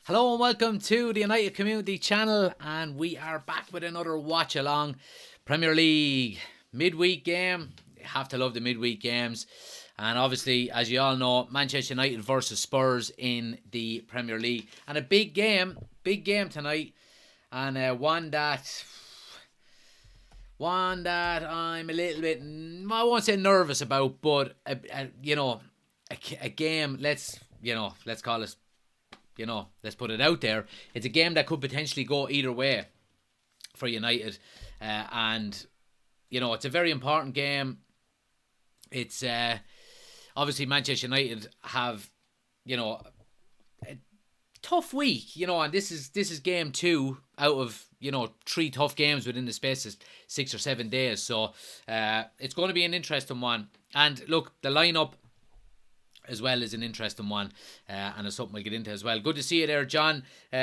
Hello and welcome to the United Community Channel, and we are back with another watch along. Premier League midweek game. You have to love the midweek games, and obviously, as you all know, Manchester United versus Spurs in the Premier League, and a big game tonight, and one that I'm a little bit, I won't say nervous about, but a game. Let's call it. Let's put it out there. It's a game that could potentially go either way for United. And it's a very important game. It's obviously Manchester United have, a tough week, and this is game 2 out of, 3 tough games within the space of 6 or 7 days. So it's going to be an interesting one. And look, the lineup as well is an interesting one, and it's something we'll get into as well. Good to see you there, John.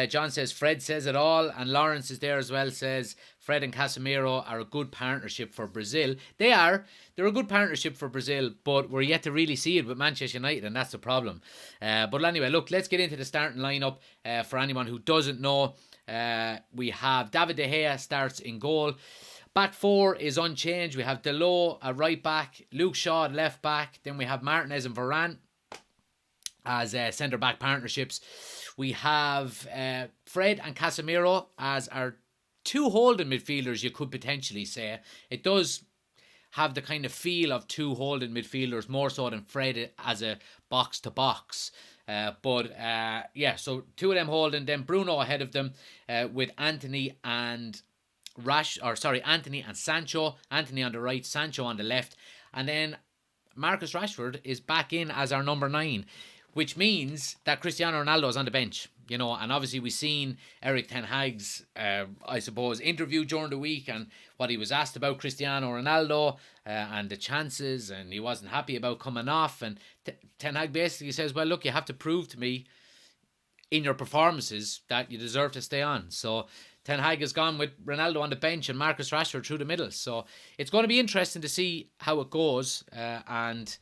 John says Fred says it all, and Lawrence is there as well, says Fred and Casemiro are a good partnership for Brazil. They're a good partnership for Brazil, but we're yet to really see it with Manchester United, and that's the problem. But anyway, look, let's get into the starting lineup. For anyone who doesn't know, we have David De Gea starts in goal. Back 4 is unchanged. We have Dalot at right back, Luke Shaw at left back, then we have Martinez and Varane as centre-back partnerships. We have Fred and Casemiro as our 2 holding midfielders, you could potentially say. It does have the kind of feel of 2 holding midfielders, more so than Fred as a box-to-box. So 2 of them holding, then Bruno ahead of them with Anthony and Sancho. Anthony on the right, Sancho on the left. And then Marcus Rashford is back in as our number 9. Which means that Cristiano Ronaldo is on the bench, and obviously we've seen Erik ten Hag's, interview during the week and what he was asked about Cristiano Ronaldo and the chances, and he wasn't happy about coming off. And Ten Hag basically says, well, look, you have to prove to me in your performances that you deserve to stay on. So Ten Hag has gone with Ronaldo on the bench and Marcus Rashford through the middle. So it's going to be interesting to see how it goes, and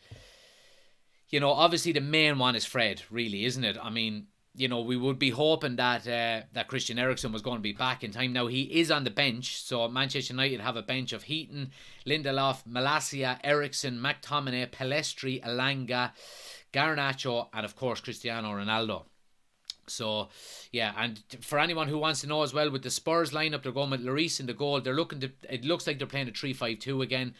obviously the main one is Fred, really, isn't it? I mean, we would be hoping that that Christian Eriksen was going to be back in time. Now, he is on the bench, so Manchester United have a bench of Heaton, Lindelof, Malacia, Eriksen, McTominay, Pellistri, Elanga, Garnacho, and of course Cristiano Ronaldo. So, yeah, and for anyone who wants to know as well, with the Spurs lineup, they're going with Lloris in the goal. It looks like they're playing a 3-5-2 again.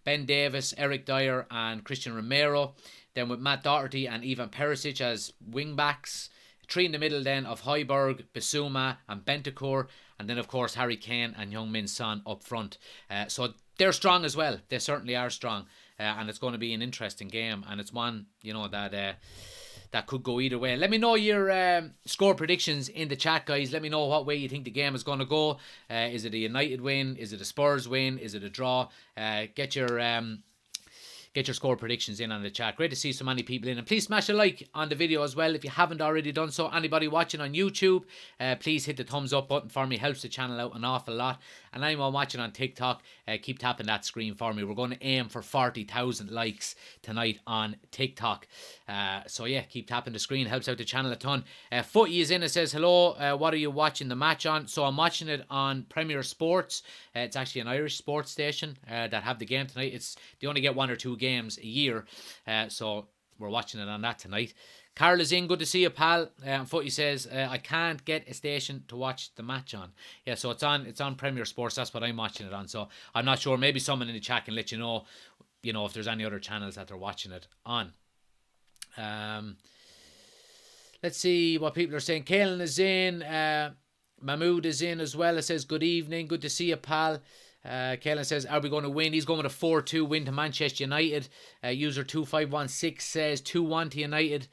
Ben Davis, Eric Dyer, and Christian Romero. Then with Matt Doherty and Ivan Perisic as wing backs. 3 in the middle then of Højbjerg, Bissouma and Bentancur. And then of course Harry Kane and Heung-min Son up front. So they're strong as well. They certainly are strong. And it's going to be an interesting game. And it's one, that could go either way. Let me know your score predictions in the chat, guys. Let me know what way you think the game is going to go. Is it a United win? Is it a Spurs win? Is it a draw? Get your score predictions in on the chat. Great to see so many people in. And please smash a like on the video as well if you haven't already done so. Anybody watching on YouTube, please hit the thumbs up button for me. Helps the channel out an awful lot. And anyone watching on TikTok, keep tapping that screen for me. We're going to aim for 40,000 likes tonight on TikTok. So yeah, keep tapping the screen. Helps out the channel a ton. Footy is in. It says, hello, what are you watching the match on? So I'm watching it on Premier Sports. It's actually an Irish sports station that have the game tonight. They only get 1 or 2 games a year. So we're watching it on that tonight. Carl is in. Good to see you, pal. Footy says, I can't get a station to watch the match on. Yeah, so it's on Premier Sports. That's what I'm watching it on. So I'm not sure. Maybe someone in the chat can let you know if there's any other channels that they're watching it on. Let's see what people are saying. Kaelin is in. Mahmood is in as well. It says, good evening. Good to see you, pal. Kaelin says, are we going to win? He's going with a 4-2 win to Manchester United. User 2516 says 2-1 to United.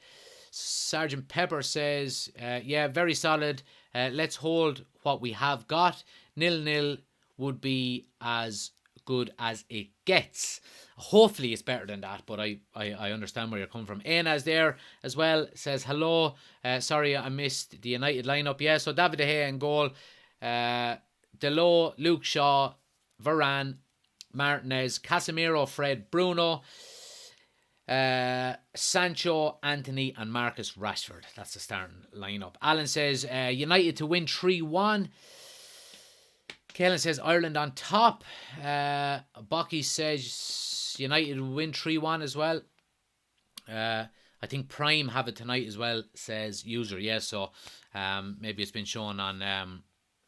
Sergeant Pepper says, yeah, very solid. Let's hold what we have got. 0-0 would be as good as it gets. Hopefully it's better than that, but I understand where you're coming from. Aina's there as well, says hello. Sorry I missed the United lineup. Yeah, so David De Gea in goal. Dalot, Luke Shaw, Varane, Martinez, Casemiro, Fred, Bruno. Sancho, Anthony, and Marcus Rashford. That's the starting lineup. Alan says United to win 3-1. Kaelin says Ireland on top. Bucky says United will win 3-1 as well. I think Prime have it tonight as well, says user. Yes, so maybe it's been shown on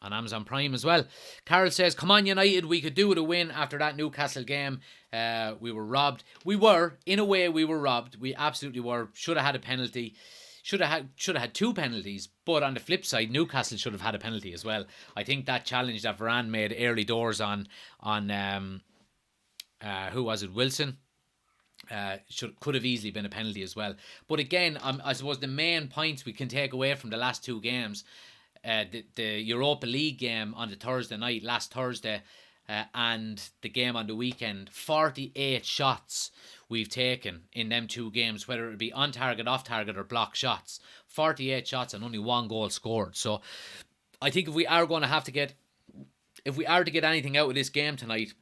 Amazon Prime as well. Carol says, come on United, we could do with a win after that Newcastle game. We were robbed. We were, in a way, we were robbed. We absolutely were. Should have had a penalty. Should have had 2 penalties. But on the flip side, Newcastle should have had a penalty as well. I think that challenge that Varane made early doors on who was it, Wilson? Could have easily been a penalty as well. But again, I suppose the main points we can take away from the last 2 games, the Europa League game on the Thursday night, last Thursday, and the game on the weekend, 48 shots we've taken in them 2 games, whether it be on target, off target, or block shots. 48 shots and only 1 goal scored. So I think if we are to get anything out of this game tonight,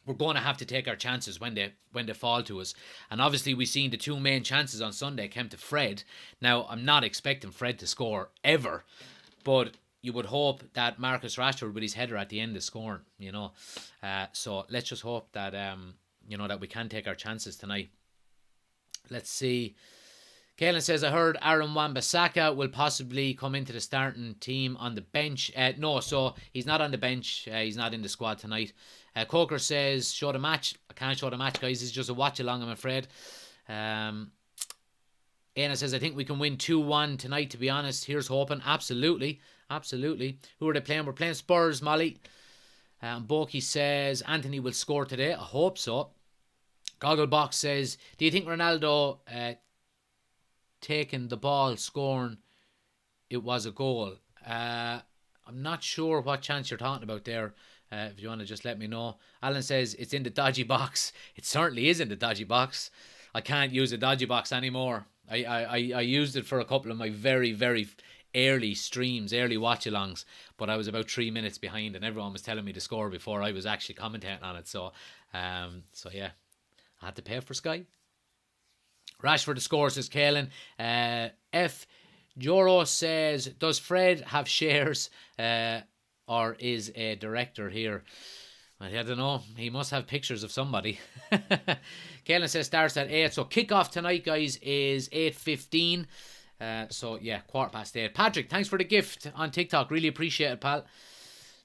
we're going to have to take our chances when they fall to us. And obviously we've seen the 2 main chances on Sunday came to Fred. Now, I'm not expecting Fred to score ever, but you would hope that Marcus Rashford with his header at the end is scoring, so let's just hope that that we can take our chances tonight. Let's see. Kaelin says, I heard Aaron Wan-Bissaka will possibly come into the starting team on the bench. No, so he's not on the bench. He's not in the squad tonight. Coker says, show the match. I can't show the match, guys. It's just a watch along, I'm afraid. Anna says, I think we can win 2-1 tonight, to be honest. Here's hoping. Absolutely. Absolutely. Who are they playing? We're playing Spurs, Molly. Boki says, Anthony will score today. I hope so. Gogglebox says, do you think Ronaldo taking the ball, scoring, it was a goal? I'm not sure what chance you're talking about there. If you want to just let me know. Alan says it's in the dodgy box. It certainly is in the dodgy box. I can't use a dodgy box anymore. I used it for a couple of my very, very early streams, early watch-alongs, but I was about 3 minutes behind and everyone was telling me to score before I was actually commentating on it. So yeah, I had to pay for Sky. Rashford to score, says Kaelin. F. Joro says, does Fred have shares or is a director here? I don't know. He must have pictures of somebody. Kaelin says starts at 8. So kickoff tonight, guys, is 8:15. So yeah, 8:15. Patrick, thanks for the gift on TikTok. Really appreciate it, pal.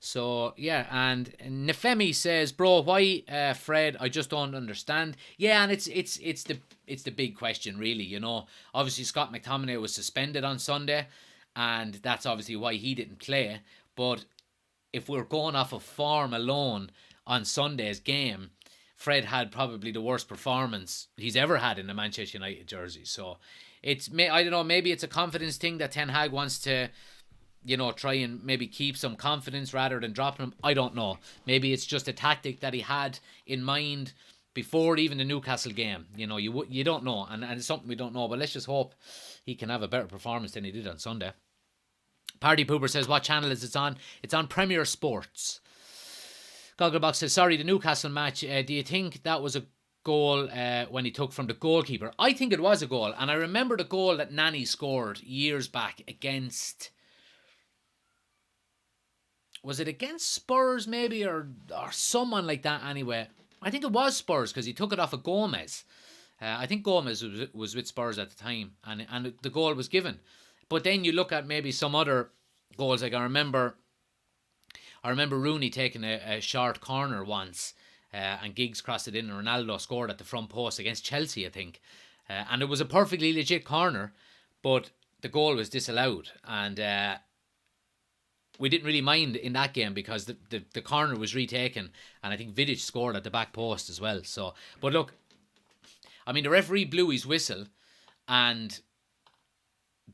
So yeah, and Nefemi says, bro, why Fred? I just don't understand. Yeah, and it's the big question, really. Obviously Scott McTominay was suspended on Sunday, and that's obviously why he didn't play. But if we're going off of form alone on Sunday's game, Fred had probably the worst performance he's ever had in a Manchester United jersey. So I don't know, maybe it's a confidence thing that Ten Hag wants to, try and maybe keep some confidence rather than dropping him. I don't know. Maybe it's just a tactic that he had in mind before even the Newcastle game. You don't know, and it's something we don't know. But let's just hope he can have a better performance than he did on Sunday. Party Pooper says, what channel is it on? It's on Premier Sports. Gogglebox says, sorry, the Newcastle match, do you think that was a goal when he took from the goalkeeper? I think it was a goal, and I remember the goal that Nani scored years back against... Was it against Spurs maybe, or someone like that anyway? I think it was Spurs, because he took it off of Gomez. I think Gomez was with Spurs at the time, and the goal was given. But then you look at maybe some other goals. Like I remember Rooney taking a short corner once, and Giggs crossed it in, and Ronaldo scored at the front post against Chelsea, I think. And it was a perfectly legit corner, but the goal was disallowed. And we didn't really mind in that game because the corner was retaken, and I think Vidic scored at the back post as well. So, but look, I mean, the referee blew his whistle, and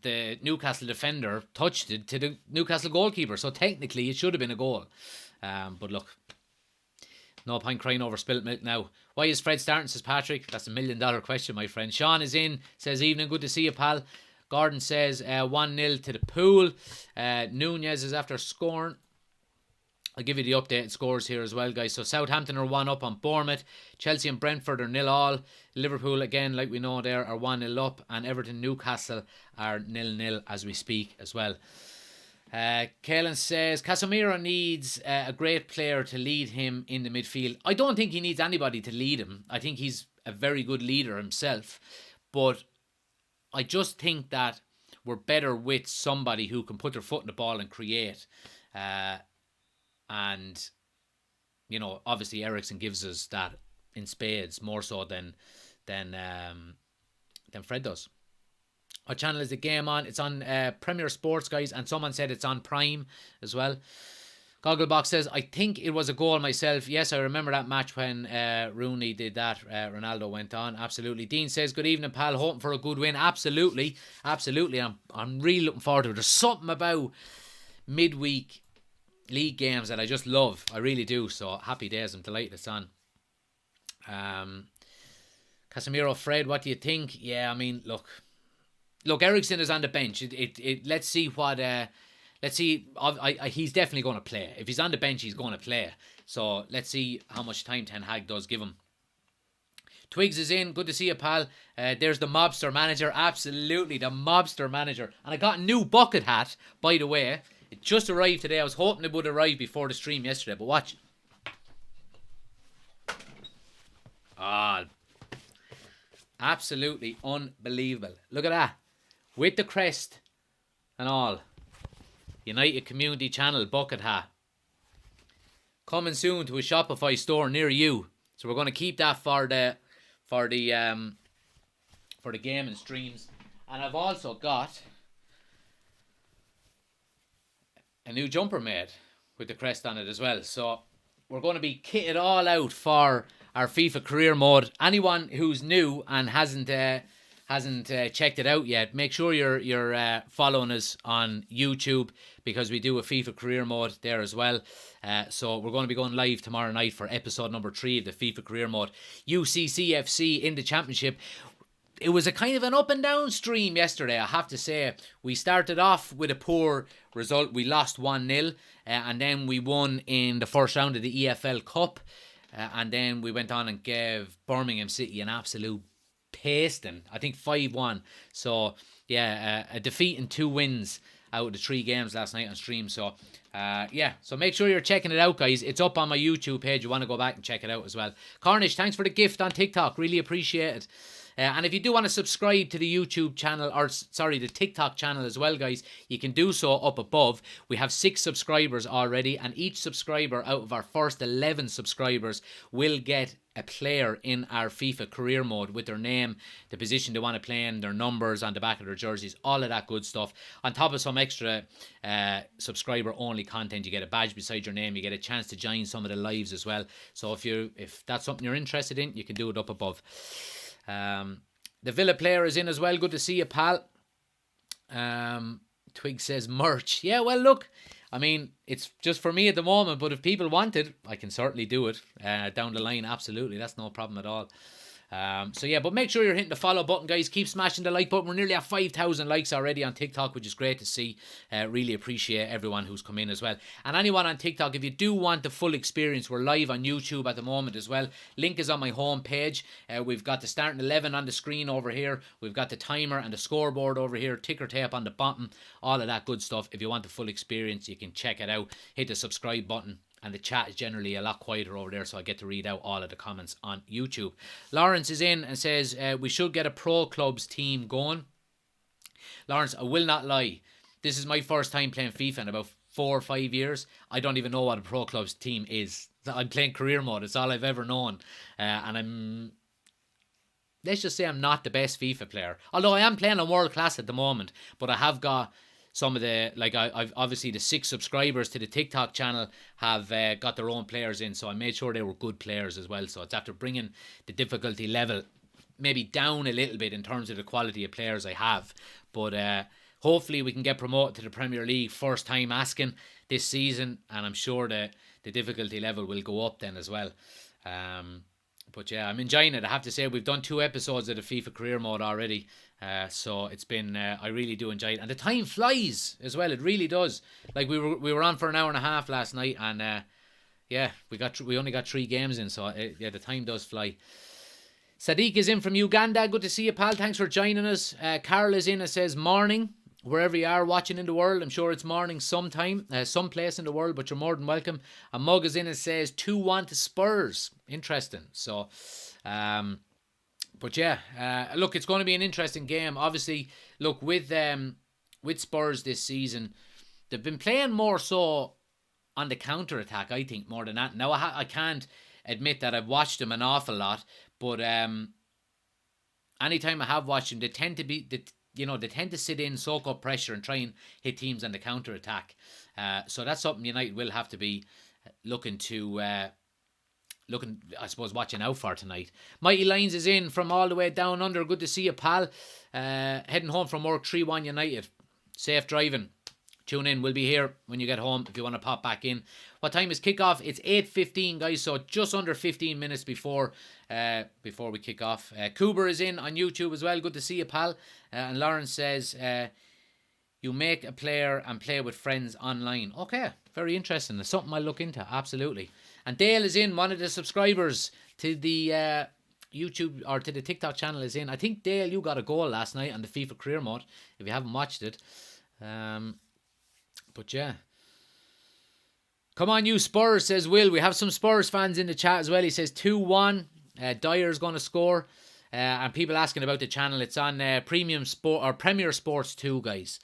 the Newcastle defender touched it to the Newcastle goalkeeper, so technically it should have been a goal. But look, no point crying over spilt milk now. Why is Fred starting, says Patrick? That's $1 million question, my friend. Sean is in, says evening, good to see you, pal. Gordon says 1-0 to the Pool. Nunez is after scoring. I'll give you the updated scores here as well, guys. So Southampton are 1 up on Bournemouth. Chelsea and Brentford are 0-0. Liverpool, again, like we know there, are 1-0 up. And Everton Newcastle are 0-0 as we speak as well. Kaelin says, Casemiro needs a great player to lead him in the midfield. I don't think he needs anybody to lead him. I think he's a very good leader himself. But I just think that we're better with somebody who can put their foot in the ball and create. And, you know, obviously Eriksen gives us that in spades, more so than Fred does. What channel is the game on? It's on Premier Sports, guys, and someone said it's on Prime as well. Gogglebox says, I think it was a goal myself. Yes, I remember that match when Rooney did that. Ronaldo went on. Absolutely. Dean says, good evening, pal. Hoping for a good win. Absolutely. Absolutely. I'm really looking forward to it. There's something about midweek league games that I just love. I really do. So happy days. I'm delighted it's on. Casemiro, Fred, what do you think? Yeah, I mean, look, Eriksen is on the bench. Let's see what... Let's see. He's definitely going to play. If he's on the bench, he's going to play. So let's see how much time Ten Hag does give him. Twigs is in. Good to see you, pal. There's the mobster manager. Absolutely, the mobster manager. And I got a new bucket hat, by the way. It just arrived today. I was hoping it would arrive before the stream yesterday, but watch. Absolutely unbelievable. Look at that. With the crest and all. United Community Channel bucket hat. Coming soon to a Shopify store near you. So we're going to keep that for the gaming streams. And I've also got a new jumper made with the crest on it as well. So we're going to be kitted all out for our FIFA career mode. Anyone who's new and hasn't checked it out yet, make sure you're following us on YouTube, because we do a FIFA career mode there as well. So we're going to be going live tomorrow night for episode number 3 of the FIFA career mode. UCCFC in the championship. It was a kind of an up and down stream yesterday, I have to say. We started off with a poor result. We lost 1-0 and then we won in the first round of the EFL Cup. And then we went on and gave Birmingham City an absolute pasting. I think 5-1. So yeah, a defeat and 2 wins out of the 3 games last night on stream. So yeah, so make sure you're checking it out, guys. It's up on my YouTube page. You want to go back and check it out as well. Cornish, thanks for the gift on TikTok. Really appreciate it. And if you do want to subscribe to the YouTube channel, or sorry, the TikTok channel as well, guys, you can do so up above. We have 6 subscribers already, and each subscriber out of our first 11 subscribers will get a player in our FIFA career mode with their name, the position they want to play in, their numbers on the back of their jerseys, all of that good stuff. On top of some extra subscriber only content, you get a badge beside your name, you get a chance to join some of the lives as well. So if that's something you're interested in, you can do it up above. The Villa player is in as well. Good to see you, pal. Twig says merch. Yeah, well, look, I mean, it's just for me at the moment, but if people want it, I can certainly do it down the line. Absolutely, that's no problem at all. So yeah, but make sure you're hitting the follow button, guys. Keep smashing the like button. We're nearly at 5,000 likes already on TikTok, which is great to see. Really appreciate everyone who's come in as well. And anyone on TikTok, if you do want the full experience, we're live on YouTube at the moment as well. Link is on my home page. We've got the starting 11 on the screen over here. We've got the timer and the scoreboard over here. Ticker tape on the bottom. All of that good stuff. If you want the full experience, you can check it out. Hit the subscribe button. And the chat is generally a lot quieter over there, so I get to read out all of the comments on YouTube. Lawrence is in and says, we should get a pro clubs team going. Lawrence, I will not lie. This is my first time playing FIFA in about 4 or 5 years. I don't even know what a pro clubs team is. I'm playing career mode. It's all I've ever known. And let's just say I'm not the best FIFA player. Although I am playing on world class at the moment. But I have got some of the, like I've obviously the 6 subscribers to the TikTok channel have got their own players in, so I made sure they were good players as well. So it's after bringing the difficulty level maybe down a little bit in terms of the quality of players I have. But hopefully we can get promoted to the Premier League, first time asking this season, and I'm sure that the difficulty level will go up then as well. But yeah, I'm enjoying it. I have to say, we've done 2 episodes of the FIFA career mode already. So it's been, I really do enjoy it, and the time flies as well. It really does. Like we were on for an hour and a half last night, and yeah, we only got 3 games in, so yeah, the time does fly. Sadiq is in from Uganda. Good to see you, pal. Thanks for joining us. Carol is in and says morning. Wherever you are watching in the world, I'm sure it's morning sometime, someplace in the world, but you're more than welcome. And Mug is in and says 2-1 to Spurs. Interesting. So, but yeah, look, it's going to be an interesting game. Obviously, look, with Spurs this season, they've been playing more so on the counter-attack, I think, more than that. Now, I can't admit that I've watched them an awful lot, but anytime I have watched them, they tend to sit in, soak up pressure, and try and hit teams on the counter-attack. So that's something United will have to be looking, I suppose, watching out for tonight. Mighty Lines is in from all the way down under. Good to see you, pal. Heading home from work, 3-1 United. Safe driving. Tune in. We'll be here when you get home if you want to pop back in. What time is kickoff? It's 8:15, guys, so just under 15 minutes before we kick off. Cooper is in on YouTube as well. Good to see you, pal. And Lawrence says, you make a player and play with friends online. Okay, very interesting. It's something I'll look into, absolutely. And Dale is in, one of the subscribers to the YouTube or to the TikTok channel is in. I think, Dale, you got a goal last night on the FIFA career mode, if you haven't watched it. But yeah. Come on, you Spurs, says Will. We have some Spurs fans in the chat as well. He says 2-1. Dyer's going to score. And people asking about the channel. It's on Premium Sport or Premier Sports 2, guys.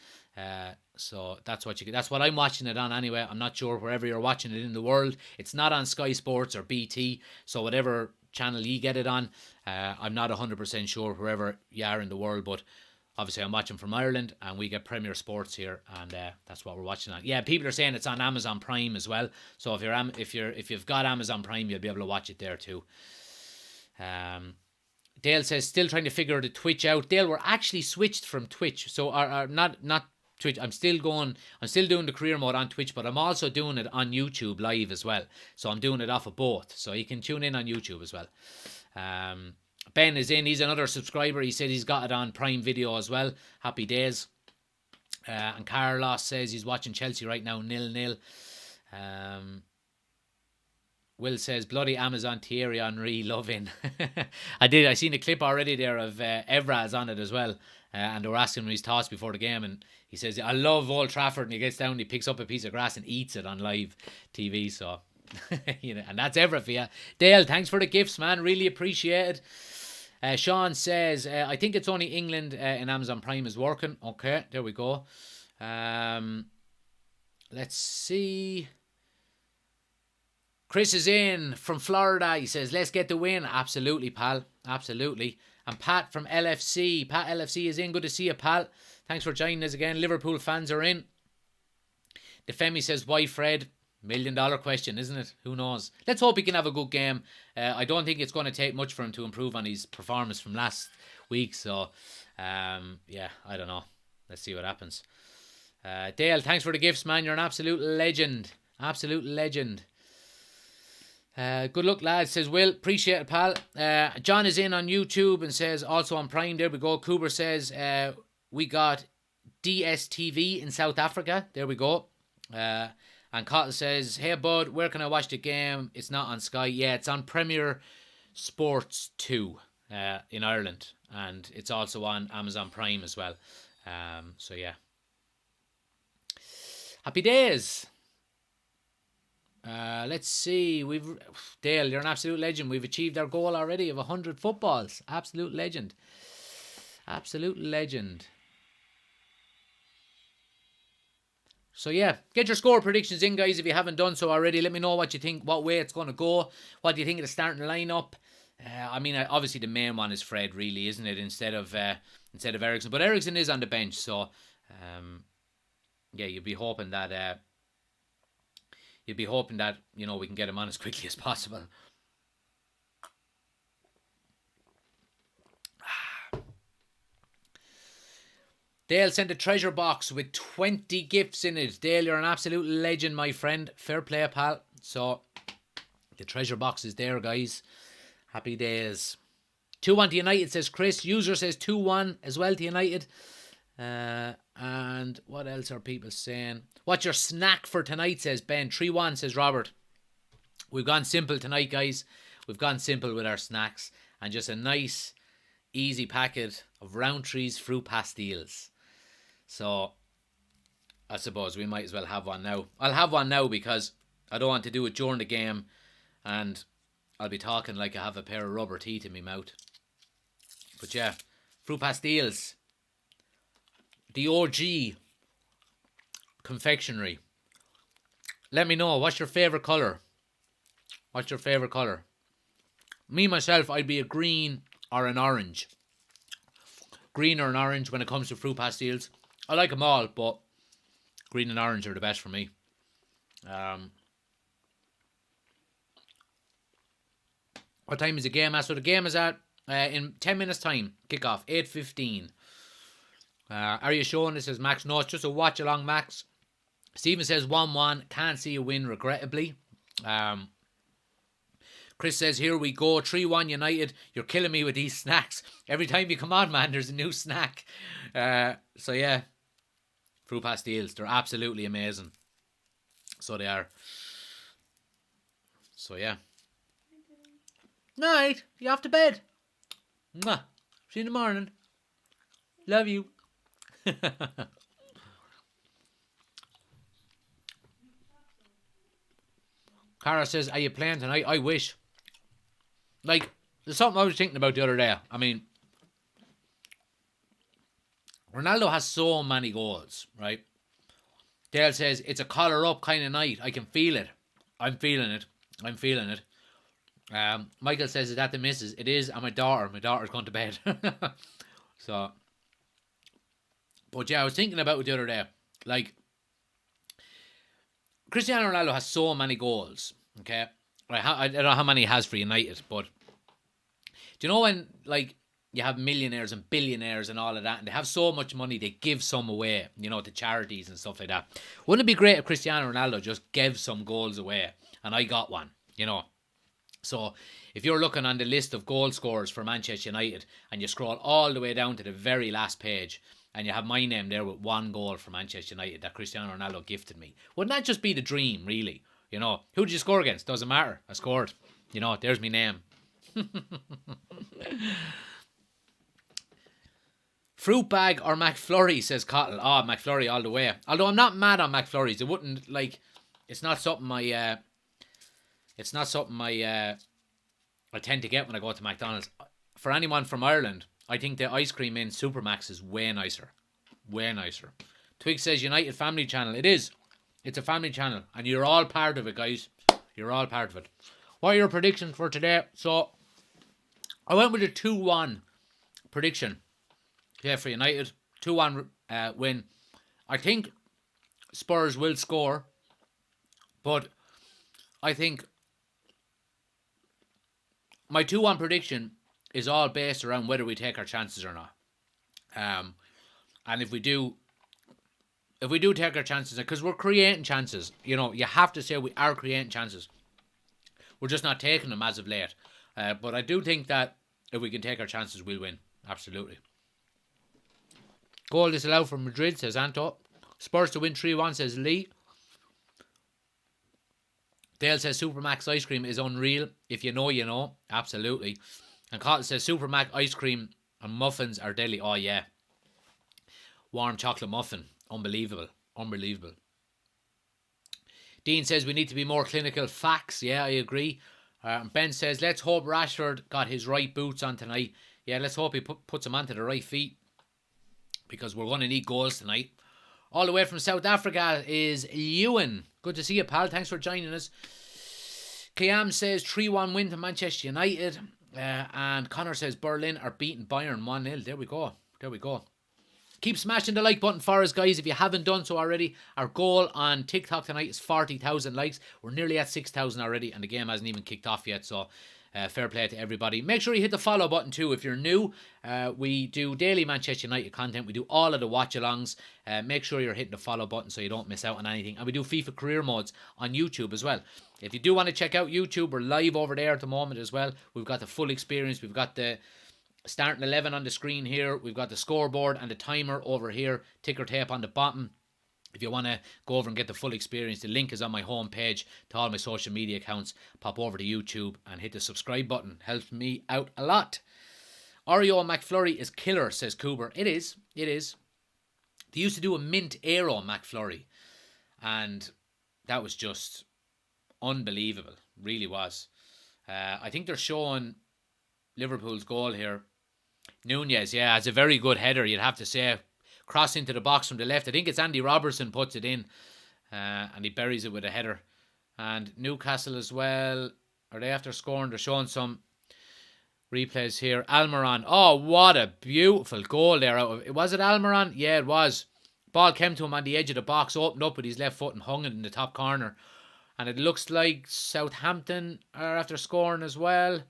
So that's what I'm watching it on anyway. I'm not sure wherever you're watching it in the world. It's not on Sky Sports or BT. So whatever channel you get it on, I'm not 100% sure wherever you are in the world, but obviously I'm watching from Ireland and we get Premier Sports here, and that's what we're watching on. Yeah, people are saying it's on Amazon Prime as well. So if you've got Amazon Prime, you'll be able to watch it there too. Dale says still trying to figure the Twitch out. Dale, we're actually switched from Twitch. So not Twitch. I'm still doing the career mode on Twitch, but I'm also doing it on YouTube live as well. So I'm doing it off of both. So you can tune in on YouTube as well. Ben is in. He's another subscriber. He said he's got it on Prime Video as well. Happy days. And Carlos says he's watching Chelsea right now, 0-0. Will says, bloody Amazon Thierry Henry, loving. I seen a clip already there of Evra is on it as well. And they were asking him his thoughts before the game. And he says, I love Old Trafford. And he gets down, he picks up a piece of grass and eats it on live TV. So, and that's Evra for you. Dale, thanks for the gifts, man. Really appreciate it. Sean says, I think it's only England in Amazon Prime is working. Okay, there we go. Let's see. Chris is in from Florida. He says, let's get the win. Absolutely, pal. Absolutely. And Pat from LFC. Pat LFC is in. Good to see you, pal. Thanks for joining us again. Liverpool fans are in. The Femi says, why Fred? $1 million question, isn't it? Who knows? Let's hope he can have a good game. I don't think it's going to take much for him to improve on his performance from last week. So, yeah, I don't know. Let's see what happens. Dale, thanks for the gifts, man. You're an absolute legend. Absolute legend. Good luck, lads, says Will. Appreciate it, pal. John is in on YouTube and says, also on Prime. There we go. Cooper says, we got DSTV in South Africa. There we go. And Cotton says, hey, bud, where can I watch the game? It's not on Sky. Yeah, it's on Premier Sports 2 in Ireland. And it's also on Amazon Prime as well. So, yeah. Happy days. Let's see. Dale, you're an absolute legend. We've achieved our goal already of 100 footballs. Absolute legend. Absolute legend. So yeah, get your score predictions in, guys, if you haven't done so already. Let me know what you think, what way it's going to go. What do you think of the starting lineup? I mean, obviously the main one is Fred, really, isn't it? Instead of Eriksen, but Eriksen is on the bench, so yeah, you'd be hoping that we can get him on as quickly as possible. Dale sent a treasure box with 20 gifts in it. Dale, you're an absolute legend, my friend. Fair play, pal. So, the treasure box is there, guys. Happy days. 2-1 to United, says Chris. User says 2-1 as well to United. And what else are people saying? What's your snack for tonight, says Ben. 3-1, says Robert. We've gone simple tonight, guys. We've gone simple with our snacks. And just a nice, easy packet of Rowntree's fruit pastilles. So, I suppose we might as well have one now. I'll have one now because I don't want to do it during the game. And I'll be talking like I have a pair of rubber teeth in my mouth. But yeah, fruit pastilles. The OG confectionery. Let me know, what's your favourite colour? What's your favourite colour? Me, myself, I'd be a green or an orange. Green or an orange when it comes to fruit pastilles. I like them all, but green and orange are the best for me. What time is the game at? So the game is at in 10 minutes time. Kickoff, 8:15. Are you showing this as Max? No, it's just a watch along, Max. Stephen says 1-1. Can't see a win, regrettably. Chris says, here we go. 3-1 United. You're killing me with these snacks. Every time you come on, man, there's a new snack. So, yeah. Fruit pastilles. They're absolutely amazing. So they are. So, yeah. Night. You off to bed. Mwah. See you in the morning. Love you. Cara says, are you playing tonight? I wish. Like, there's something I was thinking about the other day. I mean, Ronaldo has so many goals, right? Dale says, it's a collar up kind of night. I can feel it. I'm feeling it. I'm feeling it. Michael says, is that the missus? It is, and my daughter's gone to bed. So, but yeah, I was thinking about it the other day. Like, Cristiano Ronaldo has so many goals, okay? I don't know how many he has for United, but do you know when, like, you have millionaires and billionaires and all of that, and they have so much money, they give some away, you know, to charities and stuff like that. Wouldn't it be great if Cristiano Ronaldo just gave some goals away, and I got one, you know? So, if you're looking on the list of goal scorers for Manchester United, and you scroll all the way down to the very last page, and you have my name there with one goal for Manchester United that Cristiano Ronaldo gifted me, wouldn't that just be the dream, really? You know, who did you score against? Doesn't matter. I scored. You know, there's my name. Fruit bag or McFlurry, says Cottle. Oh, McFlurry all the way. Although I'm not mad on McFlurries. It wouldn't, like, it's not something I tend to get when I go to McDonald's. For anyone from Ireland, I think the ice cream in Supermax is way nicer. Way nicer. Twig says United Family Channel. It is. It's a family channel. And you're all part of it, guys. You're all part of it. What are your predictions for today? So, I went with a 2-1 prediction. Yeah, for United. 2-1 win. I think Spurs will score. But I think my 2-1 prediction is all based around whether we take our chances or not. And if we do take our chances, because we're creating chances, you know, you have to say we are creating chances. We're just not taking them as of late. But I do think that if we can take our chances, we'll win. Absolutely. Goal disallowed from Madrid, says Anto. Spurs to win 3-1, says Lee. Dale says Supermax ice cream is unreal. If you know, you know. Absolutely. And Cotton says Supermax ice cream and muffins are deadly. Oh, yeah. Warm chocolate muffin. Unbelievable. Unbelievable. Dean says we need to be more clinical. Facts. Yeah, I agree. Ben says, let's hope Rashford got his right boots on tonight. Yeah, let's hope he puts them onto the right feet, because we're going to need goals tonight. All the way from South Africa is Ewan. Good to see you, pal. Thanks for joining us. Kiam says 3-1 win to Manchester United. And Connor says Berlin are beating Bayern 1-0. There we go. There we go. Keep smashing the like button for us, guys, if you haven't done so already. Our goal on TikTok tonight is 40,000 likes. We're nearly at 6,000 already, and the game hasn't even kicked off yet, so fair play to everybody. Make sure you hit the follow button too if you're new. We do daily Manchester United content. We do all of the watch-alongs. Make sure you're hitting the follow button so you don't miss out on anything. And we do FIFA career modes on YouTube as well. If you do want to check out YouTube, we're live over there at the moment as well. We've got the full experience. We've got the Starting 11 on the screen here. We've got the scoreboard and the timer over here. Ticker tape on the bottom. If you want to go over and get the full experience, the link is on my homepage to all my social media accounts. Pop over to YouTube and hit the subscribe button. Helps me out a lot. Oreo McFlurry is killer, says Cooper. It is. It is. They used to do a mint Aero McFlurry, and that was just unbelievable. Really was. I think they're showing Liverpool's goal here. Nunez, yeah, it's a very good header, you'd have to say. Cross into the box from the left. I think it's Andy Robertson puts it in, and he buries it with a header. And Newcastle as well. Are they after scoring? They're showing some replays here. Almiron. Oh, what a beautiful goal there. Was it Almiron? Yeah, it was. Ball came to him on the edge of the box, opened up with his left foot and hung it in the top corner. And it looks like Southampton are after scoring as well.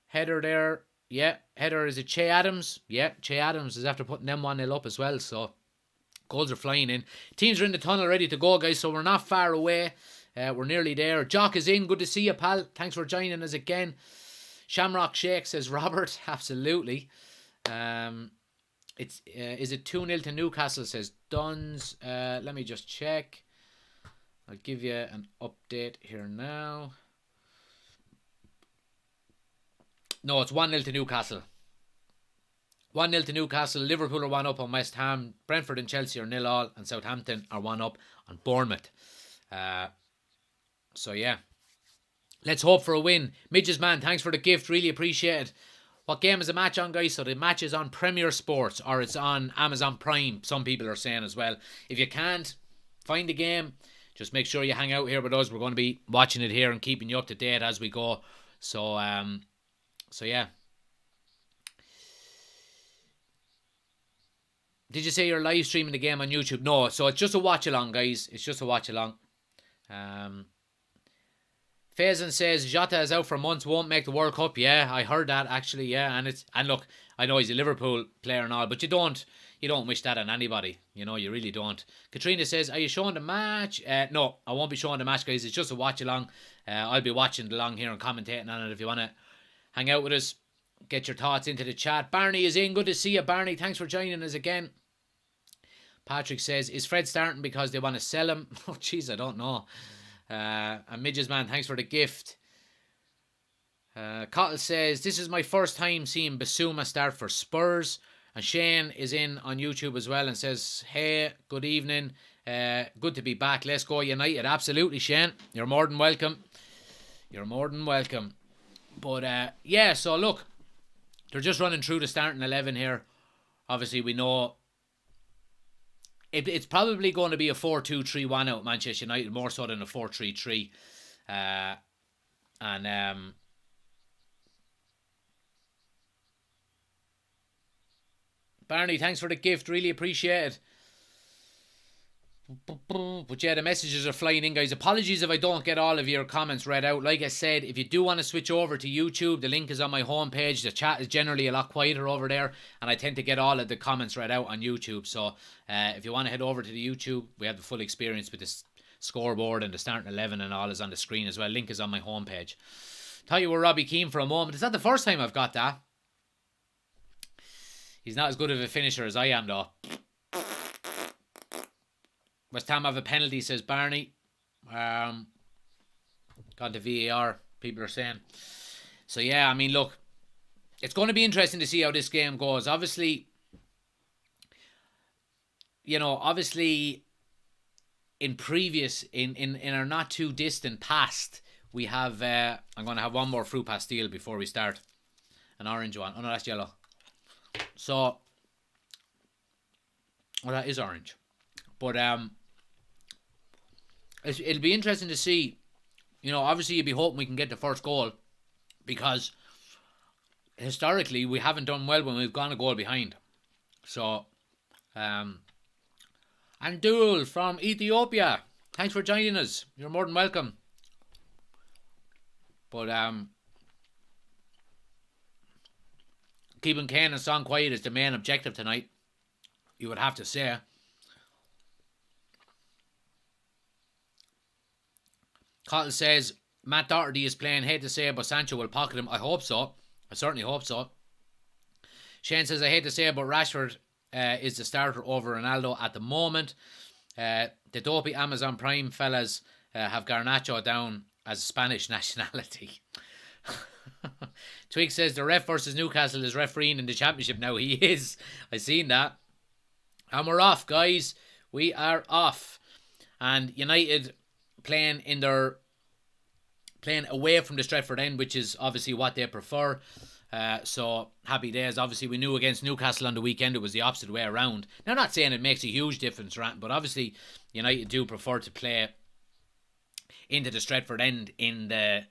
Header there. Yeah, header, is it Che Adams? Yeah, Che Adams is after putting them 1-0 up as well. So, goals are flying in. Teams are in the tunnel ready to go, guys. So, we're not far away. We're nearly there. Jock is in. Good to see you, pal. Thanks for joining us again. Shamrock Shake, says Robert. Absolutely. Is it 2-0 to Newcastle, says Duns. Let me just check. I'll give you an update here now. No, it's 1-0 to Newcastle. 1-0 to Newcastle. Liverpool are 1 up on West Ham. Brentford and Chelsea are 0-0. And Southampton are 1 up on Bournemouth. So, yeah. Let's hope for a win. Midges, man, thanks for the gift. Really appreciate it. What game is the match on, guys? So the match is on Premier Sports, or it's on Amazon Prime, some people are saying as well. If you can't find the game, just make sure you hang out here with us. We're going to be watching it here and keeping you up to date as we go. So yeah. Did you say you're live streaming the game on YouTube? No, so it's just a watch along, guys. It's just a watch along. Faison says Jota is out for months, won't make the World Cup. Yeah, I heard that actually. Yeah, and look, I know he's a Liverpool player and all, but you don't wish that on anybody. You know, you really don't. Katrina says, are you showing the match? No, I won't be showing the match, guys. It's just a watch along. I'll be watching along here and commentating on it. If you want to hang out with us, get your thoughts into the chat. Barney is in. Good to see you, Barney. Thanks for joining us again. Patrick says, is Fred starting because they want to sell him? Oh, jeez, I don't know. And Midges, man, thanks for the gift. Cottle says, this is my first time seeing Basuma start for Spurs. And Shane is in on YouTube as well and says, hey, good evening. Good to be back. Let's go United. Absolutely, Shane. You're more than welcome. You're more than welcome. But, yeah, so look, they're just running through the starting 11 here. Obviously, we know it's probably going to be a 4-2-3-1 out Manchester United, more so than a 4-3-3. Barney, thanks for the gift. Really appreciate it. But yeah, the messages are flying in, guys. Apologies if I don't get all of your comments read out. Like I said, if you do want to switch over to YouTube, the link is on my homepage. The chat is generally a lot quieter over there, and I tend to get all of the comments read out on YouTube. So if you want to head over to the YouTube, we have the full experience with the scoreboard and the starting 11 and all is on the screen as well. Link is on my homepage. Thought you were Robbie Keane for a moment. Is that the first time I've got that? He's not as good of a finisher as I am, though. West Ham have a penalty, says Barney. Gone to VAR, people are saying. So, yeah, I mean, look, it's going to be interesting to see how this game goes. Obviously, in our not too distant past, we have, I'm going to have one more fruit pastille before we start. An orange one. Oh, no, that's yellow. So, well, that is orange. But, it'll be interesting to see. Obviously you'll be hoping we can get the first goal, because historically we haven't done well when we've gone a goal behind. So, Andul from Ethiopia, thanks for joining us. You're more than welcome. But keeping Kane and Son quiet is the main objective tonight, you would have to say. Cottle says Matt Doherty is playing head to say, but Sancho will pocket him. I hope so. I certainly hope so. Shane says, I hate to say it, but Rashford is the starter over Ronaldo at the moment. The dopey Amazon Prime fellas have Garnacho down as Spanish nationality. Twig says the ref versus Newcastle is refereeing in the championship now. He is. I seen that. And we're off, guys. We are off. And United playing away from the Stretford end, which is obviously what they prefer. So happy days. Obviously, we knew against Newcastle on the weekend it was the opposite way around. Now, I'm not saying it makes a huge difference, but obviously United do prefer to play into the Stretford end in the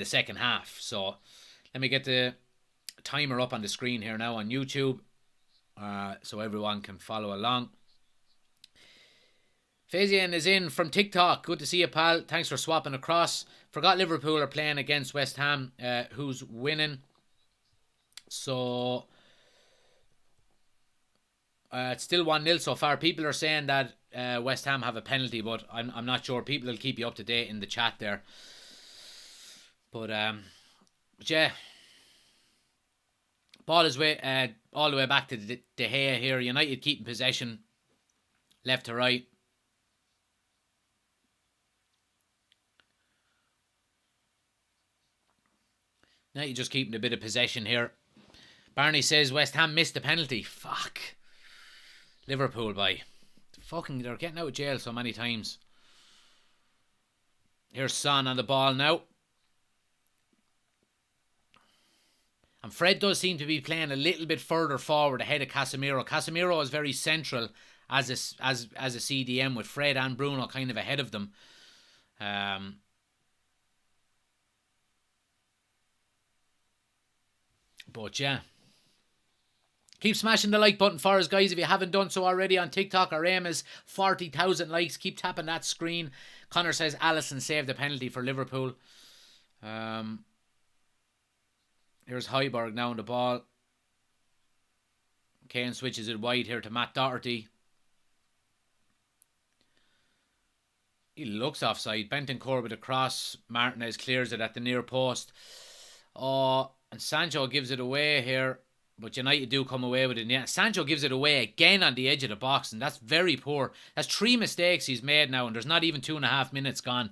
second half. So let me get the timer up on the screen here now on YouTube, so everyone can follow along. Fazian is in from TikTok. Good to see you, pal. Thanks for swapping across. Forgot Liverpool are playing against West Ham, who's winning. So it's still 1-0 so far. People are saying that West Ham have a penalty, but I'm not sure. People will keep you up to date in the chat there. But yeah, ball is all the way back to De Gea here. United keeping possession left to right. United just keeping a bit of possession here. Barney says West Ham missed the penalty. Fuck. Liverpool, they're getting out of jail so many times. Here's Son on the ball now. And Fred does seem to be playing a little bit further forward ahead of Casemiro. Casemiro is very central as a CDM, with Fred and Bruno kind of ahead of them. But yeah, keep smashing the like button for us, guys. If you haven't done so already on TikTok, our aim is 40,000 likes. Keep tapping that screen. Connor says Alisson saved the penalty for Liverpool. Here's Højbjerg now on the ball. Kane switches it wide here to Matt Doherty. He looks offside. Bentancur with a cross. Martinez clears it at the near post. Oh, and Sancho gives it away here. But United do come away with it. Yeah, Sancho gives it away again on the edge of the box, and that's very poor. That's 3 mistakes he's made now, and there's not even 2.5 minutes gone.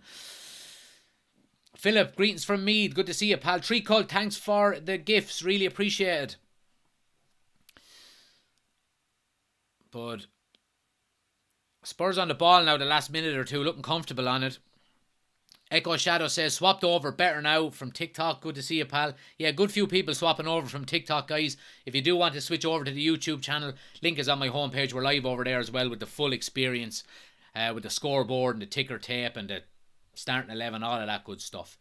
Philip, greetings from Mead. Good to see you, pal. Treacle, thanks for the gifts. Really appreciate it. But Spurs on the ball now the last minute or two, looking comfortable on it. Echo Shadow says, swapped over better now from TikTok. Good to see you, pal. Yeah, good few people swapping over from TikTok, guys. If you do want to switch over to the YouTube channel, link is on my homepage. We're live over there as well with the full experience, with the scoreboard and the ticker tape and the starting 11, all of that good stuff.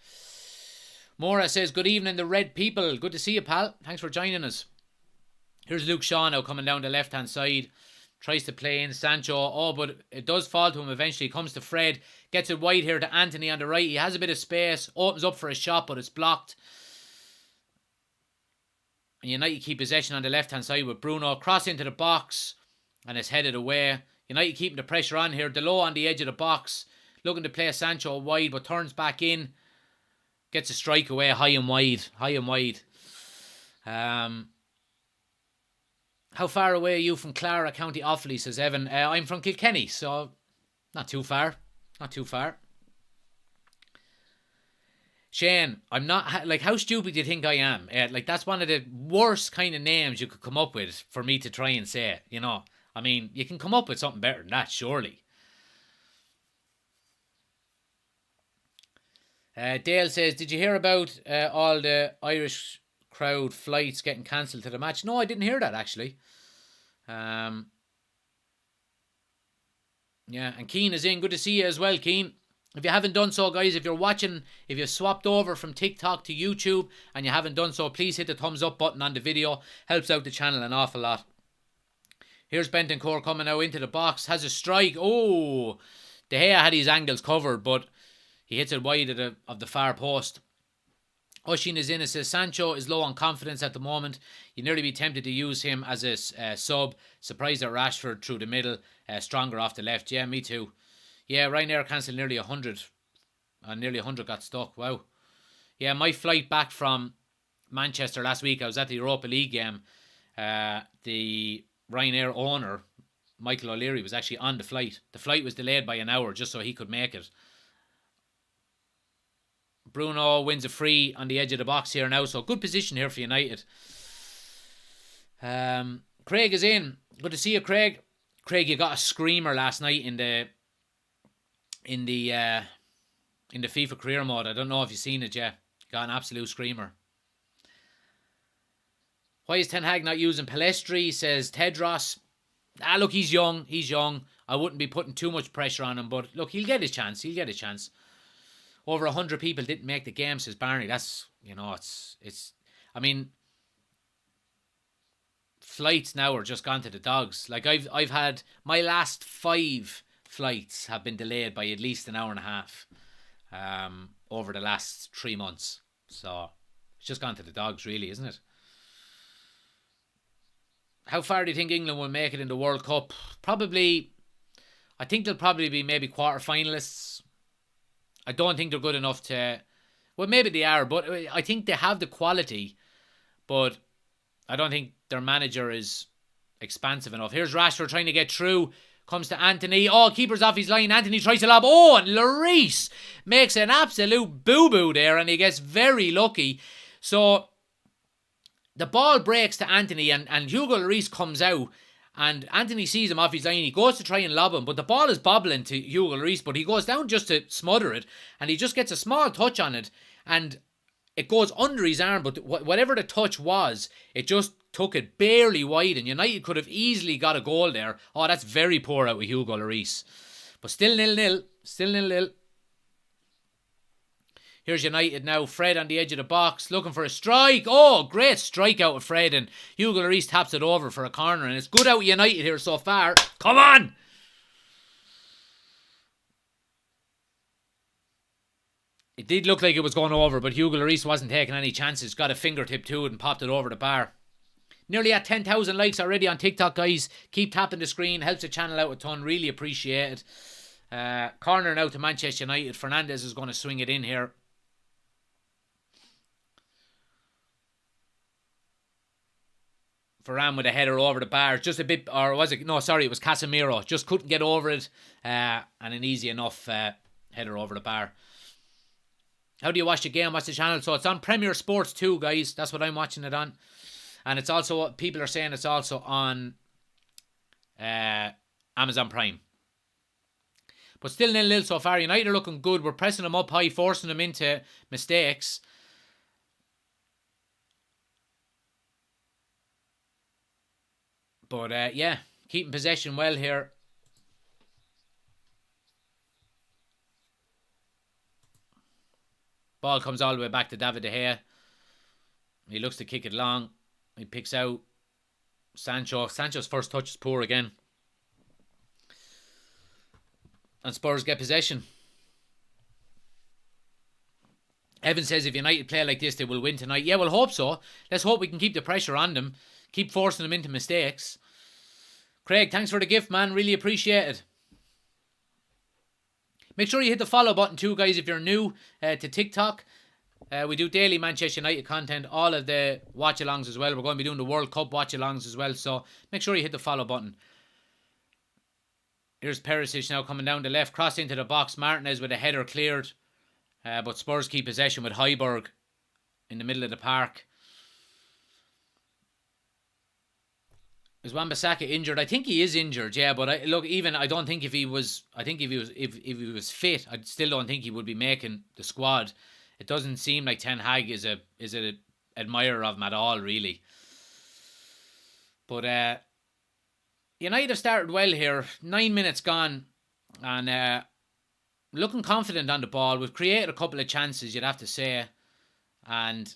Mora says, good evening, the red people. Good to see you, pal. Thanks for joining us. Here's Luke Shaw now coming down the left-hand side. Tries to play in Sancho. Oh, but it does fall to him eventually. Comes to Fred. Gets it wide here to Anthony on the right. He has a bit of space. Opens up for a shot, but it's blocked. And United keep possession on the left-hand side with Bruno. Cross into the box. And it's headed away. United keeping the pressure on here. Delo on the edge of the box. Looking to play Sancho wide, but turns back in. Gets a strike away high and wide. High and wide. How far away are you from Clara, County Offaly, says Evan. I'm from Kilkenny, so not too far. Not too far. Shane, I'm not... Like, how stupid do you think I am? Like, that's one of the worst kind of names you could come up with for me to try and say it, you know. I mean, you can come up with something better than that, surely. Dale says, did you hear about all the Irish crowd flights getting cancelled to the match? No, I didn't hear that, actually. Yeah, and Keane is in. Good to see you as well, Keane. If you haven't done so, guys, if you're watching, if you've swapped over from TikTok to YouTube and you haven't done so, please hit the thumbs up button on the video. Helps out the channel an awful lot. Here's Bentancur coming now into the box. Has a strike. Oh, De Gea had his angles covered, but he hits it wide of the far post. Oshin is in and says, Sancho is low on confidence at the moment. You'd nearly be tempted to use him as a sub. Surprised at Rashford through the middle. Stronger off the left. Yeah, me too. Yeah, Ryanair cancelled nearly 100. And nearly 100 got stuck. Wow. Yeah, my flight back from Manchester last week, I was at the Europa League game. the Ryanair owner, Michael O'Leary, was actually on the flight. The flight was delayed by an hour just so he could make it. Bruno wins a free on the edge of the box here now, so good position here for United. Craig is in. Good to see you, Craig. Craig, you got a screamer last night in the FIFA career mode. I don't know if you've seen it yet. You got an absolute screamer. Why is Ten Hag not using Palestri, says Tedros. Look, he's young. He's young. I wouldn't be putting too much pressure on him, but look, he'll get his chance. He'll get his chance. Over 100 people didn't make the game, says Barney. That's, it's. I mean, flights now are just gone to the dogs. Like I've had my last 5 flights have been delayed by at least an hour and a half, over the last 3 months. So it's just gone to the dogs, really, isn't it? How far do you think England will make it in the World Cup? Probably, I think they'll probably be maybe quarter-finalists. I don't think they're good enough to... Well, maybe they are, but I think they have the quality, but I don't think their manager is expansive enough. Here's Rashford trying to get through. Comes to Anthony. Oh, keeper's off his line. Anthony tries to lob. Oh, and Lloris makes an absolute boo-boo there, and he gets very lucky. So the ball breaks to Anthony, and Hugo Lloris comes out, and Anthony sees him off his line. He goes to try and lob him, but the ball is bobbling to Hugo Lloris, but he goes down just to smother it, and he just gets a small touch on it, and it goes under his arm, but whatever the touch was, it just took it barely wide, and United could have easily got a goal there. Oh, that's very poor out of Hugo Lloris. But still 0-0. Still 0-0. Here's United now. Fred on the edge of the box, looking for a strike. Oh, great strike out of Fred, and Hugo Lloris taps it over for a corner, and it's good out of United here so far. Come on! It did look like it was going over, but Hugo Lloris wasn't taking any chances. Got a fingertip to it and popped it over the bar. Nearly at 10,000 likes already on TikTok, guys. Keep tapping the screen. Helps the channel out a ton. Really appreciate it. Corner now to Manchester United. Fernandes is going to swing it in here. Varane with a header over the bar. Just a bit, or was it? No, sorry, it was Casemiro. Just couldn't get over it. And an easy enough header over the bar. How do you watch the game? Watch the channel. So it's on Premier Sports 2, guys. That's what I'm watching it on. And it's also, people are saying it's also on Amazon Prime. But still 0-0 so far. United are looking good. We're pressing them up high, forcing them into mistakes. But yeah, keeping possession well here. Ball comes all the way back to David De Gea. He looks to kick it long. He picks out Sancho. Sancho's first touch is poor again. And Spurs get possession. Evan says if United play like this, they will win tonight. Yeah, we'll hope so. Let's hope we can keep the pressure on them. Keep forcing them into mistakes. Craig, thanks for the gift, man. Really appreciate it. Make sure you hit the follow button too, guys, if you're new to TikTok. We do daily Manchester United content, all of the watch-alongs as well. We're going to be doing the World Cup watch-alongs as well, so make sure you hit the follow button. Here's Perisic now coming down the left, cross into the box. Martinez with a header cleared, but Spurs keep possession with Højbjerg in the middle of the park. Is Wan-Bissaka injured? I think he is injured, yeah. But I don't think if he was fit, I still don't think he would be making the squad. It doesn't seem like Ten Hag is an admirer of him at all, really. But United have started well here. 9 minutes gone, and looking confident on the ball. We've created a couple of chances, you'd have to say, but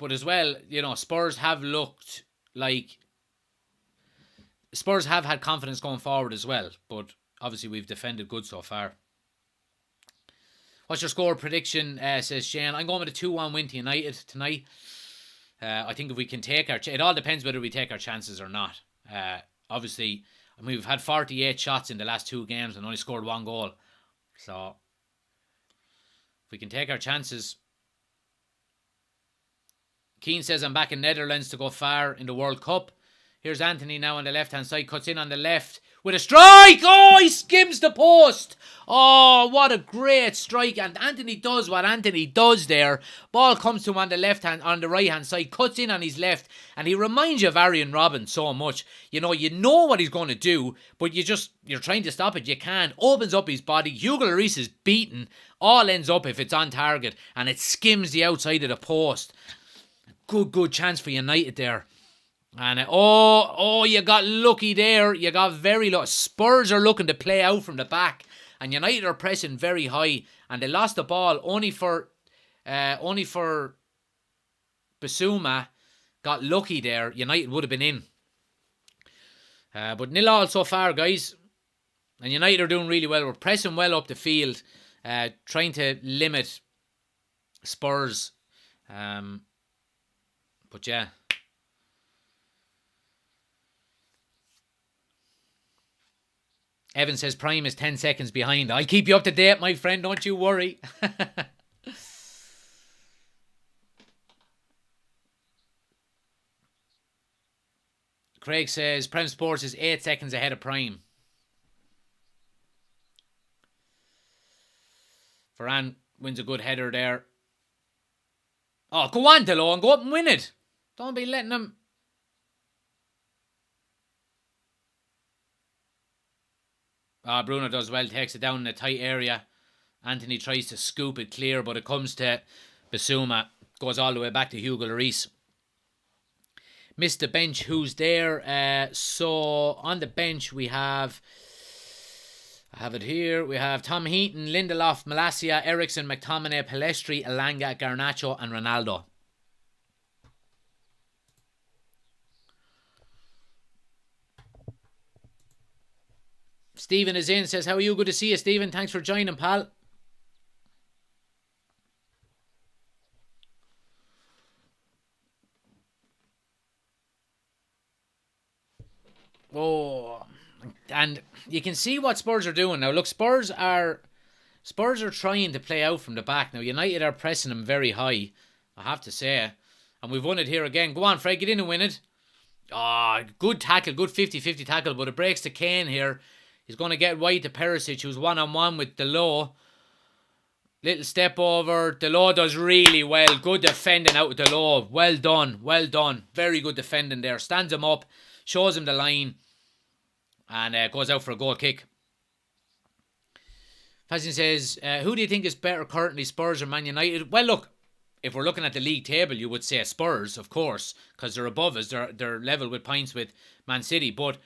as well, Spurs have looked like. Spurs have had confidence going forward as well, but obviously we've defended good so far. What's your score prediction, says Shane? I'm going with a 2-1 win to United tonight. I think if we can take it all depends whether we take our chances or not. Obviously, we've had 48 shots in the last 2 games and only scored 1 goal. So, if we can take our chances, Keane says, I'm back in Netherlands to go far in the World Cup. Here's Anthony now on the left-hand side. Cuts in on the left with a strike. Oh, he skims the post. Oh, what a great strike. And Anthony does what Anthony does there. Ball comes to him on the right-hand side. Cuts in on his left. And he reminds you of Arjen Robben so much. You know what he's going to do, but you're trying to stop it. You can't. Opens up his body. Hugo Lloris is beaten. All ends up if it's on target. And it skims the outside of the post. Good chance for United there. And you got lucky there. You got very lucky. Spurs are looking to play out from the back, and United are pressing very high, and they lost the ball only for Bissouma. Got lucky there. United would have been in. But 0-0 so far, guys. And United are doing really well. We're pressing well up the field, trying to limit Spurs. But yeah. Evan says Prime is 10 seconds behind. I'll keep you up to date, my friend. Don't you worry. Craig says Prem Sports is 8 seconds ahead of Prime. Varane wins a good header there. Oh, go on, DeLone. Go up and win it. Don't be letting them... Bruno does well, takes it down in a tight area. Anthony tries to scoop it clear, but it comes to Bissouma. Goes all the way back to Hugo Lloris. Missed the bench. Who's there? So on the bench we have... I have it here. We have Tom Heaton, Lindelof, Malacia, Ericsson, McTominay, Pellistri, Elanga, Garnacho and Ronaldo. Stephen is in, says, how are you? Good to see you, Stephen. Thanks for joining, pal. Oh, and you can see what Spurs are doing now. Look, Spurs are trying to play out from the back. Now, United are pressing them very high, I have to say. And we've won it here again. Go on, Fred, get in and win it. Good tackle, good 50-50 tackle, but it breaks to Kane here. He's going to get wide to Perisic, who's one-on-one with Delot. Little step over. Delot does really well. Good defending out of Delot. Well done. Well done. Very good defending there. Stands him up. Shows him the line. And goes out for a goal kick. Fazin says, who do you think is better currently, Spurs or Man United? Well, look, if we're looking at the league table, you would say Spurs, of course, because they're above us. They're level with points with Man City. But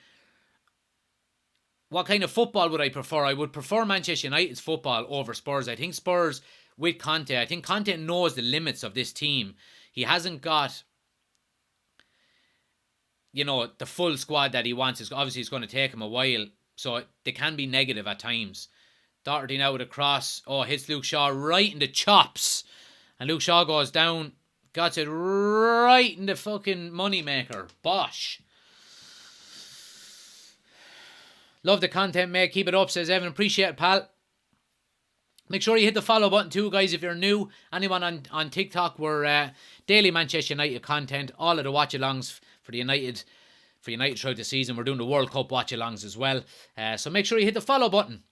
what kind of football would I prefer? I would prefer Manchester United's football over Spurs. I think Spurs with Conte, I think Conte knows the limits of this team. He hasn't got, the full squad that he wants. Obviously, it's going to take him a while, so they can be negative at times. Doherty now with a cross. Oh, hits Luke Shaw right in the chops. And Luke Shaw goes down. Got it right in the fucking moneymaker. Bosh. Love the content, mate. Keep it up, says Evan. Appreciate it, pal. Make sure you hit the follow button too, guys, if you're new. Anyone on TikTok, we're daily Manchester United content. All of the watch-alongs for United throughout the season. We're doing the World Cup watch-alongs as well. So make sure you hit the follow button.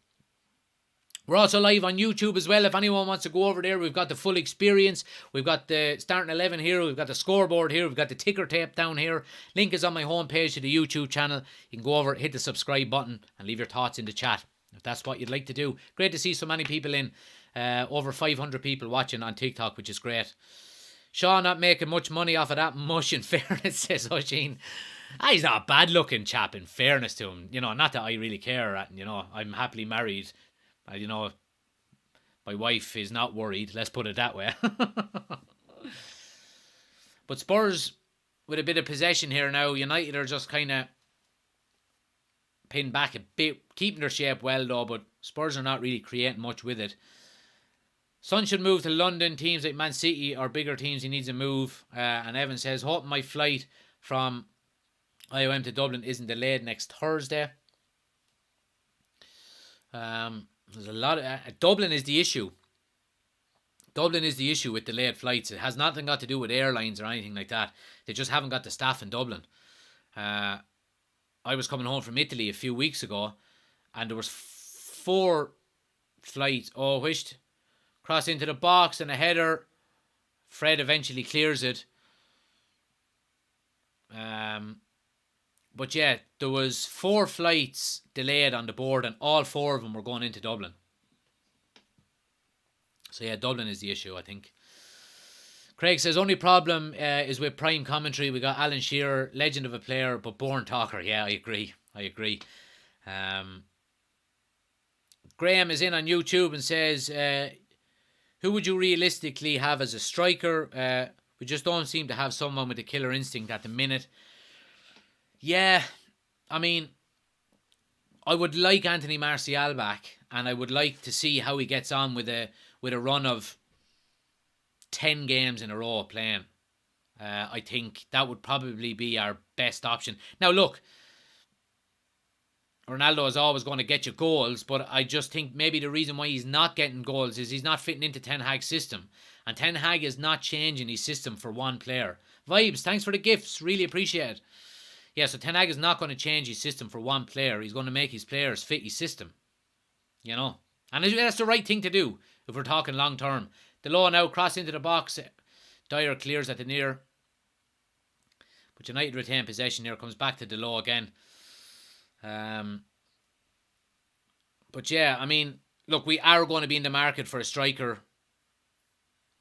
We're also live on YouTube as well. If anyone wants to go over there, we've got the full experience. We've got the starting 11 here. We've got the scoreboard here. We've got the ticker tape down here. Link is on my homepage to the YouTube channel. You can go over, hit the subscribe button and leave your thoughts in the chat if that's what you'd like to do. Great to see so many people in. Over 500 people watching on TikTok, which is great. Shaw not making much money off of that mush, in fairness, says Oisin. He's not a bad looking chap, in fairness to him. Not that I really care. I'm happily married. My wife is not worried, let's put it that way. But Spurs, with a bit of possession here now, United are just kind of pinned back a bit, keeping their shape well though, but Spurs are not really creating much with it. Son should move to London. Teams like Man City or bigger teams, he needs a move. And Evan says, hoping my flight from IOM to Dublin isn't delayed next Thursday. There's a lot of... Dublin is the issue. Dublin is the issue with delayed flights. It has nothing got to do with airlines or anything like that. They just haven't got the staff in Dublin. I was coming home from Italy a few weeks ago, and there was 4 flights. Oh, wished. Cross into the box and a header. Fred eventually clears it. But yeah, there was 4 flights delayed on the board, and all 4 of them were going into Dublin. So yeah, Dublin is the issue, I think. Craig says, only problem is with prime commentary. We got Alan Shearer, legend of a player, but born talker. Yeah, I agree. Graham is in on YouTube and says, who would you realistically have as a striker? We just don't seem to have someone with a killer instinct at the minute. Yeah, I mean, I would like Anthony Martial back, and I would like to see how he gets on with a run of 10 games in a row playing. I think that would probably be our best option. Now look, Ronaldo is always going to get you goals, but I just think maybe the reason why he's not getting goals is he's not fitting into Ten Hag's system. And Ten Hag is not changing his system for one player. Vibes, thanks for the gifts. Really appreciate it. Yeah, so Ten Hag is not going to change his system for one player. He's going to make his players fit his system. You know? And that's the right thing to do if we're talking long term. Delo now cross into the box. Dyer clears at the near. But United retain possession here. Comes back to Delo again. But yeah, I mean, look, we are going to be in the market for a striker.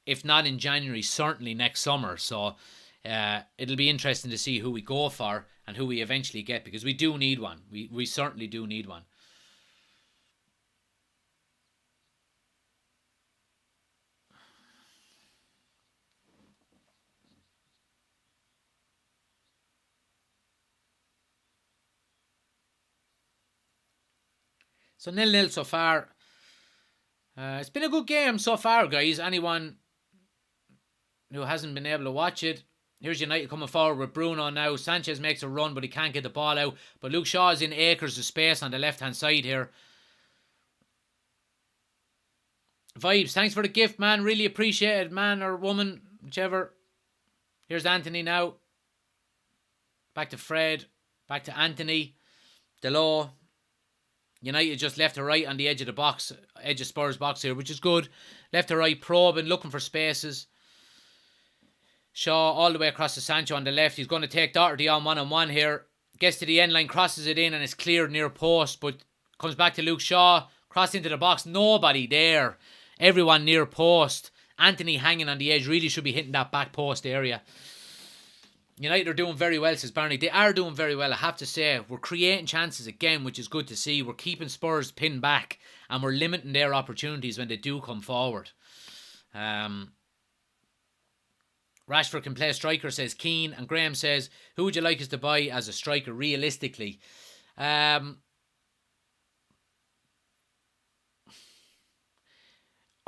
If not in January, certainly next summer. So it'll be interesting to see who we go for and who we eventually get, because we do need one. We certainly do need one. So 0-0 so far. It's been a good game so far, guys. Anyone who hasn't been able to watch it, here's United coming forward with Bruno now. Sanchez makes a run, but he can't get the ball out. But Luke Shaw is in acres of space on the left-hand side here. Vibes, thanks for the gift, man. Really appreciate it, man or woman, whichever. Here's Anthony now. Back to Fred. Back to Anthony. Delo. United just left to right on the edge of the box, edge of Spurs box here, which is good. Left to right, probing, looking for spaces. Shaw all the way across to Sancho on the left. He's going to take Doherty on one-on-one here. Gets to the end line, crosses it in, and it's cleared near post, but comes back to Luke Shaw. Cross into the box, nobody there. Everyone near post. Anthony hanging on the edge, really should be hitting that back post area. United are doing very well, says Barney. They are doing very well, I have to say. We're creating chances again, which is good to see. We're keeping Spurs pinned back, and we're limiting their opportunities when they do come forward. Rashford can play striker, says Keane. And Graham says, who would you like us to buy as a striker realistically? I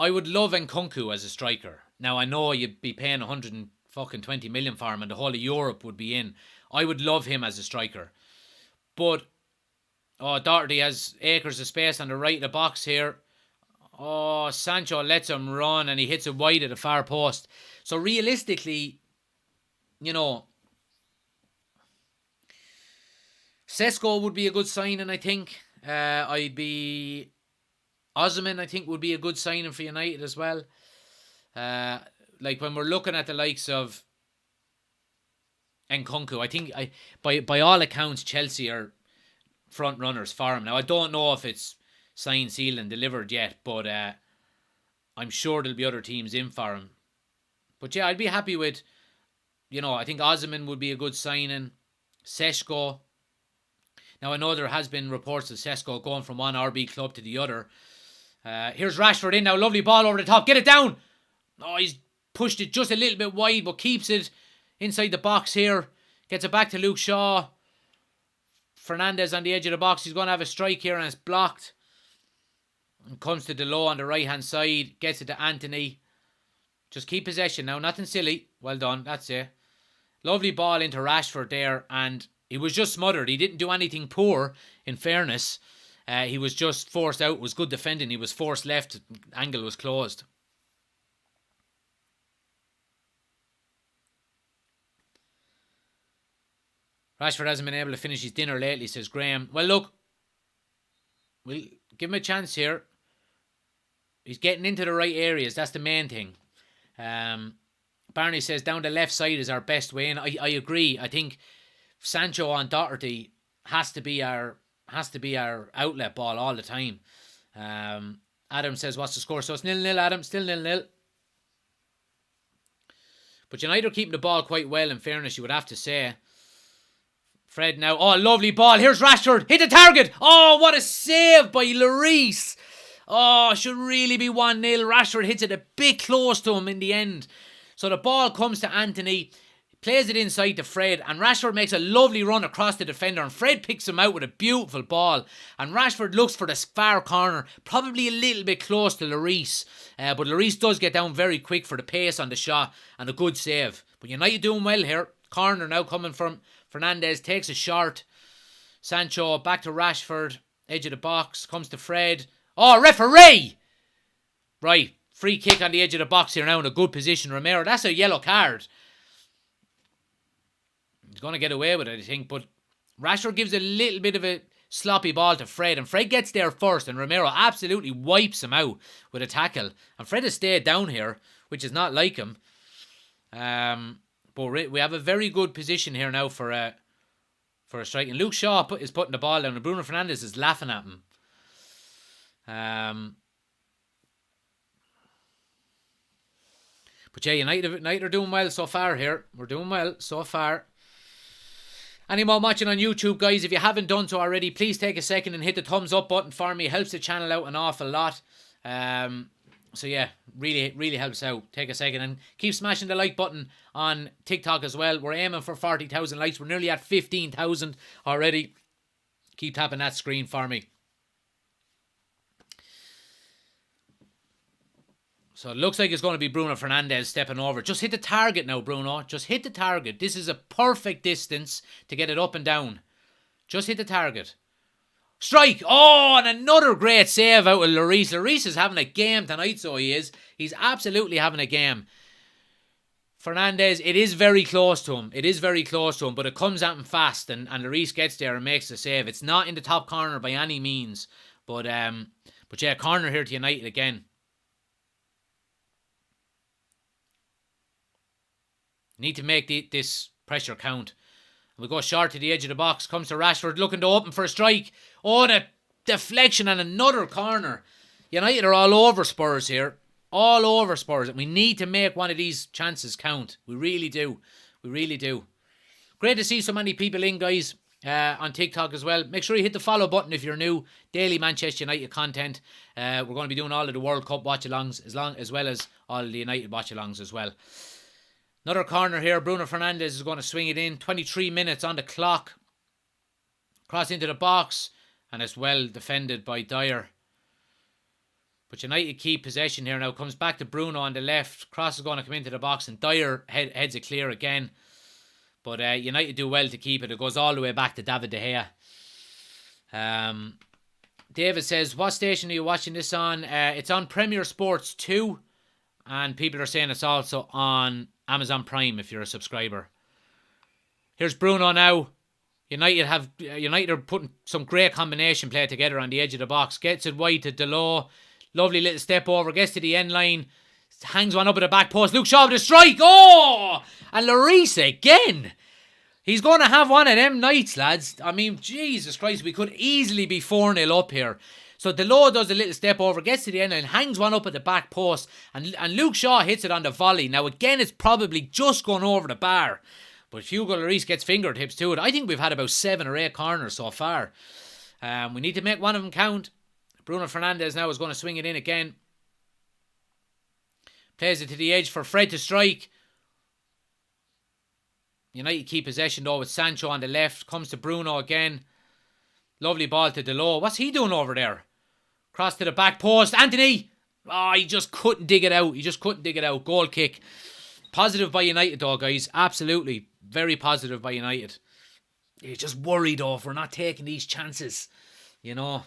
would love Nkunku as a striker. Now, I know you'd be paying 120 million for him and the whole of Europe would be in. I would love him as a striker. But, Doherty has acres of space on the right of the box here. Sancho lets him run and he hits it wide at the far post. So realistically, you know, Sesko would be a good signing, I think. Osimhen, I think, would be a good signing for United as well. Like when we're looking at the likes of Nkunku, I think by all accounts Chelsea are front runners for him. Now I don't know if it's signed, sealed and delivered yet, but I'm sure there'll be other teams in for him. But yeah, I'd be happy with, I think Osimhen would be a good signing. Sesko. Now I know there has been reports of Sesko going from one RB club to the other. Here's Rashford in now, lovely ball over the top, get it down. He's pushed it just a little bit wide, but keeps it inside the box here. Gets it back to Luke Shaw. Fernandez on the edge of the box. He's going to have a strike here and it's blocked. And comes to Delo on the right hand side. Gets it to Anthony. Just keep possession now. Nothing silly. Well done. That's it. Lovely ball into Rashford there. And he was just smothered. He didn't do anything poor, in fairness. He was just forced out. It was good defending. He was forced left. Angle was closed. Rashford hasn't been able to finish his dinner lately, says Graham. Well, look, we'll give him a chance here. He's getting into the right areas. That's the main thing. Barney says down the left side is our best way in. I agree. I think Sancho on Doherty has to be our outlet ball all the time. Adam says, what's the score? So it's 0-0, Adam. Still 0-0. But United are keeping the ball quite well, in fairness, you would have to say. Fred now. Oh, lovely ball. Here's Rashford. Hit the target. Oh, what a save by Lloris. Oh, should really be 1-0. Rashford hits it a bit close to him in the end. So the ball comes to Anthony, plays it inside to Fred, and Rashford makes a lovely run across the defender, and Fred picks him out with a beautiful ball, and Rashford looks for the far corner, probably a little bit close to Lloris, but Lloris does get down very quick for the pace on the shot, and a good save. But United doing well here. Corner now coming from Fernandes, takes a short. Sancho back to Rashford, edge of the box, comes to Fred. Oh, referee! Right, free kick on the edge of the box here now in a good position. Romero, that's a yellow card. He's going to get away with it, I think, but Rashford gives a little bit of a sloppy ball to Fred, and Fred gets there first, and Romero absolutely wipes him out with a tackle. And Fred has stayed down here, which is not like him. But we have a very good position here now for a strike. And Luke Shaw is putting the ball down, and Bruno Fernandes is laughing at him. But yeah, United are doing well so far here. We're doing well so far. Anyone watching on YouTube, guys, if you haven't done so already, please take a second and hit the thumbs up button for me. It helps the channel out an awful lot. So yeah, really helps out. Take a second and keep smashing the like button on TikTok as well. We're aiming for 40,000 likes. We're nearly at 15,000 already. Keep tapping that screen for me. So it looks like it's going to be Bruno Fernandes stepping over. Just hit the target now, Bruno. Just hit the target. This is a perfect distance to get it up and down. Just hit the target. Strike! Oh, and another great save out of Lloris. Lloris is having a game tonight, so he is. He's absolutely having a game. Fernandes, it is very close to him. It is very close to him, but it comes at him fast, and Lloris gets there and makes the save. It's not in the top corner by any means. But yeah, corner here to United again. Need to make this pressure count. We go short to the edge of the box. Comes to Rashford looking to open for a strike. Oh, the deflection and another corner. United are all over Spurs here. All over Spurs. And we need to make one of these chances count. We really do. We really do. Great to see so many people in, guys, on TikTok as well. Make sure you hit the follow button if you're new. Daily Manchester United content. We're going to be doing all of the World Cup watch-alongs as well as all of the United watch-alongs as well. Another corner here. Bruno Fernandes is going to swing it in. 23 minutes on the clock. Cross into the box. And it's well defended by Dyer. But United keep possession here now. Comes back to Bruno on the left. Cross is going to come into the box. And Dyer heads it clear again. But United do well to keep it. It goes all the way back to David De Gea. David says, what station are you watching this on? It's on Premier Sports 2. And people are saying it's also on Amazon Prime if you're a subscriber. Here's Bruno now. United are putting some great combination play together on the edge of the box. Gets it wide to Delors. Lovely little step over. Gets to the end line. Hangs one up at the back post. Luke Shaw with a strike. Oh! And Lloris again. He's going to have one of them nights, lads. I mean, Jesus Christ. We could easily be 4-0 up here. So Delors does a little step over, gets to the end and hangs one up at the back post. And Luke Shaw hits it on the volley. Now again, it's probably just gone over the bar. But Hugo Lloris gets fingertips to it. I think we've had about 7 or 8 corners so far. We need to make one of them count. Bruno Fernandes now is going to swing it in again. Plays it to the edge for Fred to strike. United keep possession though with Sancho on the left. Comes to Bruno again. Lovely ball to Delors. What's he doing over there? Cross to the back post. Anthony! Oh, he just couldn't dig it out. He just couldn't dig it out. Goal kick. Positive by United though, guys. Absolutely. Very positive by United. You're just worried though if we're not taking these chances. You know.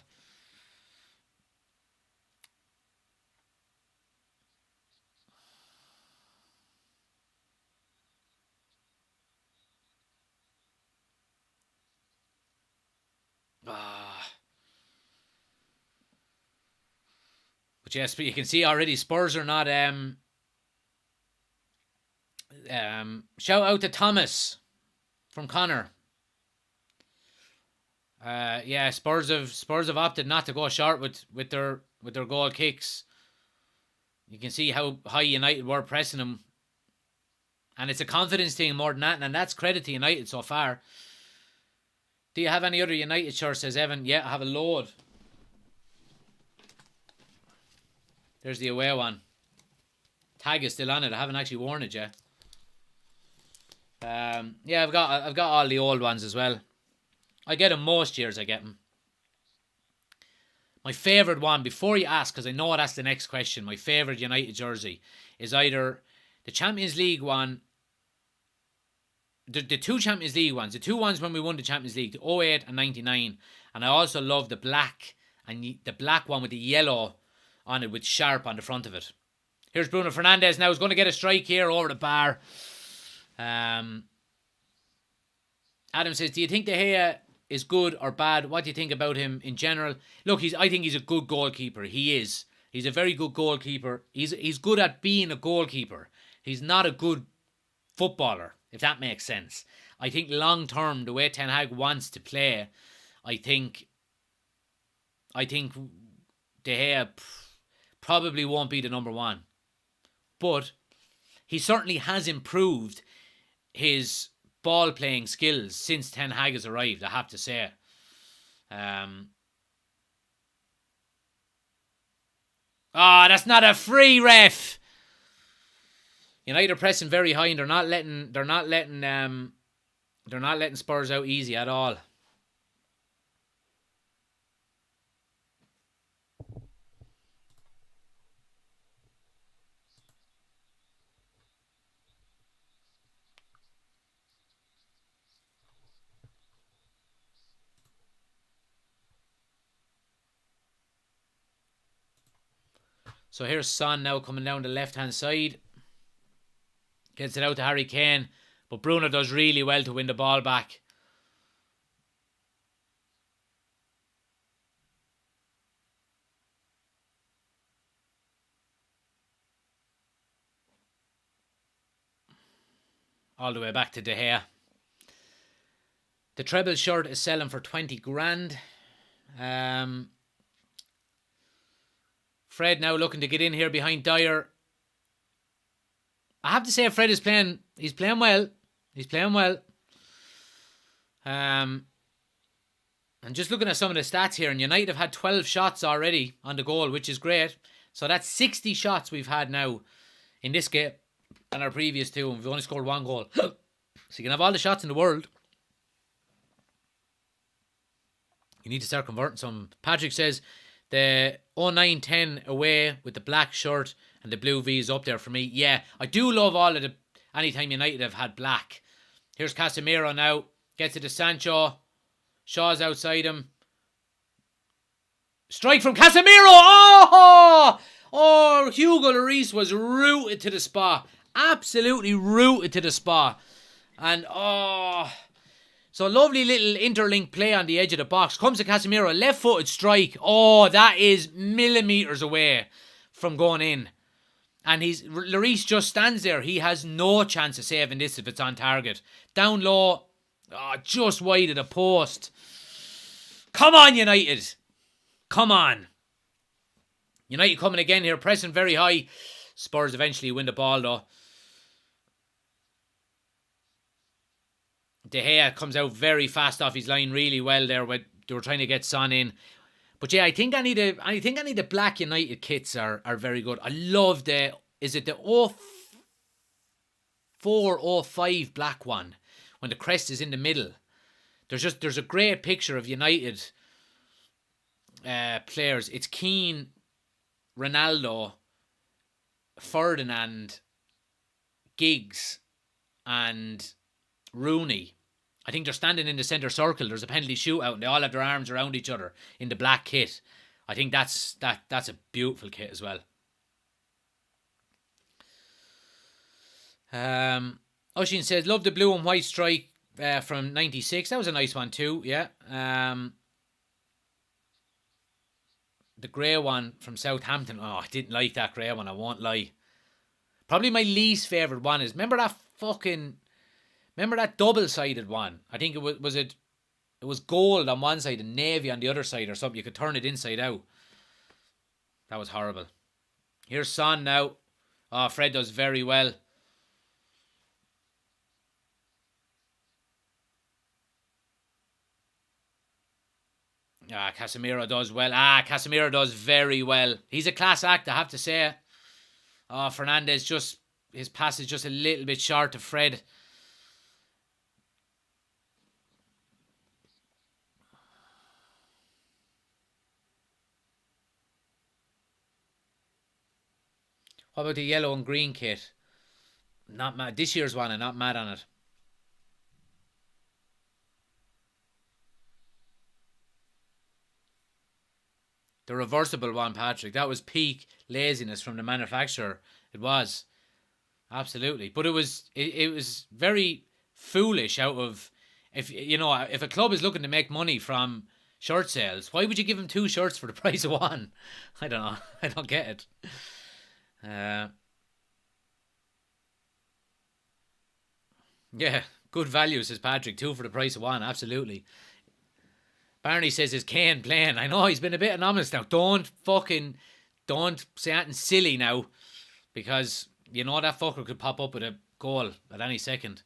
But yes, but you can see already Spurs are not. Shout out to Thomas from Connor. Yeah, Spurs have opted not to go short with their goal kicks. You can see how high United were pressing them, and it's a confidence thing more than that, and that's credit to United so far. Do you have any other United shirts? Says Evan. Yeah, I have a load. There's the away one. Tag is still on it. I haven't actually worn it yet. Yeah, I've got all the old ones as well. I get them most years. I get them. My favourite one, before you ask, because I know that's the next question, my favourite United jersey is either the Champions League one, the two Champions League ones, the two ones when we won the Champions League, the 08 and 99, and I also love the black, and the black one with the yellow on it with sharp on the front of it. Here's Bruno Fernandes now. He's going to get a strike here over the bar. Adam says, do you think De Gea is good or bad? What do you think about him in general? Look, I think he's a good goalkeeper. He is. He's a very good goalkeeper. He's good at being a goalkeeper. He's not a good footballer, if that makes sense. I think long term, the way Ten Hag wants to play, I think De Gea probably won't be the number one. But he certainly has improved his ball playing skills since Ten Hag has arrived, I have to say. That's not a free, ref. United are pressing very high and they're not letting Spurs out easy at all. So here's Son now coming down the left-hand side. Gets it out to Harry Kane. But Bruno does really well to win the ball back. All the way back to De Gea. The treble shirt is selling for 20 grand. Fred now looking to get in here behind Dyer. I have to say Fred is playing. He's playing well. He's playing well. And just looking at some of the stats here, and United have had 12 shots already on the goal, which is great. So that's 60 shots we've had now in this game and our previous two, and we've only scored one goal. So you can have all the shots in the world. You need to start converting some. Patrick says the 09-10 away with the black shirt and the blue V is up there for me. Yeah, I do love all of the... Anytime United have had black. Here's Casemiro now. Gets it to Sancho. Shaw's outside him. Strike from Casemiro. Oh, Hugo Lloris was rooted to the spot. Absolutely rooted to the spot. And so lovely little interlink play on the edge of the box. Comes to Casemiro, left-footed strike. Oh, that is millimetres away from going in. And Lloris just stands there. He has no chance of saving this if it's on target. Down low. Just wide of the post. Come on, United. Come on. United coming again here, pressing very high. Spurs eventually win the ball though. De Gea comes out very fast off his line, really well there. They were trying to get Son in. But yeah, I think any of the black United kits are very good. I love the 04-05 black one when the crest is in the middle. There's a great picture of United players. It's Keane, Ronaldo, Ferdinand, Giggs, and Rooney. I think they're standing in the centre circle. There's a penalty shootout and they all have their arms around each other in the black kit. I think that's a beautiful kit as well. Oshin says, love the blue and white stripe from 96. That was a nice one too, yeah. The grey one from Southampton. Oh, I didn't like that grey one, I won't lie. Probably my least favourite one is, remember that double-sided one? I think it was gold on one side and navy on the other side or something. You could turn it inside out. That was horrible. Here's Son now. Oh, Fred does very well. Casemiro does well. Casemiro does very well. He's a class act, I have to say. Oh, Fernandez his pass is just a little bit short of Fred. What about the yellow and green kit? Not mad. This year's one, I'm not mad on it. The reversible one, Patrick. That was peak laziness from the manufacturer. It was. Absolutely. But it was very foolish out of, if a club is looking to make money from shirt sales, why would you give them 2 shirts for the price of one? I don't know. I don't get it. Yeah, good value, says Patrick. 2 for the price of 1. Absolutely. Barney says, is Kane playing? I know, he's been a bit anonymous now. Don't say anything silly now, because you know that fucker could pop up with a goal at any second.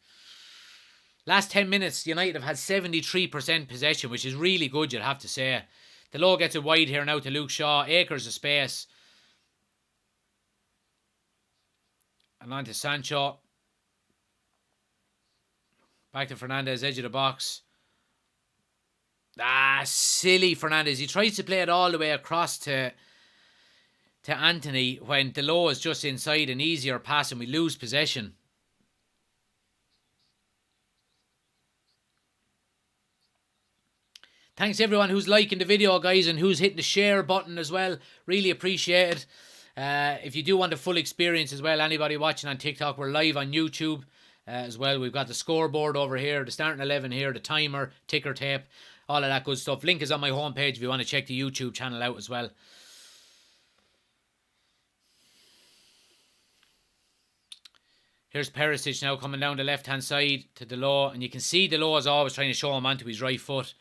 Last 10 minutes, United have had 73% possession, which is really good, you'd have to say. The low gets it wide here now to Luke Shaw. Acres of space. And on to Sancho. Back to Fernandez, edge of the box. Silly Fernandez. He tries to play it all the way across to Anthony when Delo is just inside, an easier pass, and we lose possession. Thanks everyone who's liking the video, guys, and who's hitting the share button as well. Really appreciate it. If you do want the full experience as well, anybody watching on TikTok, we're live on YouTube as well. We've got the scoreboard over here, the starting 11 here, the timer, ticker tape, all of that good stuff. Link is on my homepage if you want to check the YouTube channel out as well. Here's Perisic now coming down the left-hand side to Delo, and you can see Delo is always trying to show him onto his right foot.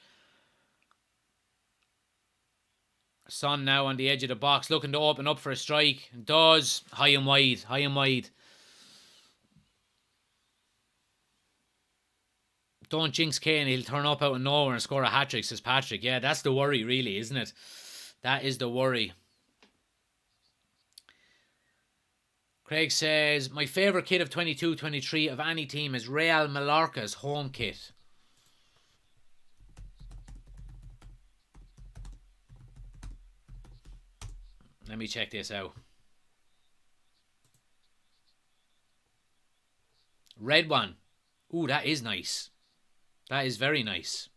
Son now on the edge of the box, looking to open up for a strike. And does. High and wide. High and wide. Don't jinx Kane. He'll turn up out of nowhere and score a hat-trick, says Patrick. Yeah, that's the worry, really, isn't it? That is the worry. Craig says, my favourite kit of 22-23 of any team is Real Mallorca's home kit. Let me check this out. Red one. Ooh, that is nice. That is very nice.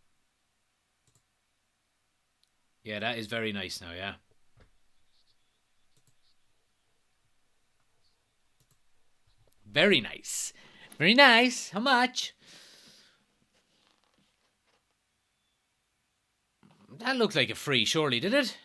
Yeah, that is very nice now, yeah. Very nice. Very nice. How much? That looked like a free, surely, did it?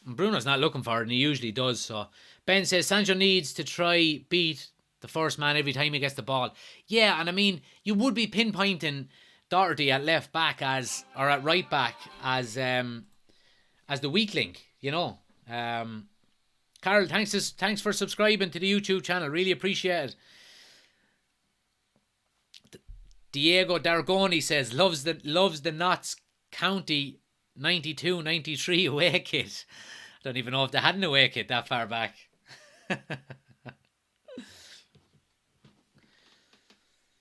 Bruno's not looking for it, and he usually does. So Ben says Sancho needs to try beat the first man every time he gets the ball. Yeah, and I mean, you would be pinpointing Doherty at left back or at right back as the weak link, you know. Carol, thanks for subscribing to the YouTube channel. Really appreciate it. Diego Dargoni says loves the Notts County 92-93 away kit. I don't even know if they had an away kit that far back.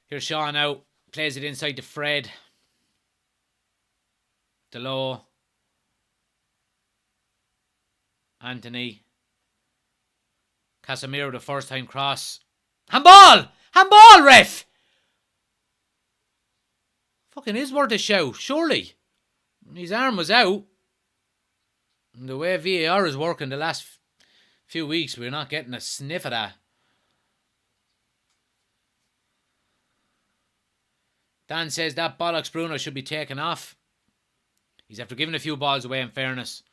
Here's Shaw now. Plays it inside to Fred. Delo. Anthony. Casemiro, the first time cross. Handball! Handball, ref! Fucking is worth a shout, surely. His arm was out. And the way VAR is working the last few weeks, we're not getting a sniff of that. Dan says that bollocks Bruno should be taken off. He's after giving a few balls away, in fairness.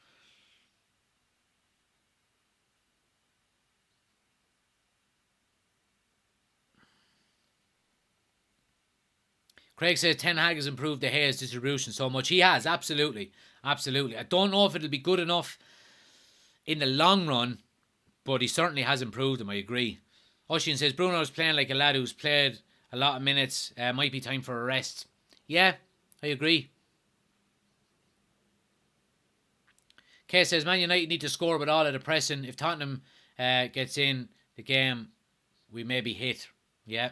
Craig says Ten Hag has improved De Gea's distribution so much. He has, absolutely. Absolutely. I don't know if it'll be good enough in the long run, but he certainly has improved him, I agree. Oshin says Bruno's playing like a lad who's played a lot of minutes. Might be time for a rest. Yeah, I agree. Kay says Man United need to score with all of the pressing. If Tottenham gets in the game, we may be hit. Yeah.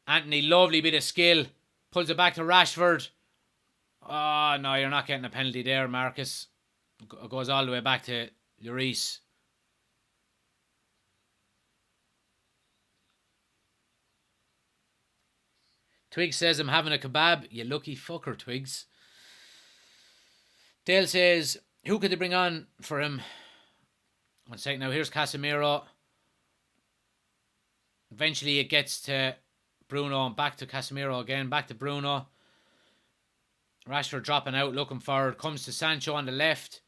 Anthony, lovely bit of skill. Pulls it back to Rashford. Oh, no, you're not getting a penalty there, Marcus. It goes all the way back to Lloris. Twigs says, I'm having a kebab. You lucky fucker, Twigs. Dale says, who could they bring on for him? 1 second now. Here's Casemiro. Eventually it gets to Bruno and back to Casemiro again. Back to Bruno. Rashford dropping out, looking forward. Comes to Sancho on the left.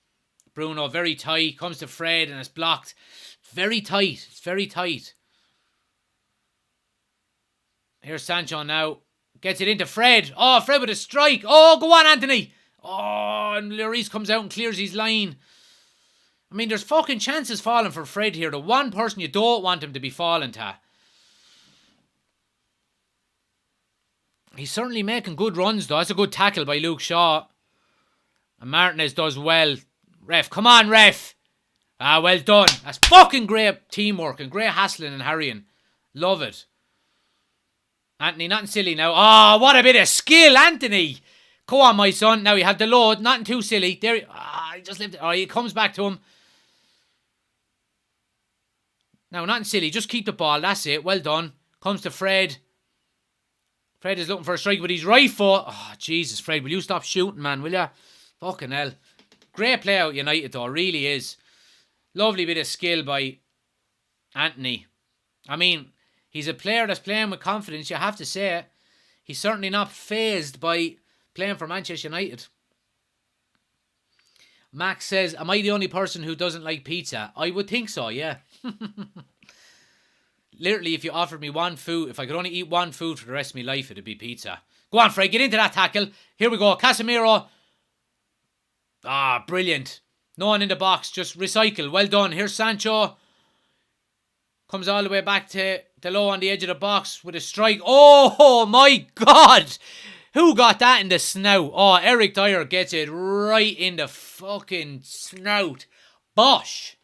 Bruno very tight. Comes to Fred and it's blocked. Very tight. It's very tight. Here's Sancho now. Gets it into Fred. Oh, Fred with a strike. Oh, go on, Anthony. Oh, and Lloris comes out and clears his line. I mean, there's fucking chances falling for Fred here. The one person you don't want him to be falling to. He's certainly making good runs, though. That's a good tackle by Luke Shaw. And Martinez does well. Ref, come on, ref. Ah, well done. That's fucking great teamwork and great hassling and harrying. Love it. Anthony, nothing silly now. Oh, what a bit of skill, Anthony. Go on, my son. Now you have the load. Nothing too silly. There. He just lifted. Oh, he comes back to him. Now, nothing silly. Just keep the ball. That's it. Well done. Comes to Fred. Fred is looking for a strike with his right foot. Oh, Jesus, Fred. Will you stop shooting, man? Will you? Fucking hell. Great play out United, though. Really is. Lovely bit of skill by Anthony. I mean, he's a player that's playing with confidence. You have to say it. He's certainly not fazed by playing for Manchester United. Max says, am I the only person who doesn't like pizza? I would think so, yeah. Literally, if you offered me one food, if I could only eat one food for the rest of my life, it'd be pizza. Go on, Fred, get into that tackle. Here we go. Casemiro. Ah, brilliant. No one in the box, just recycle. Well done. Here's Sancho. Comes all the way back to Delo on the edge of the box with a strike. Oh my God. Who got that in the snout? Oh, Eric Dyer gets it right in the fucking snout. Bosh.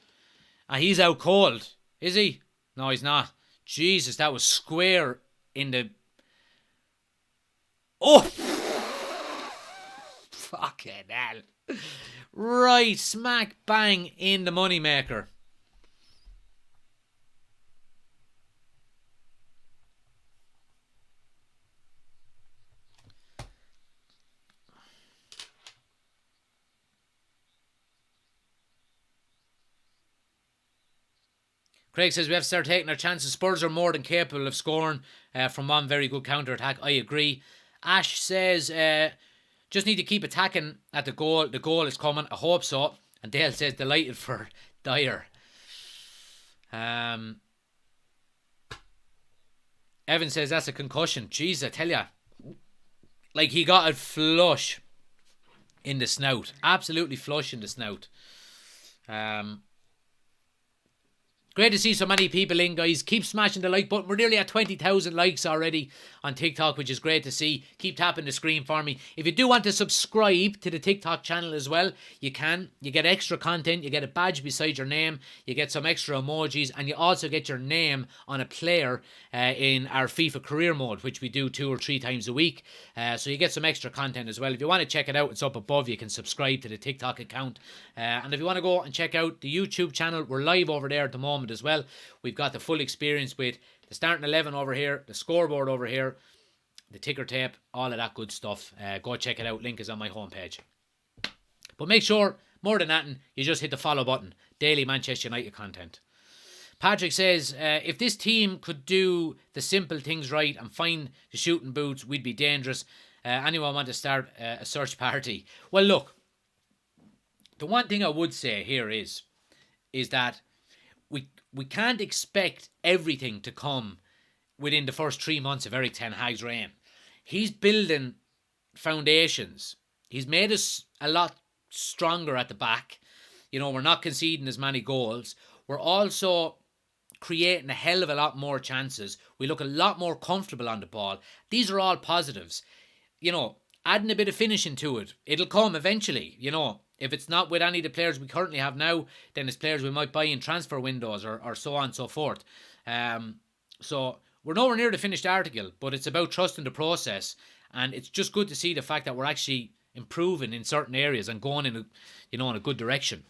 And he's out cold. Is he? No, he's not. Jesus, that was square in the... Oh! Fucking hell. Right, smack bang in the moneymaker. Craig says we have to start taking our chances. Spurs are more than capable of scoring from one very good counter-attack. I agree. Ash says just need to keep attacking at the goal. The goal is coming. I hope so. And Dale says delighted for Dyer. Evan says that's a concussion. Jeez, I tell ya. Like he got it flush in the snout. Absolutely flush in the snout. Great to see so many people in, guys. Keep smashing the like button. We're nearly at 20,000 likes already on TikTok, which is great to see. Keep tapping the screen for me. If you do want to subscribe to the TikTok channel as well, you can. You get extra content. You get a badge beside your name. You get some extra emojis. And you also get your name on a player in our FIFA career mode, which we do 2 or 3 times a week. So you get some extra content as well. If you want to check it out, it's up above. You can subscribe to the TikTok account. And if you want to go and check out the YouTube channel, we're live over there at the moment as well. We've got the full experience with the starting 11 over here, the scoreboard over here, the ticker tape, all of that good stuff. Go check it out. Link is on my homepage. But make sure, more than that, you just hit the follow button. Daily Manchester United content. Patrick says, if this team could do the simple things right and find the shooting boots, we'd be dangerous. Anyone want to start a search party? Well, look, the one thing I would say here is that we can't expect everything to come within the first 3 months of Eric Ten Hag's reign. He's building foundations. He's made us a lot stronger at the back. You know, we're not conceding as many goals. We're also creating a hell of a lot more chances. We look a lot more comfortable on the ball. These are all positives. You know, adding a bit of finishing to it, it'll come eventually. You know, if it's not with any of the players we currently have now, then it's players we might buy in transfer windows or so on and so forth. So we're nowhere near the finished article, but it's about trusting the process. And it's just good to see the fact that we're actually improving in certain areas and going in a good direction.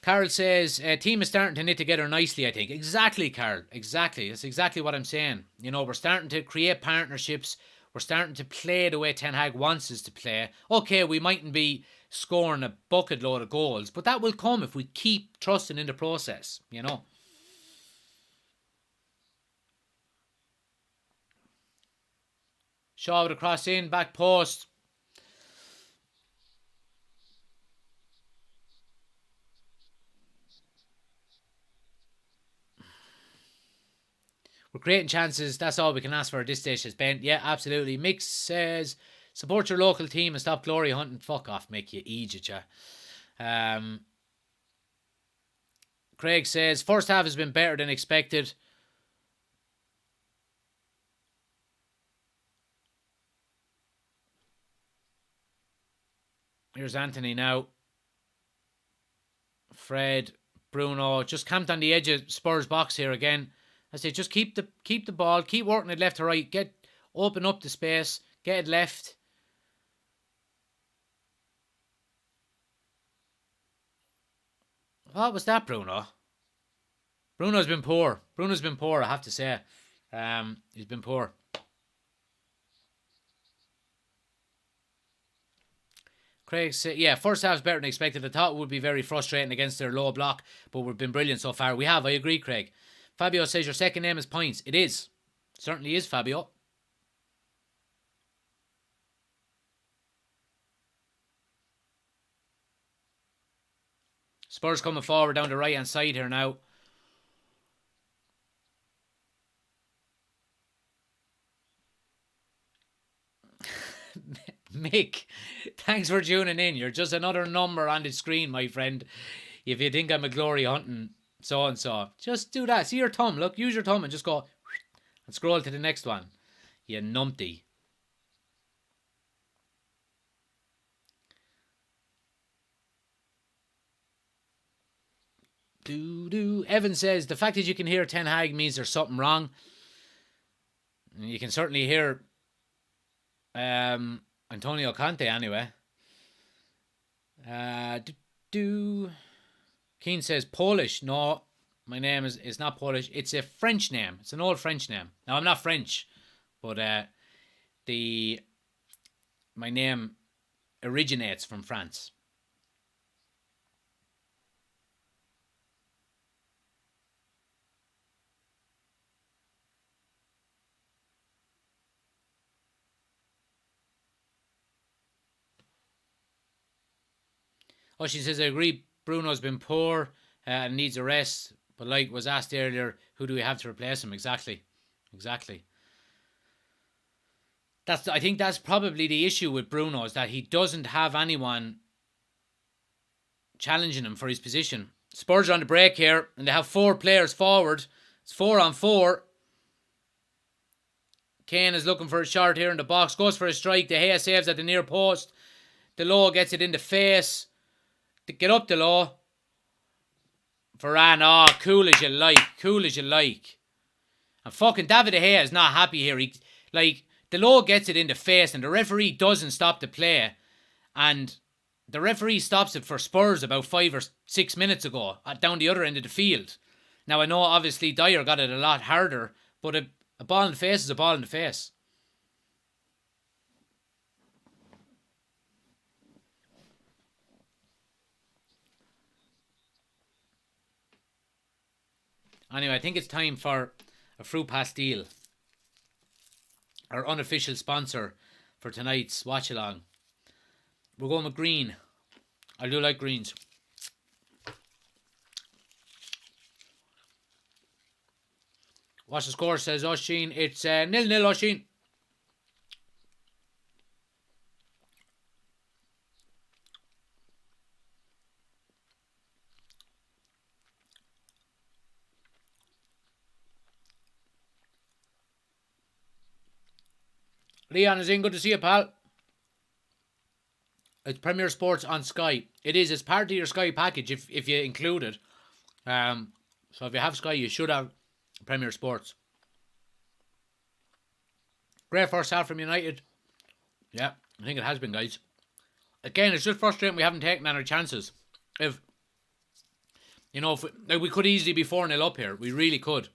Carol says, team is starting to knit together nicely, I think. Exactly, Carol. Exactly. That's exactly what I'm saying. You know, we're starting to create partnerships. We're starting to play the way Ten Hag wants us to play. Okay, we mightn't be scoring a bucket load of goals, but that will come if we keep trusting in the process, you know. Shaw with a cross in, back post. We're creating chances. That's all we can ask for at this stage, says Ben. Yeah, absolutely. Mick says, support your local team and stop glory hunting. Fuck off, Mick, you idiot, ya. Craig says, first half has been better than expected. Here's Anthony now. Fred, Bruno, just camped on the edge of Spurs box here again. I say, just keep the ball, keep working it left to right, open up the space, get it left. What was that, Bruno? Bruno's been poor. I have to say. He's been poor. Craig said, yeah, first half's better than expected. I thought it would be very frustrating against their low block, but we've been brilliant so far. We have, I agree, Craig. Fabio says your second name is Points. It is. Certainly is, Fabio. Spurs coming forward down the right hand side here now. Mick, thanks for tuning in. You're just another number on the screen, my friend. If you think I'm a glory hunting so and so, just do that. See your thumb. Look, use your thumb and just go and scroll to the next one. You numpty. Evan says, the fact that you can hear Ten Hag means there's something wrong. You can certainly hear Antonio Conte anyway. Keane says, Polish. No, my name is not Polish. It's a French name. It's an old French name. Now, I'm not French, but my name originates from France. Oh, she says, I agree, Bruno's been poor and needs a rest. But like was asked earlier, who do we have to replace him? Exactly. I think that's probably the issue with Bruno, is that he doesn't have anyone challenging him for his position. Spurs are on the break here, and they have 4 players forward. It's 4-on-4. Kane is looking for a shot here in the box, goes for a strike. De Gea saves at the near post. Delo gets it in the face. Get up, Delo. Varane, cool as you like. And fucking David De Gea is not happy here. Delo gets it in the face and the referee doesn't stop the play. And the referee stops it for Spurs about 5 or 6 minutes ago, down the other end of the field. Now, I know obviously Dyer got it a lot harder, but a ball in the face is a ball in the face. Anyway, I think it's time for a fruit pastil. Our unofficial sponsor for tonight's watch along. We're going with green. I do like greens. What's the score, says Oshin? It's 0-0, Oshin. Leon is in. Good to see you, pal. It's Premier Sports on Sky. It is. It's part of your Sky package if you include it. So if you have Sky, you should have Premier Sports. Great first half from United. Yeah, I think it has been, guys. Again, it's just frustrating we haven't taken any chances. If we could easily be 4-0 up here. We really could.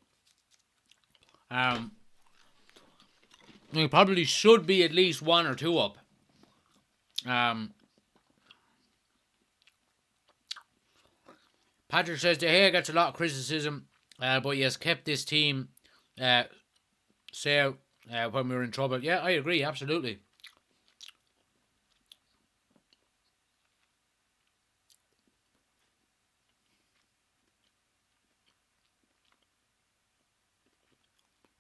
We probably should be at least 1 or 2 up. Patrick says De Gea gets a lot of criticism, but he has kept this team safe when we were in trouble. Yeah, I agree, absolutely.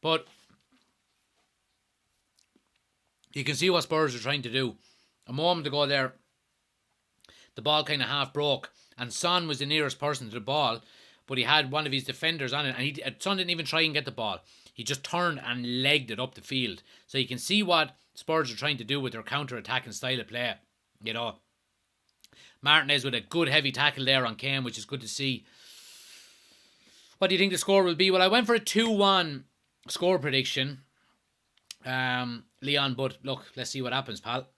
But you can see what Spurs are trying to do. A moment ago there, the ball kind of half broke, and Son was the nearest person to the ball, but he had one of his defenders on it, and Son didn't even try and get the ball. He just turned and legged it up the field. So you can see what Spurs are trying to do with their counter-attacking style of play. Martinez with a good heavy tackle there on Kane, which is good to see. What do you think the score will be? Well, I went for a 2-1 score prediction, Leon, but look, let's see what happens, pal.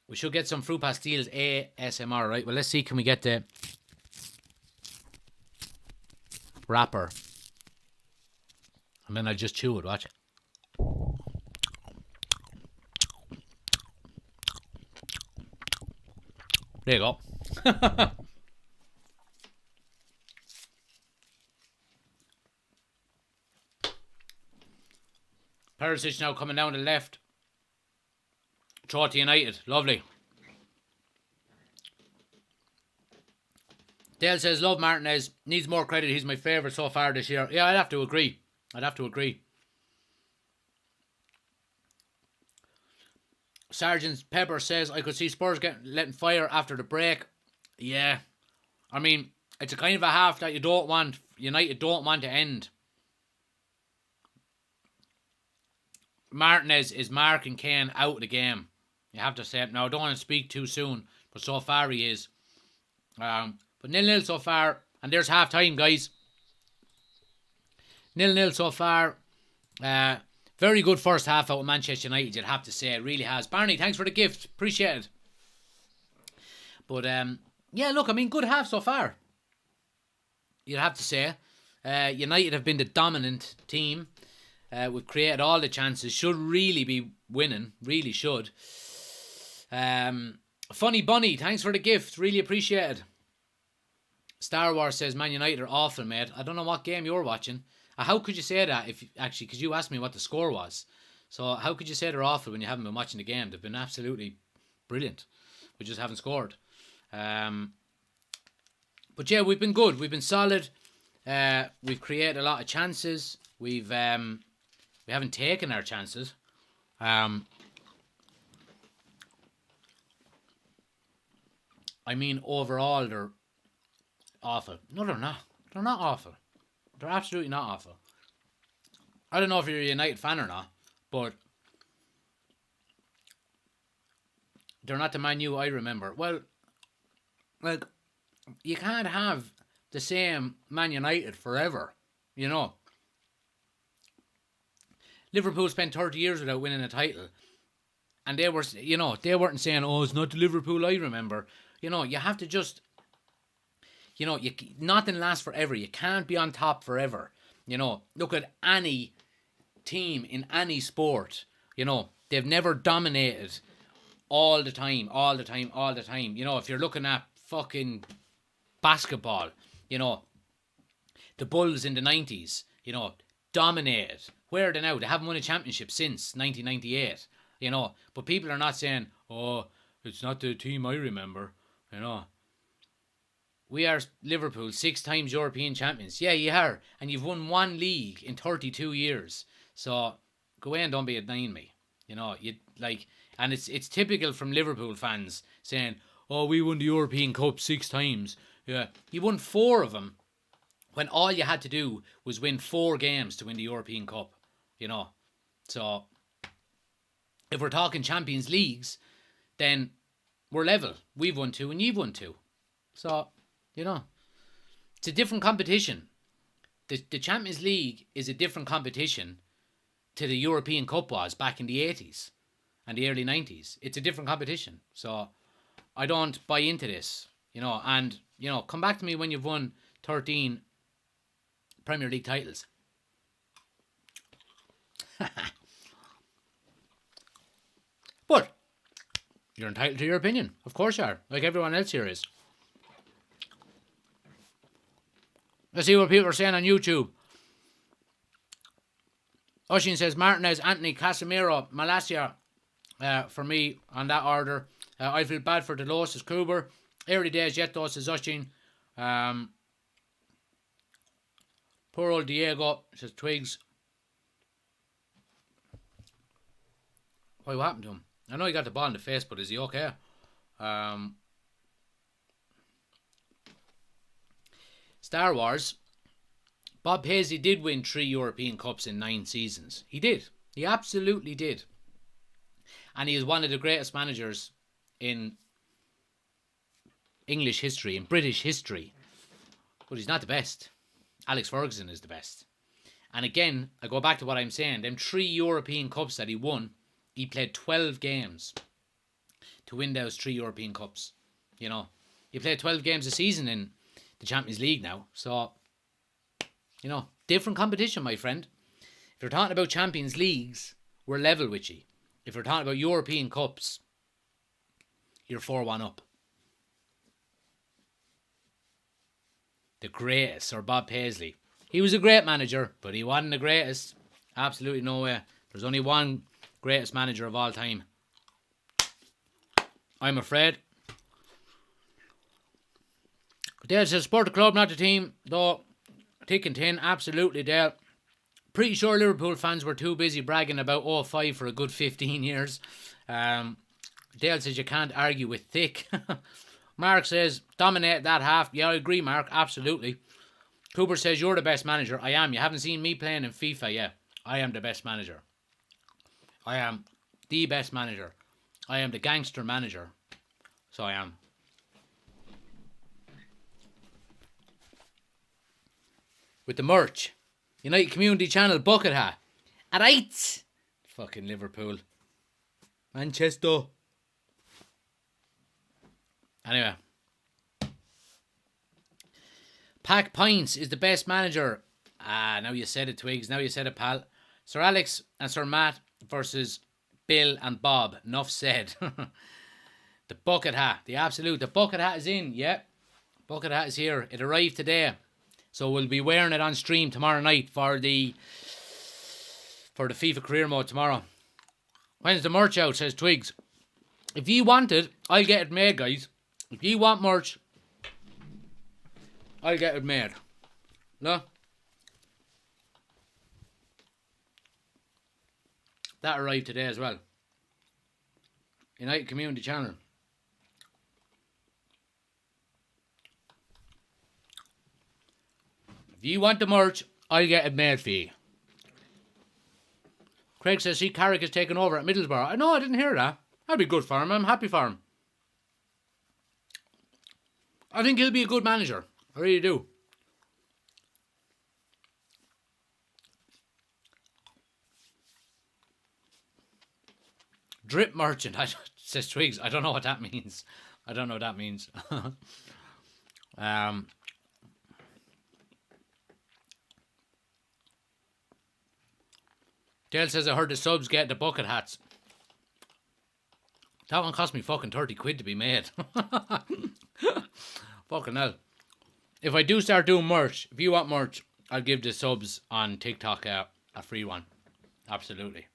We should get some fruit pastilles ASMR, right? Well, let's see, can we get the wrapper? And then I'll just chew it, watch. There you go. Perisic now coming down the left. Throw to United. Lovely. Dale says, love Martinez. Needs more credit. He's my favourite so far this year. Yeah, I'd have to agree. Sergeant Pepper says, I could see Spurs letting fire after the break. Yeah. I mean, it's a kind of a half that United don't want to end. Martinez is marking Kane out of the game. You have to say it. Now, I don't want to speak too soon, but so far he is. But 0-0 so far. And there's half time, guys. 0-0 so far. Very good first half out of Manchester United, you'd have to say. It really has. Barney, thanks for the gift. Appreciate it. But, yeah, look, I mean, good half so far. You'd have to say. United have been the dominant team. We've created all the chances. Should really be winning. Really should. Funny Bunny, thanks for the gift. Really appreciate it. Star Wars says Man United are awful, mate. I don't know what game you're watching. How could you say that? Because you asked me what the score was. So how could you say they're awful when you haven't been watching the game? They've been absolutely brilliant. We just haven't scored. But yeah, we've been good. We've been solid. We've created a lot of chances. We haven't taken our chances. I mean, overall, they're awful. No, they're not. They're not awful. They're absolutely not awful. I don't know if you're a United fan or not, but they're not the Man U I remember. Well, like, you can't have the same Man United forever, you know. Liverpool spent 30 years without winning a title. And they weren't saying, oh, it's not the Liverpool I remember. You know, you have to just, nothing lasts forever. You can't be on top forever. You know, look at any team in any sport. You know, they've never dominated all the time. You know, if you're looking at fucking basketball, you know, the Bulls in the 90s, you know, dominated. Where are they now? They haven't won a championship since 1998, you know. But people are not saying, oh, it's not the team I remember, you know. we are Liverpool 6 times European champions. Yeah, you are. And you've won one league in 32 years. So go away and don't be denying me. You know, you like, and it's typical from Liverpool fans saying, "Oh, we won the European Cup 6 times." Yeah, you won 4 of them when all you had to do was win 4 games to win the European Cup. You know, so if we're talking Champions Leagues, then we're level. We've won 2 and you've won 2. So, you know, it's a different competition. The Champions League is a different competition to the European Cup was back in the 80s and the early 90s. It's a different competition. So I don't buy into this, you know, and, you know, come back to me when you've won 13 Premier League titles. But you're entitled to your opinion. Of course you are. Like everyone else here is. Let's see what people are saying on YouTube. Oshin says Martinez, Anthony, Casemiro, Malacia for me on that order. I feel bad for Delos, says Kuber. Early days yet though, says Oshin. Poor old Diego, says Twigs. What happened to him? I know he got the ball in the face, but is he okay? Star Wars. Bob Paisley did win 3 European Cups in 9 seasons. He did. He absolutely did. And he is one of the greatest managers in English history, in British history. But he's not the best. Alex Ferguson is the best. And again, I go back to what I'm saying. Them 3 European Cups that he won, he played 12 games to win those 3 European Cups. You know, he played 12 games a season in the Champions League now. So, you know, different competition, my friend. If you're talking about Champions Leagues, we're level with you. If you're talking about European Cups, you're 4-1 up. The greatest, Sir Bob Paisley. He was a great manager, but he wasn't the greatest. Absolutely no way. There's only one greatest manager of all time. I'm afraid. Dale says, support the club, not the team. Though, thick and thin, absolutely, Dale. Pretty sure Liverpool fans were too busy bragging about 05 for a good 15 years. Dale says you can't argue with thick. Mark says, dominate that half. Yeah, I agree, Mark, absolutely. Cooper says, you're the best manager. I am. You haven't seen me playing in FIFA yet. I am the best manager. I am the best manager. I am the gangster manager. So I am. With the merch. United Community Channel bucket hat. Alright. Fucking Liverpool. Manchester. Anyway. Pack Pints is the best manager. Now you said it, Twigs. Now you said it, pal. Sir Alex and Sir Matt versus Bill and Bob. Enough said. The bucket hat. The bucket hat is in. Yeah. Bucket hat is here. It arrived today. So we'll be wearing it on stream tomorrow night for the FIFA career mode tomorrow. When's the merch out, says Twigs. If you want it, I'll get it made, guys. If you want merch, I'll get it made. No? That arrived today as well. United Community Channel. If you want the merch, I'll get it made for you. Craig says, see, Carrick is taking over at Middlesbrough. I know, I didn't hear that. That'd be good for him. I'm happy for him. I think he'll be a good manager. I really do. Drip merchant, says Twigs. I don't know what that means. I don't know what that means. Dale says, I heard the subs get the bucket hats. That one cost me fucking 30 quid to be made. Fucking hell. If I do start doing merch, if you want merch, I'll give the subs on TikTok a free one. Absolutely.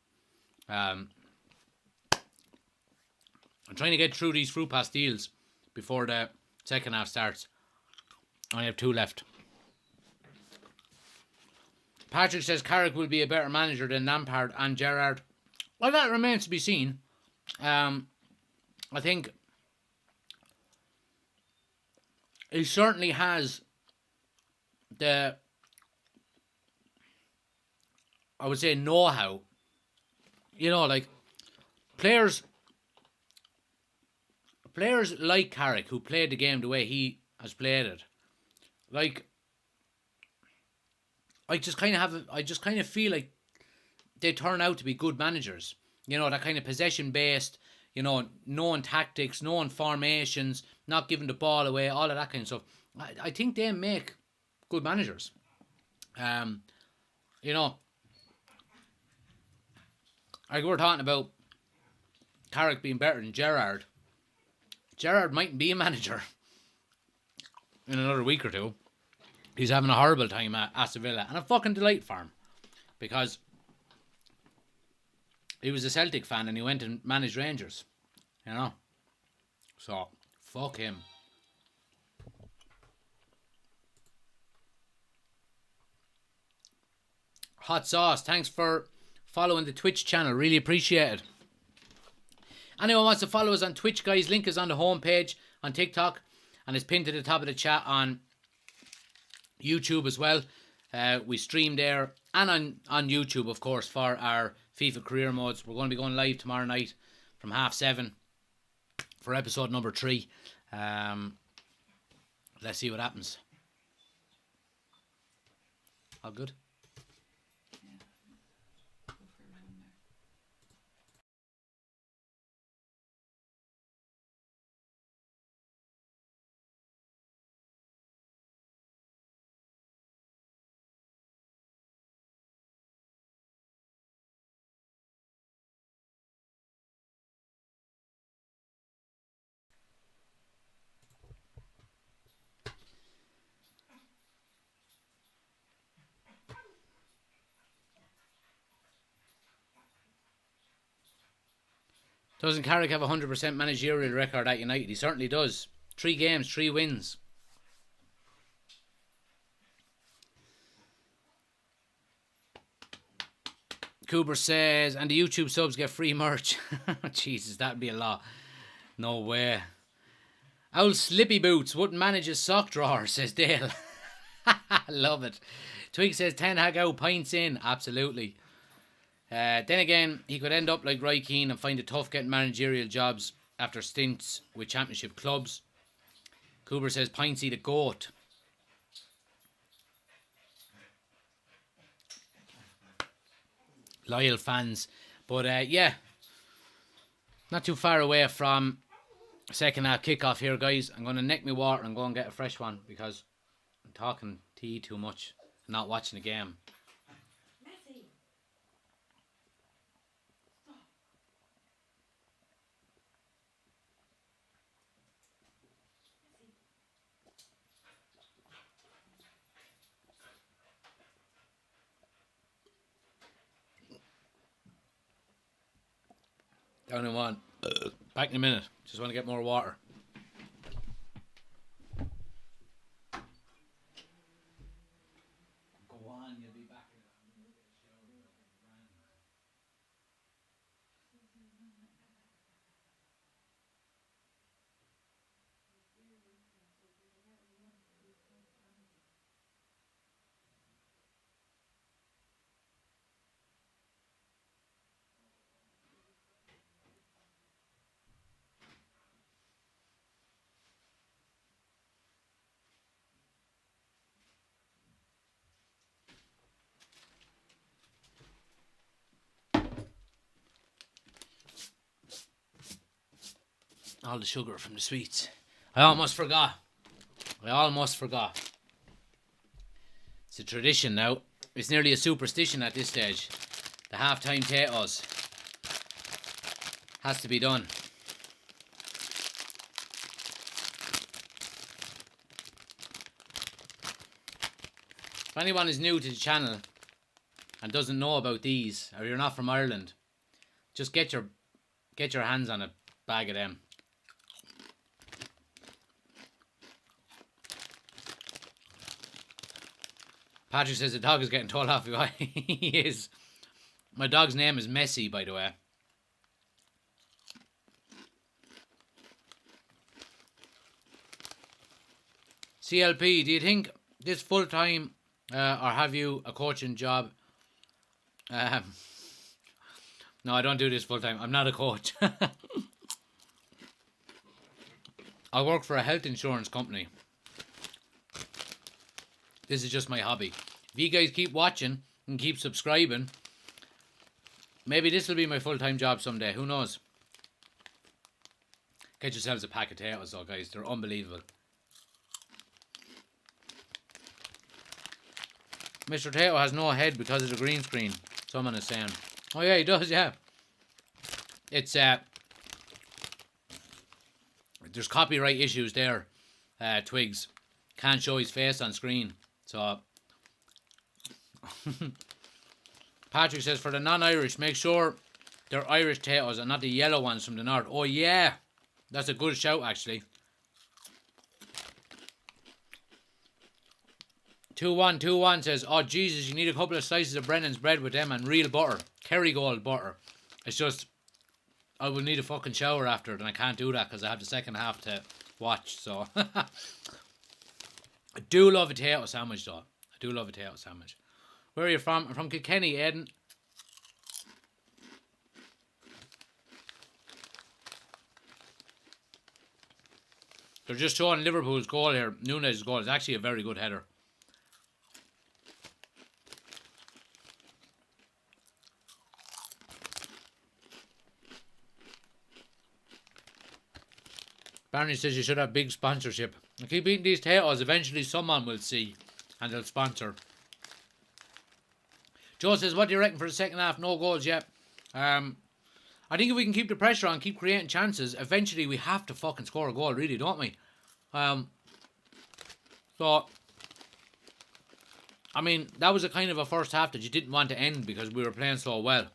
I'm trying to get through these fruit pastilles before the second half starts. I have 2 left. Patrick says Carrick will be a better manager than Lampard and Gerrard. Well, that remains to be seen. I think he certainly has the, I would say, know-how. You know, like, players like Carrick, who played the game the way he has played it, like, I just kind of feel like they turn out to be good managers. You know, that kind of possession-based, you know, knowing tactics, knowing formations, not giving the ball away, all of that kind of stuff. I think they make good managers. You know, like we were talking about Carrick being better than Gerrard. Gerrard mightn't be a manager in another week or two. He's having a horrible time at Aston Villa, and a fucking delight for him, because he was a Celtic fan and he went and managed Rangers, you know. So, fuck him. Hot Sauce, thanks for following the Twitch channel. Really appreciate it. Anyone wants to follow us on Twitch, guys, link is on the homepage on TikTok, and it's pinned to the top of the chat on YouTube as well. We stream there and on YouTube, of course, for our FIFA career modes. We're going to be going live tomorrow night from 7:30 for episode number 3. Let's see what happens. All good? Doesn't Carrick have a 100% managerial record at United? He certainly does. 3 games, 3 wins. Cooper says, and the YouTube subs get free merch. Jesus, that'd be a lot. No way. Owl Slippy Boots wouldn't manage his sock drawer, says Dale. Love it. Twig says, Ten Hag out, pints in. Absolutely. Then again, he could end up like Roy Keane and find it tough getting managerial jobs after stints with championship clubs. Cooper says, Pintsy the GOAT. Loyal fans. But yeah, not too far away from second half kickoff here, guys. I'm going to neck my water and go and get a fresh one, because I'm talking to you too much and not watching the game. Down in one. Back in a minute. Just want to get more water. Go on, you'll be back in a minute. All the sugar from the sweets. I almost forgot. It's a tradition now. It's nearly a superstition at this stage. The half-time potatoes has to be done. If anyone is new to the channel and doesn't know about these, or you're not from Ireland, just get your hands on a bag of them. Patrick says the dog is getting told off. He is. My dog's name is Messi, by the way. CLP, do you think this full-time or have you a coaching job? No, I don't do this full-time. I'm not a coach. I work for a health insurance company. This is just my hobby. If you guys keep watching and keep subscribing, maybe this will be my full-time job someday. Who knows? Get yourselves a pack of potatoes though, guys. They're unbelievable. Mr. Tato has no head because of the green screen. Someone is saying. Oh yeah, he does, yeah. It's, there's copyright issues there, Twigs. Can't show his face on screen. So, Patrick says, for the non-Irish, make sure they're Irish potatoes and not the yellow ones from the north. Oh yeah, that's a good shout actually. 2121 says, oh Jesus, you need a couple of slices of Brennan's bread with them and real butter. Kerrygold butter. It's just, I will need a fucking shower after it and I can't do that because I have the second half to watch. So, I do love a potato sandwich though. I do love a potato sandwich. Where are you from? I'm from Kilkenny, Eden. They're just showing Liverpool's goal here. Nunes' goal is actually a very good header. Barney says you should have big sponsorship. I keep eating these potatoes. Eventually someone will see and they'll sponsor. Joe says, what do you reckon for the second half? No goals yet. I think if we can keep the pressure on, keep creating chances, eventually we have to fucking score a goal, really, don't we? So, I mean, that was a kind of a first half that you didn't want to end because we were playing so well.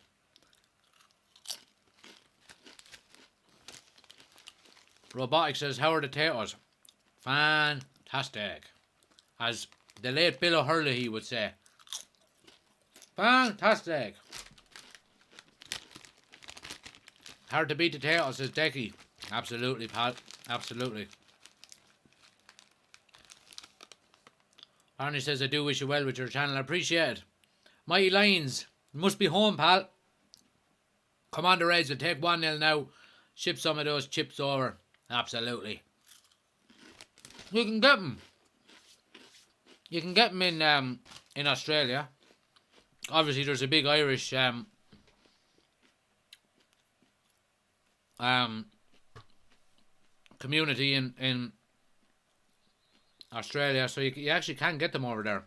Robotic says, how are the potatoes? Fantastic. As the late Bill O'Hurley would say. Fantastic. Hard to beat the potatoes, says Decky. Absolutely, pal. Absolutely. Arnie says, I do wish you well with your channel. I appreciate it. Mighty Lions. Must be home, pal. Come on, the Reds. We'll take 1-0 now. Ship some of those chips over. Absolutely. You can get them. You can get them in Australia. Obviously, there's a big Irish community in Australia, so you actually can get them over there.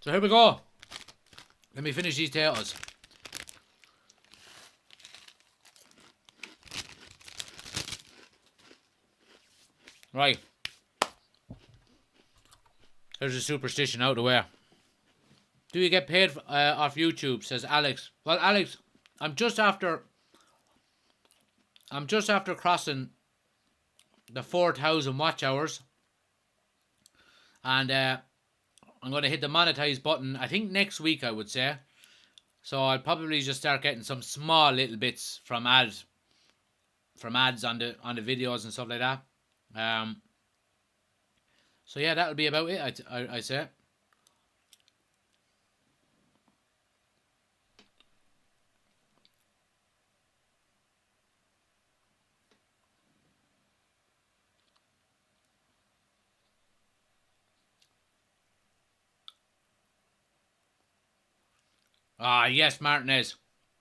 So here we go. Let me finish these potatoes. Right. There's a superstition out of the way. Do you get paid off YouTube? Says Alex. Well, Alex, I'm just after crossing the 4,000 watch hours, and I'm going to hit the monetize button. I think next week, I would say. So I'll probably just start getting some small little bits from ads on the videos and stuff like that. So yeah, that'll be about it. I say. Ah, yes, Martinez.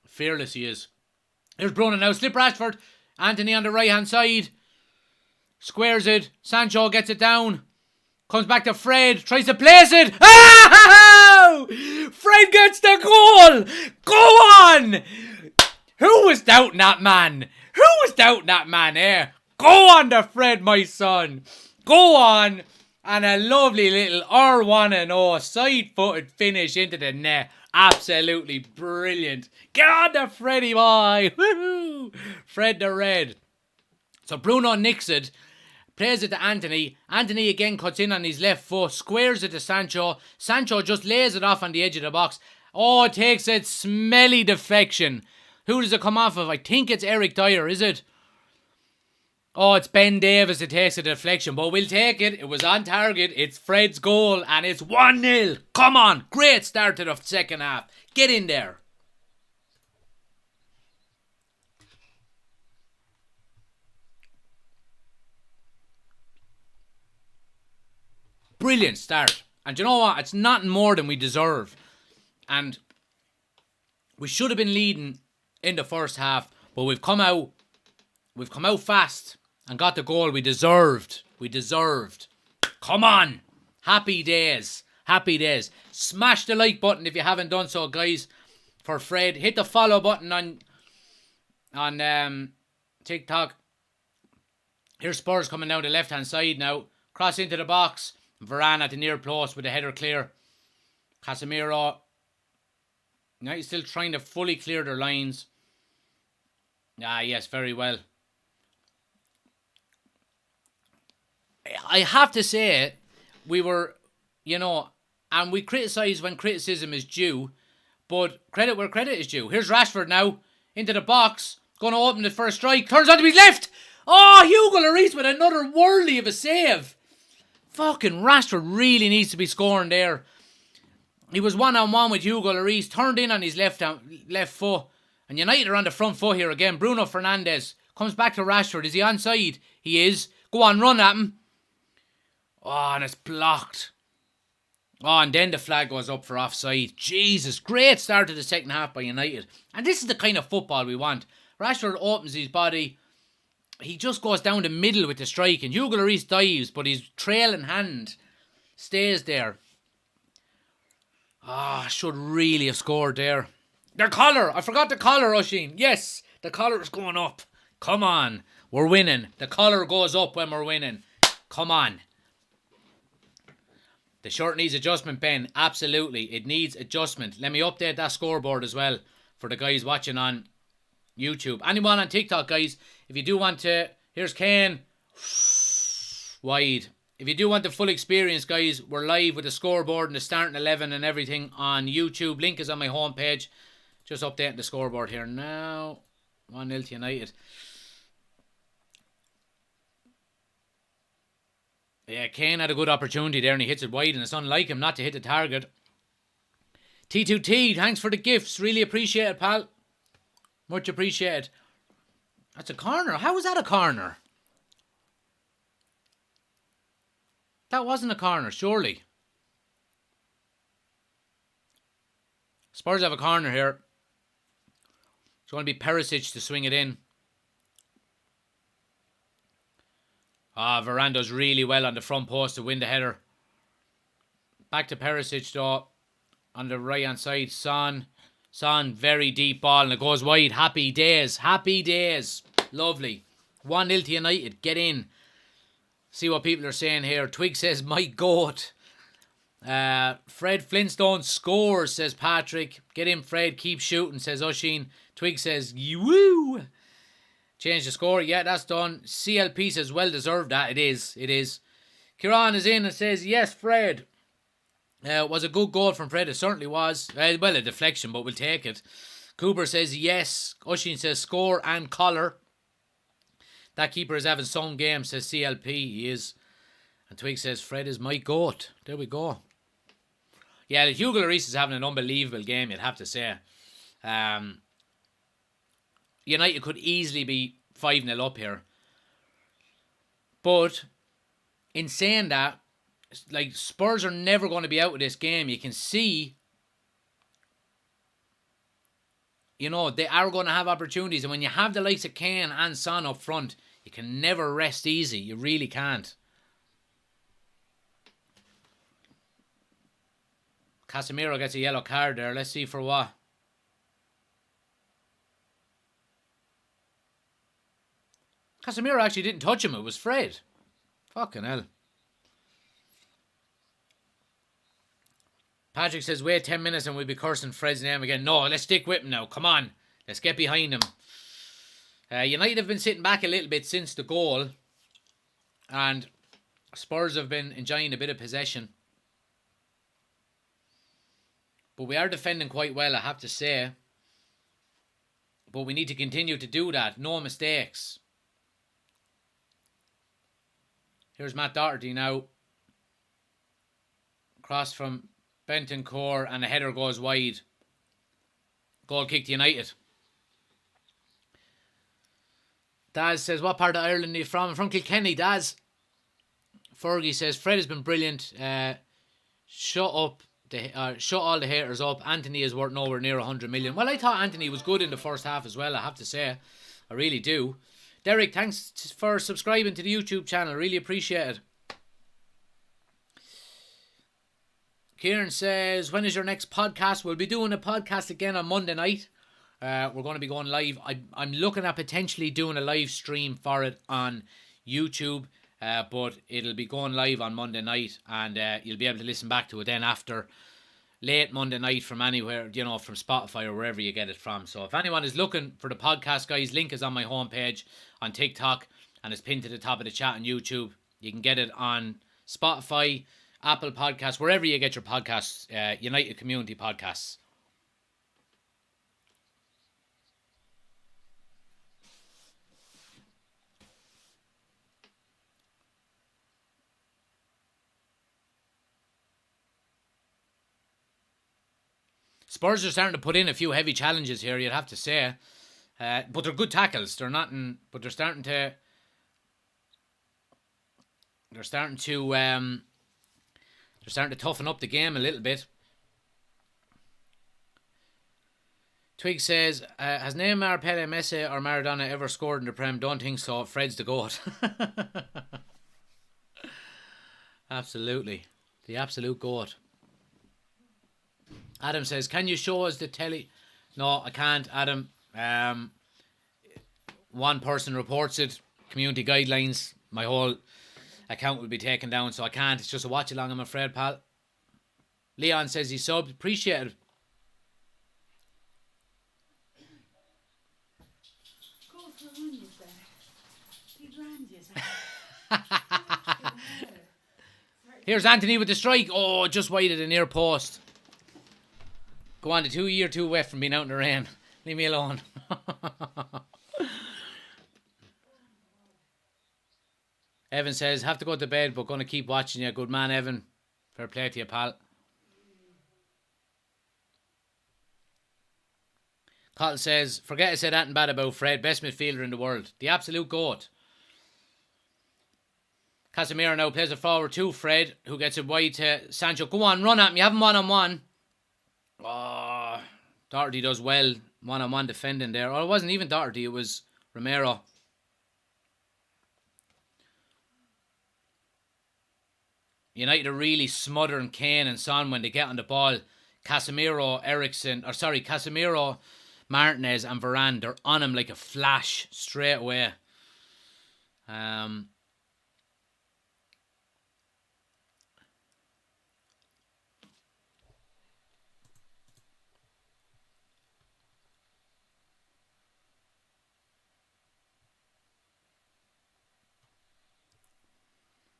Fearless he is. Here's Bruno now. Slip Rashford. Anthony on the right-hand side. Squares it. Sancho gets it down. Comes back to Fred. Tries to place it. Oh! Fred gets the goal. Go on. Who was doubting that man? Who was doubting that man here? Go on to Fred, my son. Go on. And a lovely little R1-0 side-footed finish into the net. Absolutely brilliant. Get on to Freddy, boy. Woohoo! Fred the Red. So Bruno nicks it. Plays it to Anthony. Anthony again cuts in on his left foot. Squares it to Sancho. Sancho just lays it off on the edge of the box. Oh, it takes a smelly deflection. Who does it come off of? I think it's Eric Dyer, is it? Oh, it's Ben Davies that takes a deflection, but we'll take it. It was on target. It's Fred's goal, and it's 1-0. Come on. Great start to the second half. Get in there. Brilliant start. And you know what? It's nothing more than we deserve. And we should have been leading in the first half, but we've come out fast and got the goal we deserved. We deserved. Come on. Happy days. Happy days. Smash the like button if you haven't done so, guys. For Fred. Hit the follow button on TikTok. Here's Spurs coming down the left-hand side now. Cross into the box. Varane at the near post with the header clear. Casemiro. Now he's still trying to fully clear their lines. Ah, yes, very well. I have to say, we were, and we criticise when criticism is due, but credit where credit is due. Here's Rashford now, into the box, going to open it for a strike, turns onto his left. Oh, Hugo Lloris with another worldly of a save. Fucking Rashford really needs to be scoring there. He was one-on-one with Hugo Lloris, turned in on his left foot, and United are on the front foot here again. Bruno Fernandes comes back to Rashford. Is he onside? He is. Go on, run at him. Oh, and it's blocked. Oh, and then the flag goes up for offside. Jesus, great start to the second half by United. And this is the kind of football we want. Rashford opens his body. He just goes down the middle with the strike, and Hugo Lloris dives, but his trailing hand stays there. Ah, should really have scored there. Their collar. I forgot the collar, Oisín. Yes, the collar is going up. Come on. We're winning. The collar goes up when we're winning. Come on. The shirt needs adjustment, Ben. Absolutely. It needs adjustment. Let me update that scoreboard as well for the guys watching on YouTube. Anyone on TikTok, guys, if you do want to... Here's Kane. Wide. If you do want the full experience, guys, we're live with the scoreboard and the starting 11 and everything on YouTube. Link is on my homepage. Just updating the scoreboard here now. 1-0 to United. Yeah, Kane had a good opportunity there and he hits it wide, and it's unlike him not to hit the target. T2T, thanks for the gifts. Really appreciate it, pal. Much appreciated. That's a corner. How was that a corner? That wasn't a corner, surely. Spurs have a corner here. It's going to be Perisic to swing it in. Ah, Varane does really well on the front post to win the header. Back to Perisic though. On the right hand side, Son, very deep ball and it goes wide. Happy days. Happy days. Lovely. 1-0 to United. Get in. See what people are saying here. Twig says, my goat. Fred Flintstone scores, says Patrick. Get in, Fred. Keep shooting, says Oisín. Twig says, woo. Change the score. Yeah, that's done. CLP says, well deserved that. It is. It is. Kieran is in and says, yes, Fred. It was a good goal from Fred. It certainly was. Well, a deflection, but we'll take it. Cooper says, yes. Oisín says, score and collar. That keeper is having some game, says CLP. He is. And Twig says, Fred is my goat. There we go. Yeah, Hugo Lloris is having an unbelievable game, you'd have to say. United could easily be 5-0 up here. But, in saying that, like, Spurs are never going to be out of this game. You can see, they are going to have opportunities. And when you have the likes of Kane and Son up front, you can never rest easy. You really can't. Casemiro gets a yellow card there. Let's see for what. Casemiro actually didn't touch him. It was Fred. Fucking hell. Patrick says, wait 10 minutes and we'll be cursing Fred's name again. No, let's stick with him now. Come on. Let's get behind him. United have been sitting back a little bit since the goal. And Spurs have been enjoying a bit of possession. But we are defending quite well, I have to say. But we need to continue to do that. No mistakes. Here's Matt Doherty now. Cross from Bentancur and a header goes wide. Goal kick to United. Daz says, what part of Ireland are you from? I'm from Kilkenny, Daz. Fergie says, Fred has been brilliant. Shut all the haters up. Anthony is worth nowhere near 100 million. Well, I thought Anthony was good in the first half as well, I have to say. I really do. Derek, thanks for subscribing to the YouTube channel. Really appreciate it. Kieran says, when is your next podcast? We'll be doing a podcast again on Monday night. We're going to be going live. I'm looking at potentially doing a live stream for it on YouTube. But it'll be going live on Monday night. And you'll be able to listen back to it then after late Monday night from anywhere, you know, from Spotify or wherever you get it from. So if anyone is looking for the podcast, guys, link is on my homepage on TikTok and it's pinned to the top of the chat on YouTube. You can get it on Spotify, Apple Podcasts, wherever you get your podcasts, United Community Podcasts. Spurs are starting to put in a few heavy challenges here, you'd have to say. But they're good tackles. They're not in, but they're starting to toughen up the game a little bit. Twig says, has Neymar, Pele, Messi or Maradona ever scored in the Prem? Don't think so. Fred's the GOAT. Absolutely. The absolute GOAT. Adam says, can you show us the telly? No, I can't, Adam. One person reports it. Community guidelines. My whole account will be taken down, so I can't. It's just a watch along, I'm afraid, pal. Leon says he subbed. Appreciate it. Here's Anthony with the strike. Oh, just wide of the near post. Go on, you're too wet from being out in the rain. Leave me alone. Evan says, have to go to bed, but going to keep watching you. Good man, Evan. Fair play to you, pal. Cottle says, forget I said that and bad about Fred. Best midfielder in the world. The absolute GOAT. Casemiro now plays it forward to Fred, who gets it wide to Sancho. Go on, run at him. You have him one-on-one. Oh, Doherty does well one-on-one defending there. Or it wasn't even Doherty, it was Romero. United are really smothering Kane and Son when they get on the ball. Casemiro, Martinez and Varane, they're on him like a flash straight away.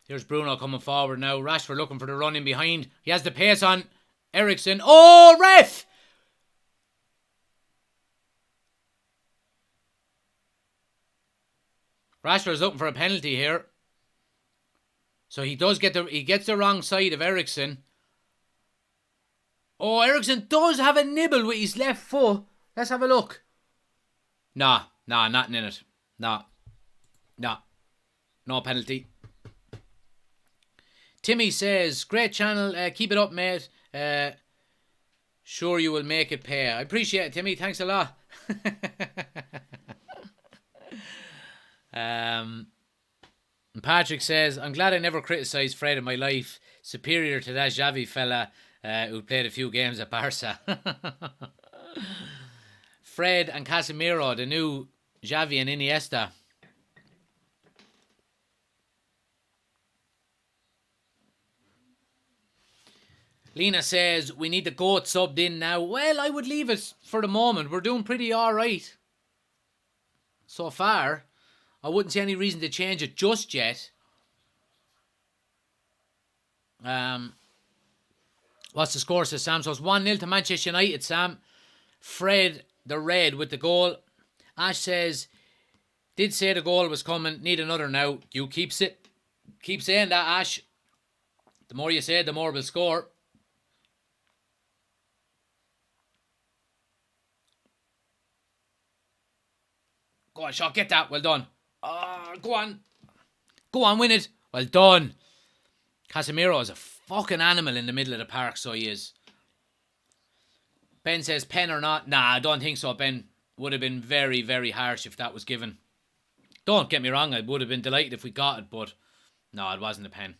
Here's Bruno coming forward now. Rashford looking for the run in behind. He has the pace on Eriksen. Oh, ref! Rashford's looking for a penalty here. So he gets the wrong side of Eriksen. Oh, Eriksen does have a nibble with his left foot. Let's have a look. Nah, nothing in it. No penalty. Timmy says, great channel, keep it up, mate. Sure you will make it pay. I appreciate it, Timmy. Thanks a lot. Patrick says, I'm glad I never criticised Fred in my life. Superior to that Xavi fella who played a few games at Barca. Fred and Casemiro, the new Xavi and Iniesta. Lena says, we need the GOAT subbed in now. Well, I would leave it for the moment. We're doing pretty alright so far. I wouldn't see any reason to change it just yet. What's the score, says Sam? So it's 1-0 to Manchester United, Sam. Fred the Red with the goal. Ash says, did say the goal was coming. Need another now. You keep saying that, Ash. The more you say, the more we'll score. Go on, Shaw, get that. Well done. Go on. Go on, win it. Well done. Casemiro is a fucking animal in the middle of the park, so he is. Ben says pen or not. Nah, I don't think so, Ben. Would have been very, very harsh if that was given. Don't get me wrong, I would have been delighted if we got it, but no, it wasn't a pen.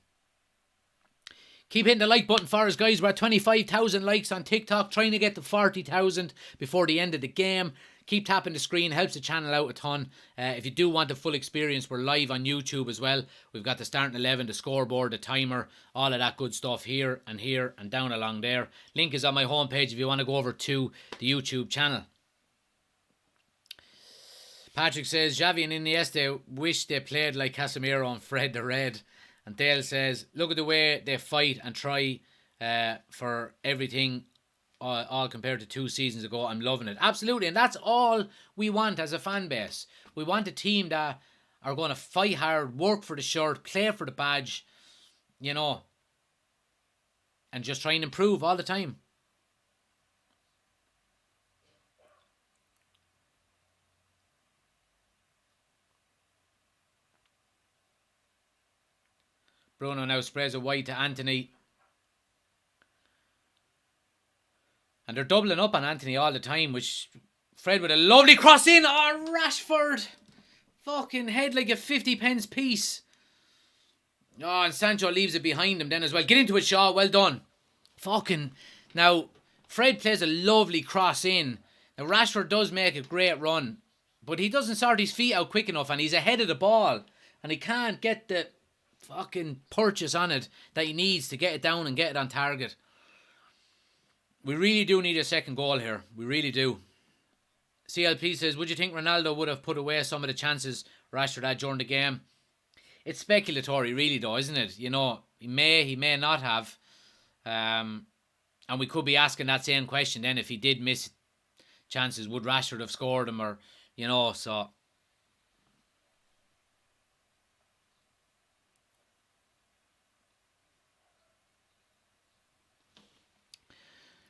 Keep hitting the like button for us, guys. We're at 25,000 likes on TikTok, trying to get to 40,000 before the end of the game. Keep tapping the screen, helps the channel out a ton. If you do want the full experience, we're live on YouTube as well. We've got the starting 11, the scoreboard, the timer, all of that good stuff here and down along there. Link is on my homepage if you want to go over to the YouTube channel. Patrick says, Xavi and Iniesta wish they played like Casemiro and Fred the Red. And Dale says, look at the way they fight and try for everything, all compared to 2 seasons ago. I'm loving it. Absolutely. And that's all we want as a fan base. We want a team that are going to fight hard, work for the shirt, play for the badge, you know, and just try and improve all the time. Bruno now sprays it wide to Anthony. And they're doubling up on Anthony all the time, which Fred with a lovely cross in. Oh, Rashford. Fucking head like a 50 pence piece. Oh, and Sancho leaves it behind him then as well. Get into it, Shaw. Well done. Fucking. Now, Fred plays a lovely cross in. Now, Rashford does make a great run, but he doesn't sort his feet out quick enough, and he's ahead of the ball, and he can't get the fucking purchase on it that he needs to get it down and get it on target. We really do need a second goal here. We really do. CLP says, would you think Ronaldo would have put away some of the chances Rashford had during the game? It's speculatory really though, isn't it? You know, he may not have. And we could be asking that same question then, if he did miss chances, would Rashford have scored them, or, you know, so.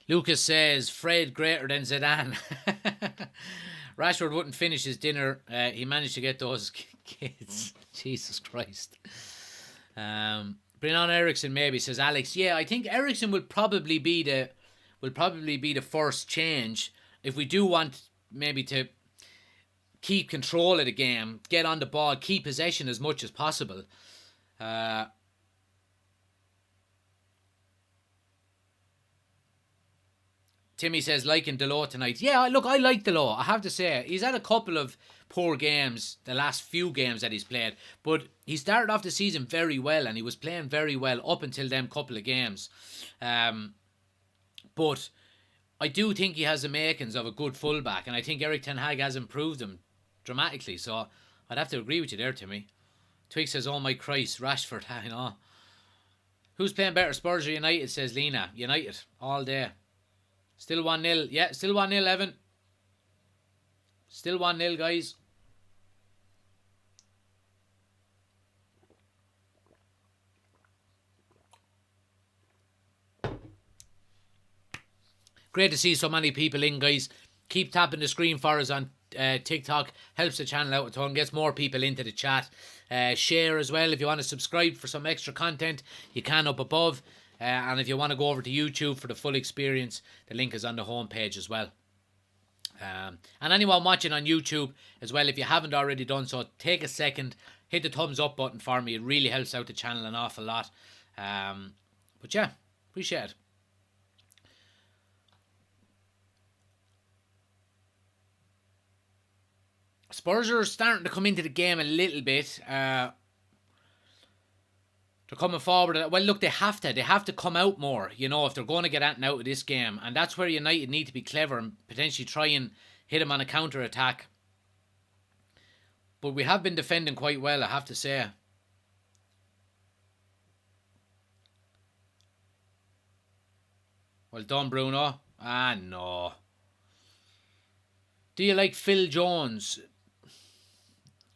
Lucas says, Fred greater than Zidane. Rashford wouldn't finish his dinner. He managed to get those kids. Jesus Christ. Bring on Ericsson maybe, says Alex. Yeah, I think Ericsson will probably be the first change if we do want maybe to keep control of the game, get on the ball, keep possession as much as possible. Timmy says, liking Delort tonight. Yeah, look, I like Delort. I have to say, he's had a couple of poor games, the last few games that he's played, but he started off the season very well, and he was playing very well up until them couple of games. But I do think he has the makings of a good fullback, and I think Erik ten Hag has improved him dramatically, so I'd have to agree with you there, Timmy. Twig says, oh my Christ, Rashford, I know. Who's playing better, Spurs or United, says Lena. United, all day. Still 1-0. Yeah, still 1-0, Evan. Still 1-0, guys. Great to see so many people in, guys. Keep tapping the screen for us on TikTok. Helps the channel out a ton. Gets more people into the chat. Share as well. If you want to subscribe for some extra content, you can up above. And if you want to go over to YouTube for the full experience, the link is on the homepage as well. And anyone watching on YouTube as well, if you haven't already done so, take a second, hit the thumbs up button for me. It really helps out the channel an awful lot. But yeah, appreciate it. Spurs are starting to come into the game a little bit. They're coming forward. Well, look, they have to come out more, you know, if they're going to get anything out of this game. And that's where United need to be clever and potentially try and hit them on a counter-attack. But we have been defending quite well, I have to say. Well done, Bruno. Ah, no. Do you like Phil Jones?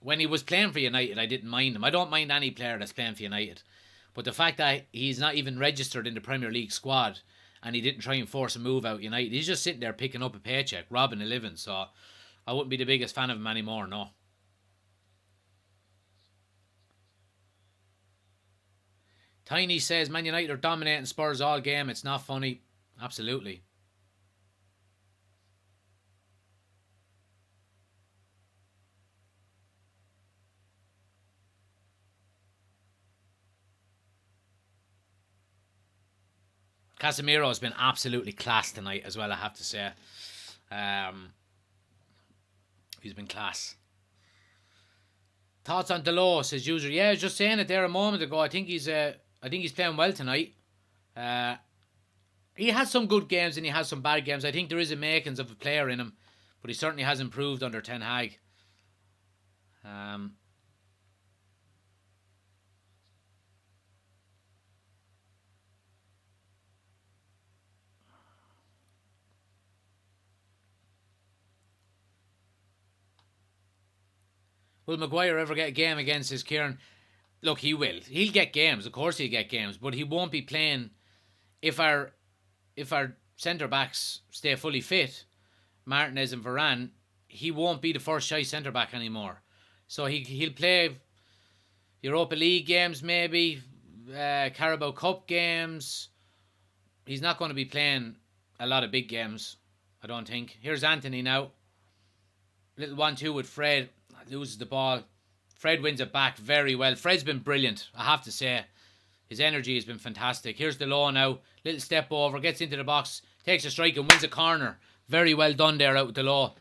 When he was playing for United, I didn't mind him. I don't mind any player that's playing for United. But the fact that he's not even registered in the Premier League squad and he didn't try and force a move out United, he's just sitting there picking up a paycheck, robbing a living. So I wouldn't be the biggest fan of him anymore, no. Tiny says Man United are dominating Spurs all game. It's not funny. Absolutely. Casemiro has been absolutely class tonight as well, I have to say. He's been class. Thoughts on Delo, says user. Yeah, I was just saying it there a moment ago. I think he's playing well tonight. He has some good games and he has some bad games. I think there is a makings of a player in him, but he certainly has improved under Ten Hag. Will Maguire ever get a game against his Kieran? Look, he will. He'll get games. Of course he'll get games. But he won't be playing if our centre backs stay fully fit, Martinez and Varane, he won't be the first choice centre back anymore. So he'll play Europa League games maybe, Carabao Cup games. He's not going to be playing a lot of big games, I don't think. Here's Anthony now. Little 1-2 with Fred. Loses the ball. Fred wins it back very well. Fred's been brilliant, I have to say. His energy has been fantastic. Here's Delo now. Little step over. Gets into the box. Takes a strike and wins a corner. Very well done there out with Delo.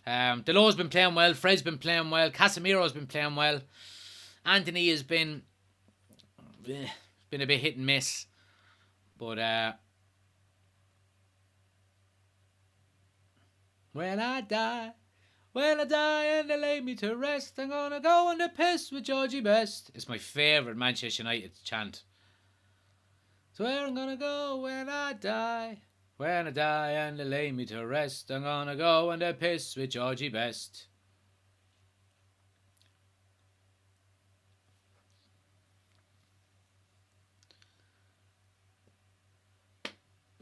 Delo's been playing well. Fred's been playing well. Casemiro's been playing well. Anthony has been a bit hit and miss. But when I die and they lay me to rest, I'm gonna go on the piss with Georgie Best. It's my favourite Manchester United chant. So where I'm gonna go when I die and they lay me to rest, I'm gonna go on the piss with Georgie Best.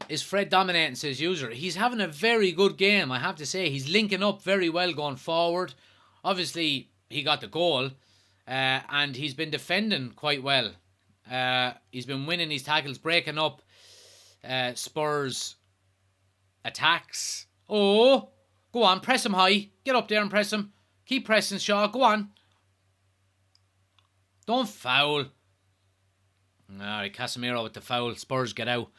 Is Fred dominating, says user. He's having a very good game, I have to say. He's linking up very well going forward. Obviously, he got the goal, and he's been defending quite well. He's been winning his tackles, breaking up Spurs attacks. Oh, go on, press him high. Get up there and press him. Keep pressing, Shaw. Go on. Don't foul. Alright, Casemiro with the foul. Spurs get out.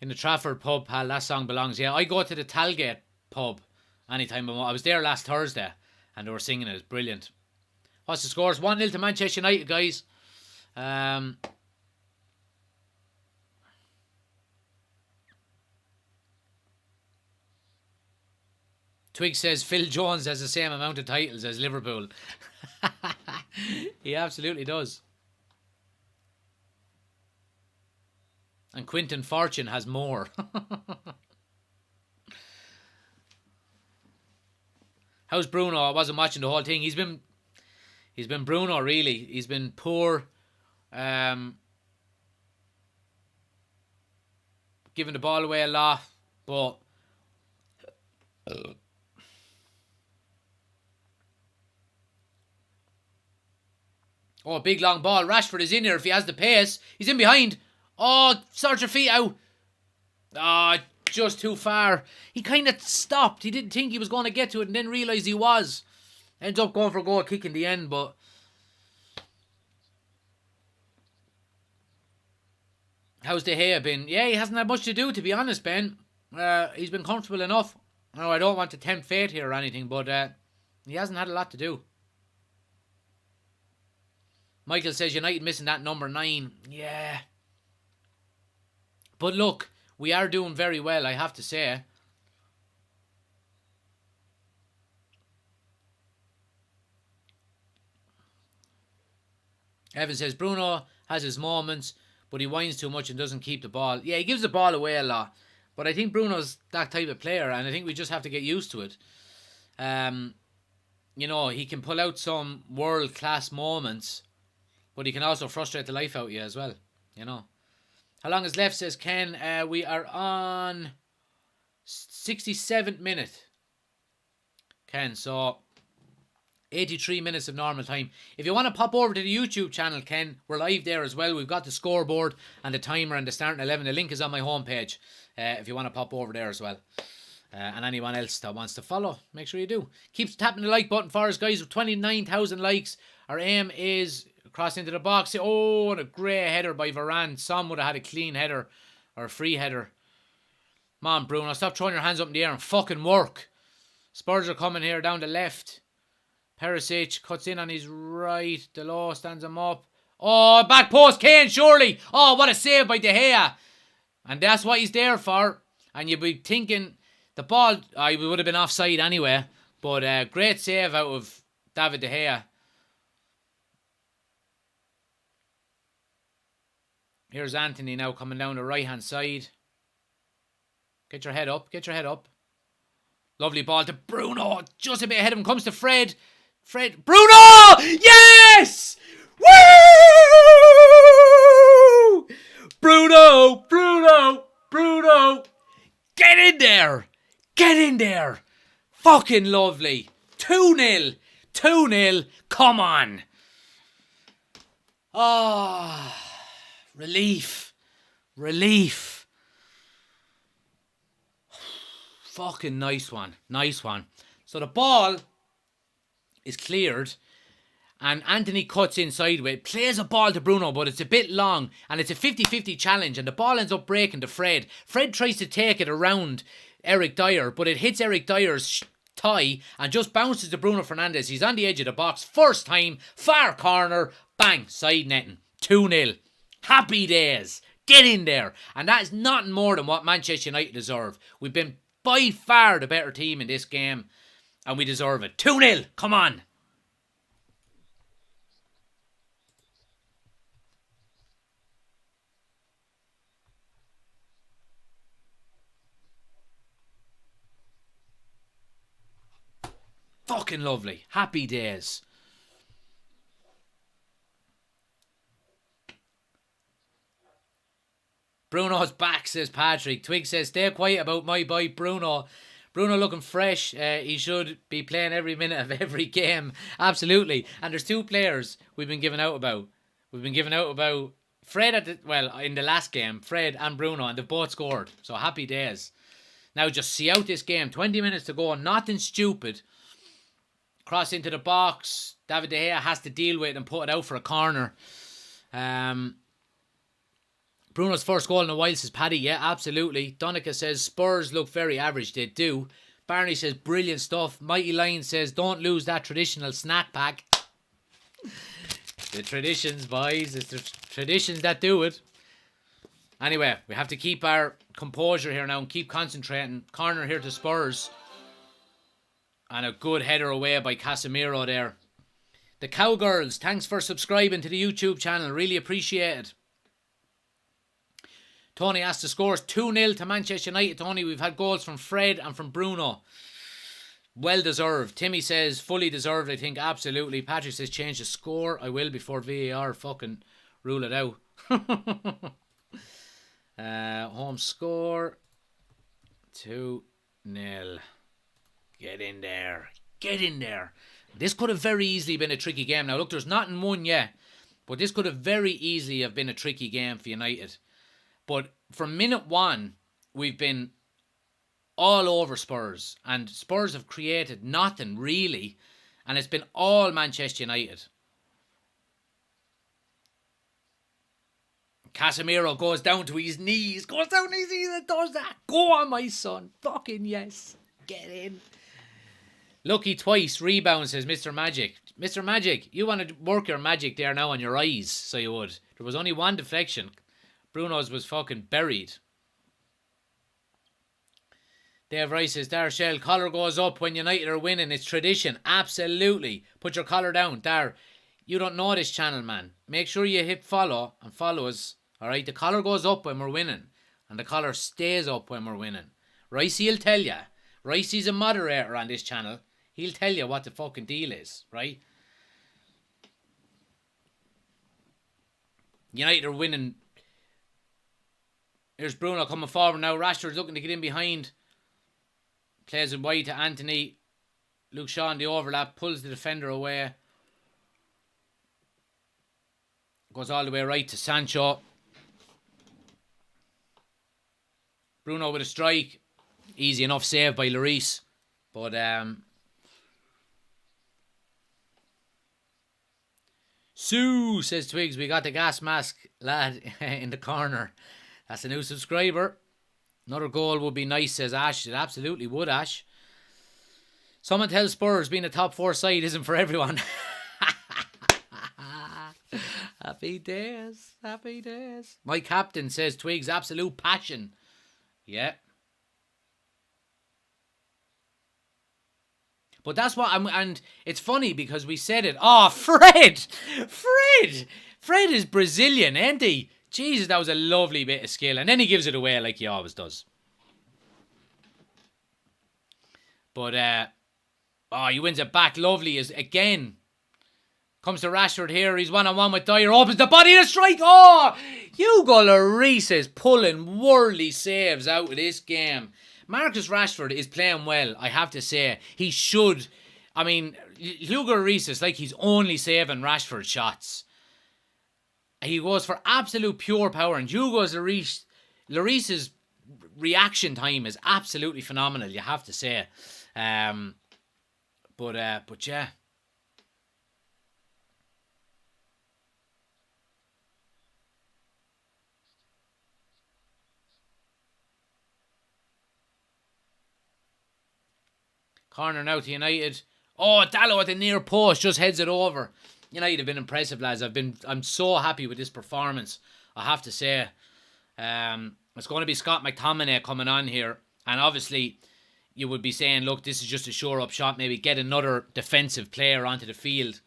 In the Trafford pub, pal, that song belongs. Yeah, I go to the Talgate pub anytime. I was there last Thursday and they were singing it. It's brilliant. What's the scores? 1-0 to Manchester United, guys. Twig says Phil Jones has the same amount of titles as Liverpool. He absolutely does. And Quinton Fortune has more. How's Bruno? I wasn't watching the whole thing. He's been Bruno, really. He's been poor. Giving the ball away a lot. But oh, big long ball. Rashford is in here if he has the pace. He's in behind. Oh, sort your feet out. Oh, just too far. He kind of stopped. He didn't think he was going to get to it and then realised he was. Ends up going for a goal kick in the end, but how's De Gea been? Yeah, he hasn't had much to do, to be honest, Ben. He's been comfortable enough. Now, I don't want to tempt fate here or anything, but he hasn't had a lot to do. Michael says United missing that number 9. Yeah. But look, we are doing very well, I have to say. Evan says Bruno has his moments, but he whines too much and doesn't keep the ball. Yeah, he gives the ball away a lot. But I think Bruno's that type of player, and I think we just have to get used to it. You know, he can pull out some world-class moments, but he can also frustrate the life out of you as well, you know. How long is left, says Ken. We are on 67th minute, Ken, so 83 minutes of normal time. If you want to pop over to the YouTube channel, Ken, we're live there as well. We've got the scoreboard and the timer and the starting 11. The link is on my homepage if you want to pop over there as well. And anyone else that wants to follow, make sure you do. Keep tapping the like button for us, guys. With 29,000 likes, our aim is cross into the box. Oh, and a great header by Varane. Some would have had a clean header or a free header. Come on, Bruno, stop throwing your hands up in the air and fucking work. Spurs are coming here down the left. Perisic cuts in on his right. Delo stands him up. Oh, back post, Kane, surely. Oh, what a save by De Gea. And that's what he's there for. And you'd be thinking the ball, we would have been offside anyway. But great save out of David De Gea. Here's Anthony now coming down the right-hand side. Get your head up. Get your head up. Lovely ball to Bruno. Just a bit ahead of him. Comes to Fred. Bruno! Yes! Woo! Bruno! Get in there! Get in there! Fucking lovely. 2-0. 2-0. Come on. Ah. Relief. Fucking nice one. So the ball is cleared and Anthony cuts inside with it, plays a ball to Bruno, but it's a bit long and it's a 50-50 challenge and the ball ends up breaking to Fred. Fred tries to take it around Eric Dyer, but it hits Eric Dyer's thigh and just bounces to Bruno Fernandes. He's on the edge of the box. First time, far corner, bang, side netting. 2-0. Happy days. Get in there. And that is nothing more than what Manchester United deserve. We've been by far the better team in this game, and we deserve it. 2-0. Come on. Fucking lovely. Happy days. Bruno's back, says Patrick. Twig says, stay quiet about my boy Bruno. Bruno looking fresh. He should be playing every minute of every game. Absolutely. And there's two players we've been giving out about. We've been giving out about Fred in the last game. Fred and Bruno, and they've both scored. So happy days. Now just see out this game. 20 minutes to go. Nothing stupid. Cross into the box. David De Gea has to deal with it and put it out for a corner. Bruno's first goal in a while, says Paddy. Yeah, absolutely. Donica says Spurs look very average. They do. Barney says brilliant stuff. Mighty Lion says don't lose that traditional snack pack. The traditions, boys. It's the traditions that do it. Anyway, we have to keep our composure here now and keep concentrating. Corner here to Spurs. And a good header away by Casemiro there. The Cowgirls, thanks for subscribing to the YouTube channel. Really appreciate it. Tony asked the scores. 2-0 to Manchester United, Tony. We've had goals from Fred and from Bruno. Well deserved. Timmy says fully deserved, I think. Absolutely. Patrick says change the score. I will before VAR fucking rule it out. Home score. 2-0. Get in there. Get in there. This could have very easily been a tricky game. Now look, there's nothing won yet. But this could have very easily have been a tricky game for United. But from minute one, we've been all over Spurs. And Spurs have created nothing, really. And it's been all Manchester United. Casemiro goes down to his knees. Goes down to his knees and does that. Go on, my son. Fucking yes. Get in. Lucky twice. Rebound, says Mr. Magic. Mr. Magic, you want to work your magic there now on your eyes. So you would. There was only one deflection. Bruno's was fucking buried. Dave Rice says, Darshell, collar goes up when United are winning. It's tradition. Absolutely. Put your collar down. Dar, you don't know this channel, man. Make sure you hit follow and follow us All right, the collar goes up when we're winning, and the collar stays up when we're winning. Ricey will tell you. Ricey's a moderator on this channel. He'll tell you what the fucking deal is, right? United are winning. Here's Bruno coming forward now. Rashford's looking to get in behind. Plays it wide to Anthony. Luke Shaw in the overlap. Pulls the defender away. Goes all the way right to Sancho. Bruno with a strike. Easy enough save by Lloris. But, Sue, says Twigs. We got the gas mask, lad, in the corner. That's a new subscriber. Another goal would be nice, says Ash. It absolutely would, Ash. Someone tells Spurs being a top 4 side isn't for everyone. Happy days. Happy days. My captain, says Twigs. Absolute passion. Yeah. But that's what and it's funny because we said it. Oh, Fred is Brazilian, ain't he? Jesus, that was a lovely bit of skill. And then he gives it away like he always does. But, he wins it back. Lovely is again. Comes to Rashford here. He's one-on-one with Dyer. Opens the body to strike. Oh, Hugo Lloris is pulling worldly saves out of this game. Marcus Rashford is playing well, I have to say. He should. I mean, Hugo Lloris is like he's only saving Rashford shots. He goes for absolute pure power. And Hugo Lloris's reaction time is absolutely phenomenal, you have to say. But yeah. Corner now to United. Oh, Dallo at the near post just heads it over. United have been impressive, lads. I'm so happy with this performance, I have to say. It's going to be Scott McTominay coming on here. And obviously, you would be saying, look, this is just a shore-up shot. Maybe get another defensive player onto the field.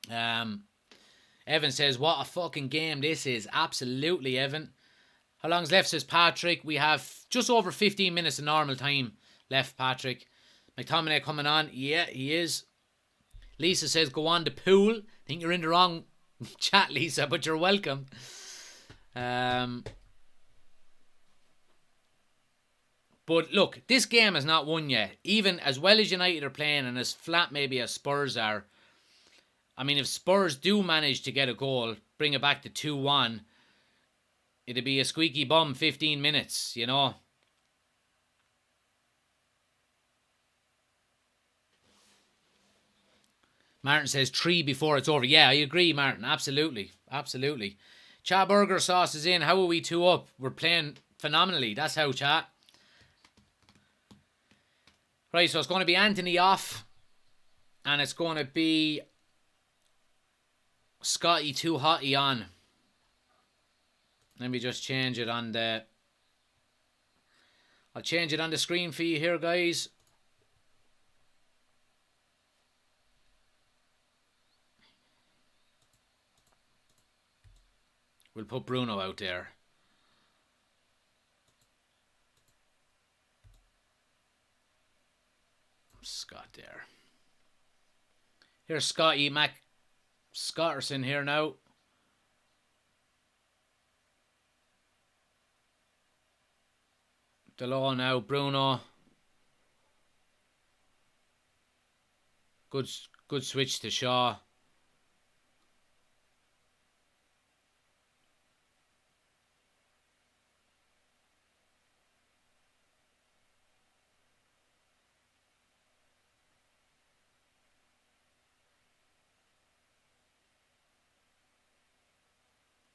Evan says, what a fucking game this is. Absolutely, Evan. How long's left, says Patrick. We have just over 15 minutes of normal time left, Patrick. McTominay coming on. Yeah, he is. Lisa says, go on the pool. Think you're in the wrong chat, Lisa, but you're welcome. But look, this game is not won yet. Even as well as United are playing and as flat maybe as Spurs are. I mean, if Spurs do manage to get a goal, bring it back to 2-1, it'd be a squeaky bum 15 minutes, you know. Martin says 3 before it's over. Yeah, I agree, Martin. Absolutely. Absolutely. Cha Burger Sauce is in. How are we 2 up? We're playing phenomenally. That's how, Cha. Right, so it's going to be Anthony off. And it's going to be Scotty Too Hotty on. Let me just change it on the... I'll change it on the screen for you here, guys. We'll put Bruno out there. Scott there. Here's Scotty Mac Scotterson here now. Delon now. Bruno. Good switch to Shaw.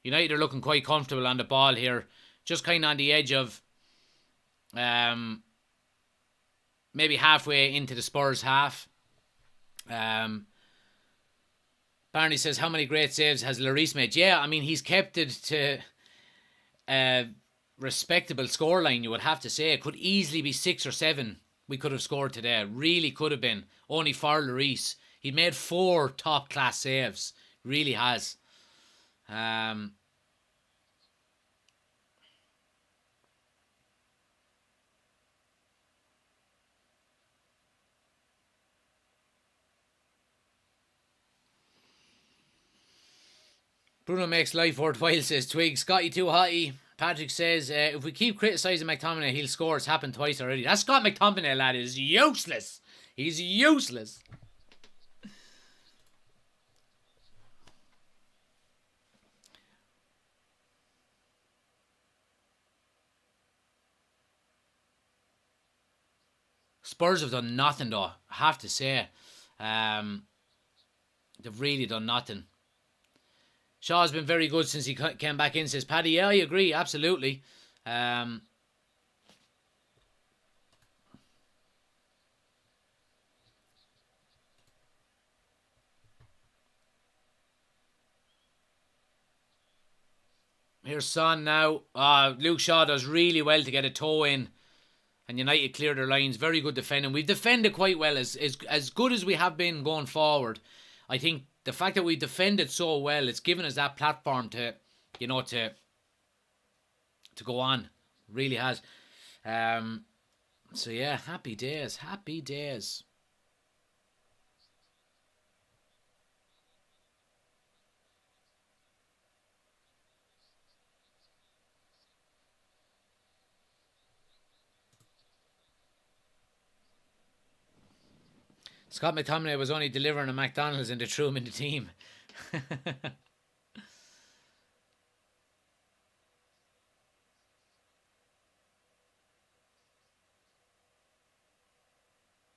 United are looking quite comfortable on the ball here. Just kind of on the edge of maybe halfway into the Spurs half. Barney says, how many great saves has Lloris made? Yeah, I mean, he's kept it to a respectable scoreline, you would have to say. It could easily be 6 or 7 we could have scored today. Really could have been. Only for Lloris. He made 4 top-class saves. Really has. Bruno makes life worthwhile, says Twig. Scotty too hotty. Patrick says, if we keep criticising McTominay, he'll score. It's happened twice already. That Scott McTominay lad is useless. He's useless. Spurs have done nothing though, I have to say. They've really done nothing. Shaw's been very good since he came back in, says Paddy. Yeah, I agree, absolutely. Here's Son now. Luke Shaw does really well to get a toe in. And United clear their lines. Very good defending. We've defended quite well. As good as we have been going forward. I think the fact that we defended so well, it's given us that platform to, you know, to go on. Really has. So yeah, happy days. Happy days. Scott McTominay was only delivering a McDonald's and they threw him in the team.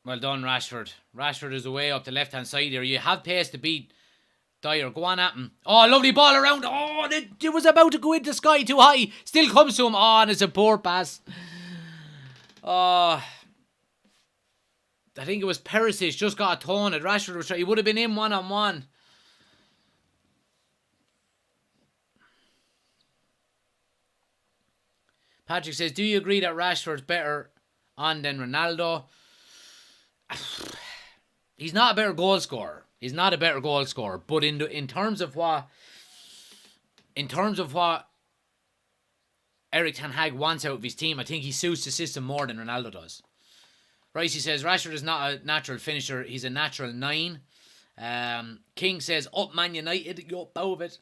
Well done, Rashford. Rashford is away up the left-hand side here. You have pace to beat Dyer. Go on at him. Oh, lovely ball around. Oh, it was about to go into Sky too high. Still comes to him. Oh, and it's a poor pass. Oh, I think it was Perisic just got a tone at Rashford was trying. He would have been in one-on-one. Patrick says, do you agree that Rashford's better on than Ronaldo? He's not a better goal scorer. He's not a better goal scorer. But in terms of what Erik ten Hag wants out of his team, I think he suits the system more than Ronaldo does. Ricey says, Rashford is not a natural finisher. He's a natural 9. King says, up Man United. Yo, bow of it.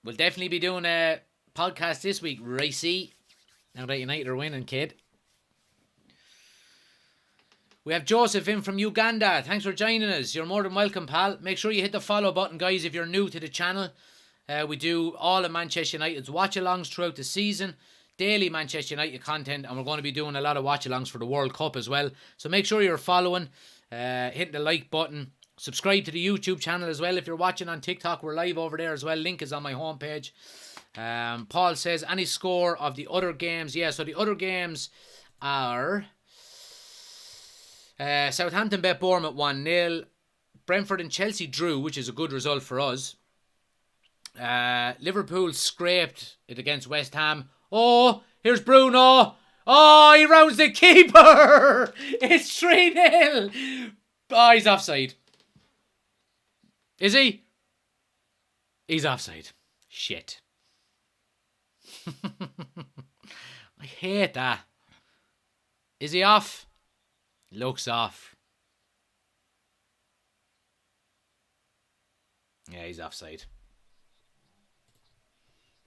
We'll definitely be doing a podcast this week, Ricey. Now that United are winning, kid. We have Joseph in from Uganda. Thanks for joining us. You're more than welcome, pal. Make sure you hit the follow button, guys, if you're new to the channel. We do all of Manchester United's watch-alongs throughout the season. Daily Manchester United content, and we're going to be doing a lot of watch-alongs for the World Cup as well. So make sure you're following, hitting the like button. Subscribe to the YouTube channel as well. If you're watching on TikTok, we're live over there as well. Link is on my homepage. Paul says, any score of the other games? Yeah, so the other games are Southampton bet Bournemouth 1-0. Brentford and Chelsea drew, which is a good result for us. Liverpool scraped it against West Ham. Oh, here's Bruno. Oh, he rounds the keeper. It's 3-0. Oh, he's offside. Is he? He's offside. Shit. I hate that. Is he off? Looks off. Yeah, he's offside.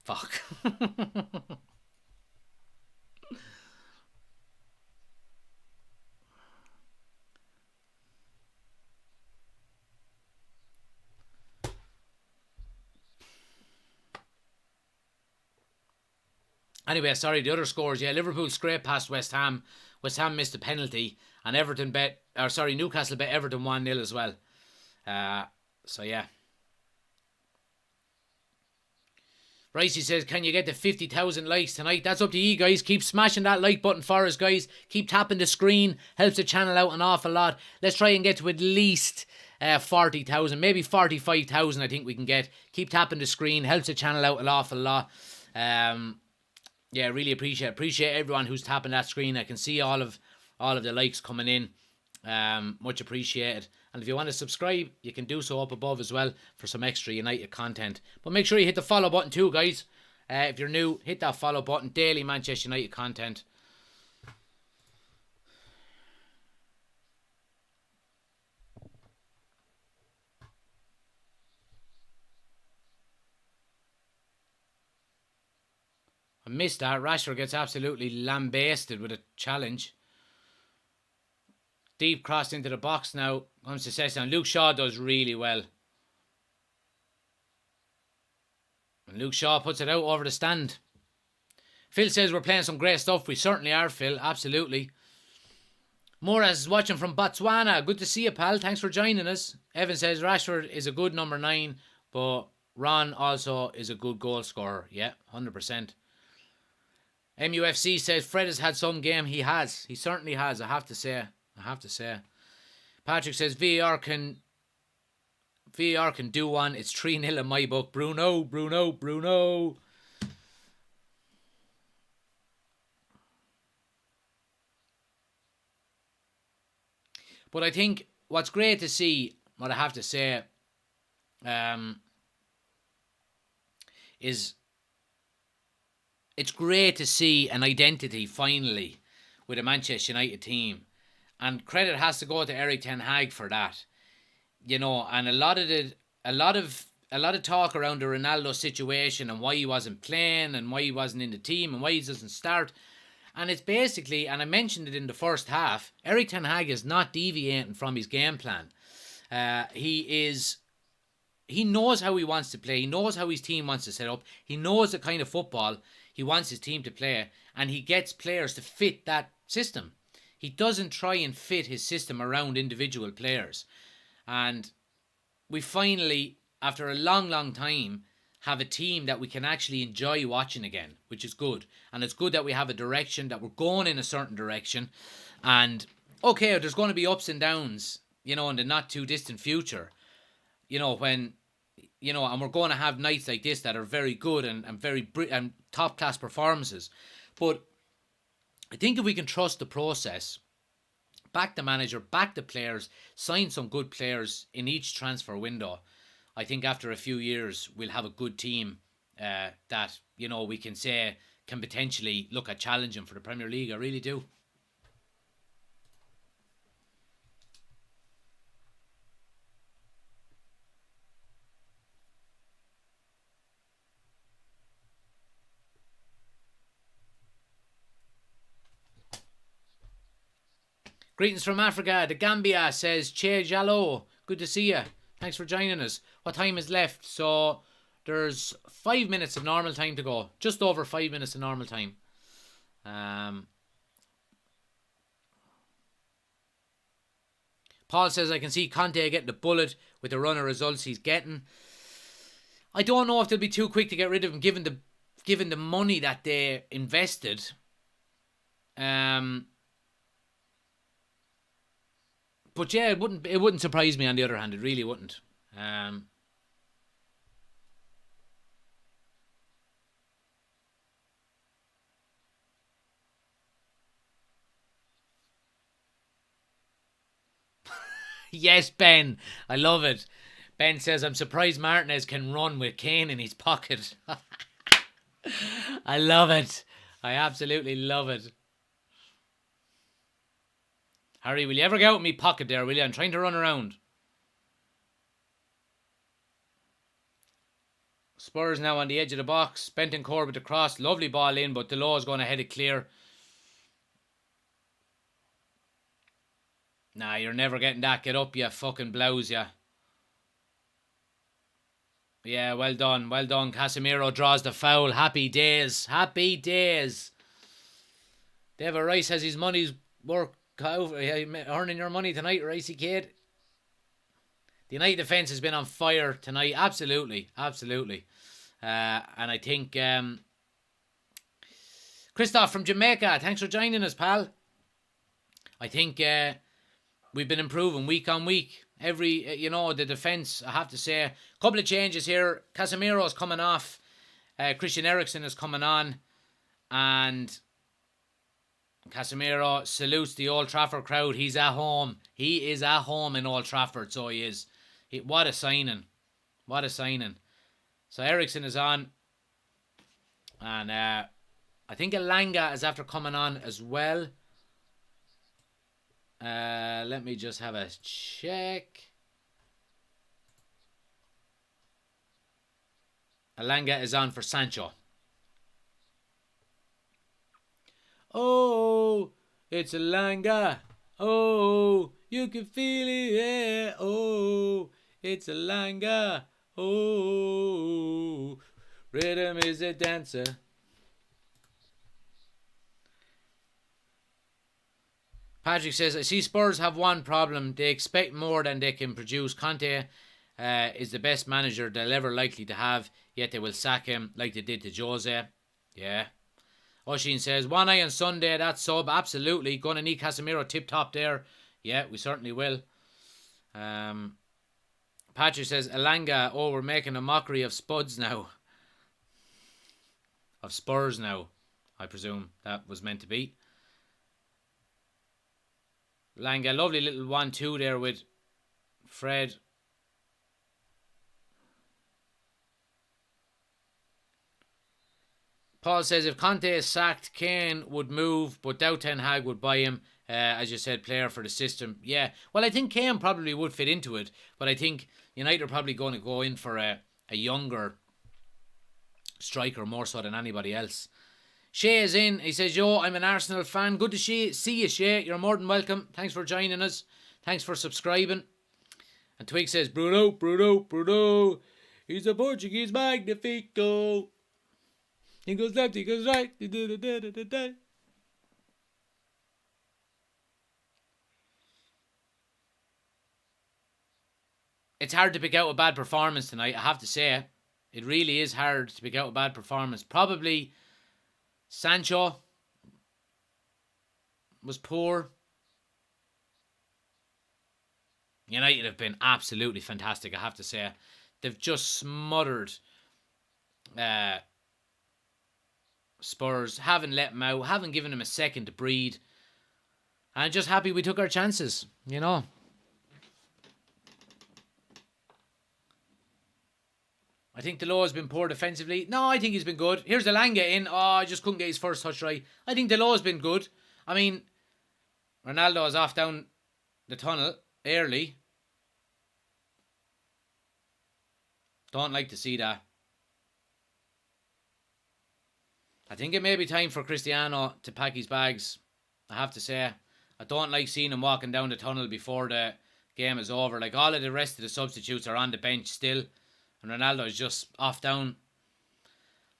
Fuck. Anyway, sorry, the other scores. Yeah, Liverpool scraped past West Ham. West Ham missed a penalty. And Newcastle bet Everton 1-0 as well. So, yeah. Ricey says, can you get to 50,000 likes tonight? That's up to you guys. Keep smashing that like button for us, guys. Keep tapping the screen. Helps the channel out an awful lot. Let's try and get to at least 40,000. Maybe 45,000 I think we can get. Keep tapping the screen. Helps the channel out an awful lot. Yeah, really appreciate everyone who's tapping that screen. I can see all of the likes coming in. Much appreciated. And if you want to subscribe, you can do so up above as well for some extra United content. But make sure you hit the follow button too, guys. If you're new, hit that follow button. Daily Manchester United content. I missed that. Rashford gets absolutely lambasted with a challenge. Deep cross into the box now. Comes to Cesar. And Luke Shaw does really well. And Luke Shaw puts it out over the stand. Phil says we're playing some great stuff. We certainly are, Phil. Absolutely. Moraz is watching from Botswana. Good to see you, pal. Thanks for joining us. Evan says Rashford is a good number 9, but Ron also is a good goal scorer. Yeah, 100%. MUFC says Fred has had some game. He has. He certainly has, I have to say. Patrick says VAR can do one. It's 3-0 in my book. Bruno. But I think what's great to see, what I have to say, is it's great to see an identity finally with a Manchester United team. And credit has to go to Erik ten Hag for that. You know, and a lot of talk around the Ronaldo situation and why he wasn't playing and why he wasn't in the team and why he doesn't start. And it's basically, and I mentioned it in the first half, Erik ten Hag is not deviating from his game plan. He knows how he wants to play. He knows how his team wants to set up. He knows the kind of football he wants his team to play. And he gets players to fit that system. He doesn't try and fit his system around individual players. And we finally, after a long time, have a team that we can actually enjoy watching again, which is good. And it's good that we have a direction, that we're going in a certain direction. And, okay, there's going to be ups and downs, you know, in the not too distant future. You know, when, you know, and we're going to have nights like this that are very good and very top class performances. But I think if we can trust the process, back the manager, back the players, sign some good players in each transfer window, I think after a few years we'll have a good team that, you know, we can say can potentially look at challenging for the Premier League. I really do. Greetings from Africa. The Gambia says Che Jalo. Good to see you. Thanks for joining us. What time is left? So there's 5 minutes of normal time to go. Just over 5 minutes of normal time. Paul says I can see Conte getting the bullet with the run of results he's getting. I don't know if they'll be too quick to get rid of him given the money that they invested. But yeah, it wouldn't surprise me on the other hand. It really wouldn't. Yes, Ben. I love it. Ben says, I'm surprised Martinez can run with Kane in his pocket. I love it. I absolutely love it. Harry, will you ever get out of me pocket there, will you? I'm trying to run around. Spurs now on the edge of the box. Bentancur with the cross. Lovely ball in, but Delaw's going to head it clear. Nah, you're never getting that. Get up, you fucking blouse, ya. Yeah, well done. Well done. Casemiro draws the foul. Happy days. Happy days. David Rice has his money's work. Earning your money tonight, Ricey kid. The United defence has been on fire tonight. Absolutely. And I think Christoph from Jamaica, thanks for joining us, pal. I think we've been improving week on week. The defence, I have to say, a couple of changes here. Casemiro's coming off. Christian Eriksen is coming on. And Casemiro salutes the Old Trafford crowd. He's at home. He is at home in Old Trafford, so he is. What a signing. What a signing. So Eriksen is on. And I think Elanga is after coming on as well. Let me just have a check. Elanga is on for Sancho. Oh, it's a langa. Oh, you can feel it, yeah. Oh, it's a langa. Oh, rhythm is a dancer. Patrick says, I see Spurs have one problem. They expect more than they can produce. Conte is the best manager they'll ever likely to have, yet they will sack him like they did to Jose. Yeah. Oshin says, one eye on Sunday, that sub, absolutely. Going to need Casemiro tip-top there. Yeah, we certainly will. Patrick says, Elanga, oh, we're making a mockery of Spuds now. Of Spurs now, I presume that was meant to be. Langa, lovely little 1-2 there with Fred. Paul says, if Conte is sacked, Kane would move, but doubt Ten Hag would buy him. As you said, player for the system. Yeah, well, I think Kane probably would fit into it, but I think United are probably going to go in for a younger striker more so than anybody else. Shay is in. He says, yo, I'm an Arsenal fan. Good to see you, Shay. You're more than welcome. Thanks for joining us. Thanks for subscribing. And Twig says, Bruno. He's a Portuguese magnifico. He goes left, he goes right. It's hard to pick out a bad performance tonight, I have to say. It really is hard to pick out a bad performance. Probably Sancho was poor. United have been absolutely fantastic, I have to say. They've just smothered Spurs, haven't let them out, haven't given them a second to breathe. And I'm just happy we took our chances, you know. I think Delors has been poor defensively. No, I think he's been good. Here's Elanga in. Oh, I just couldn't get his first touch right. I think Delors has been good. I mean, Ronaldo is off down the tunnel early. Don't like to see that. I think it may be time for Cristiano to pack his bags. I have to say. I don't like seeing him walking down the tunnel before the game is over. Like, all of the rest of the substitutes are on the bench still. And Ronaldo is just off down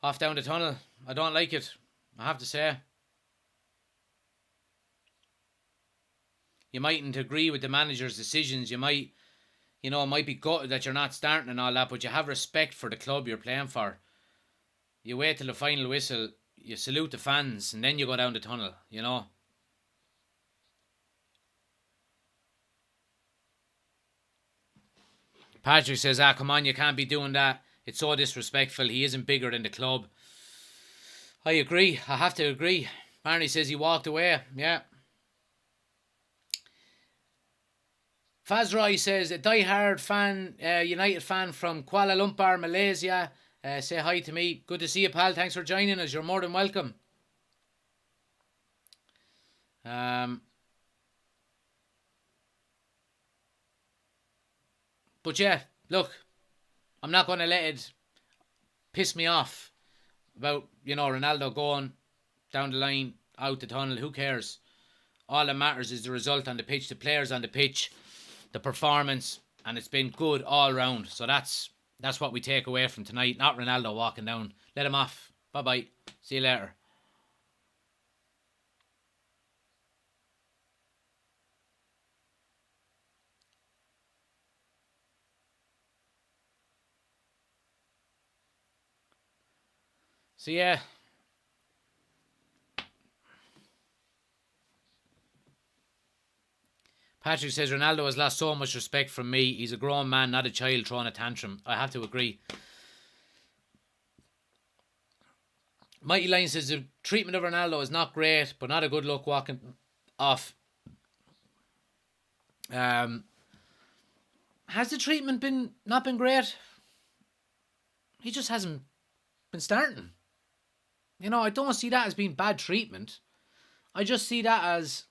the tunnel. I don't like it, I have to say. You mightn't agree with the manager's decisions. You might, it might be gutted that you're not starting and all that, but you have respect for the club you're playing for. You wait till the final whistle, you salute the fans, and then you go down the tunnel, Patrick says, come on, you can't be doing that. It's so disrespectful. He isn't bigger than the club. I agree. I have to agree. Barney says he walked away. Yeah. Fazroy says, a die-hard fan, United fan from Kuala Lumpur, Malaysia. Say hi to me. Good to see you, pal. Thanks for joining us. You're more than welcome. But yeah, look, I'm not going to let it piss me off about, Ronaldo going down the line, out the tunnel. Who cares? All that matters is the result on the pitch, the players on the pitch, the performance, and it's been good all round. So that's what we take away from tonight, not Ronaldo walking down. Let him off. Bye-bye. See you later. So yeah. Patrick says, Ronaldo has lost so much respect from me. He's a grown man, not a child throwing a tantrum. I have to agree. Mighty Lion says, the treatment of Ronaldo is not great, but not a good look walking off. Has the treatment not been great? He just hasn't been starting. I don't see that as being bad treatment. I just see that as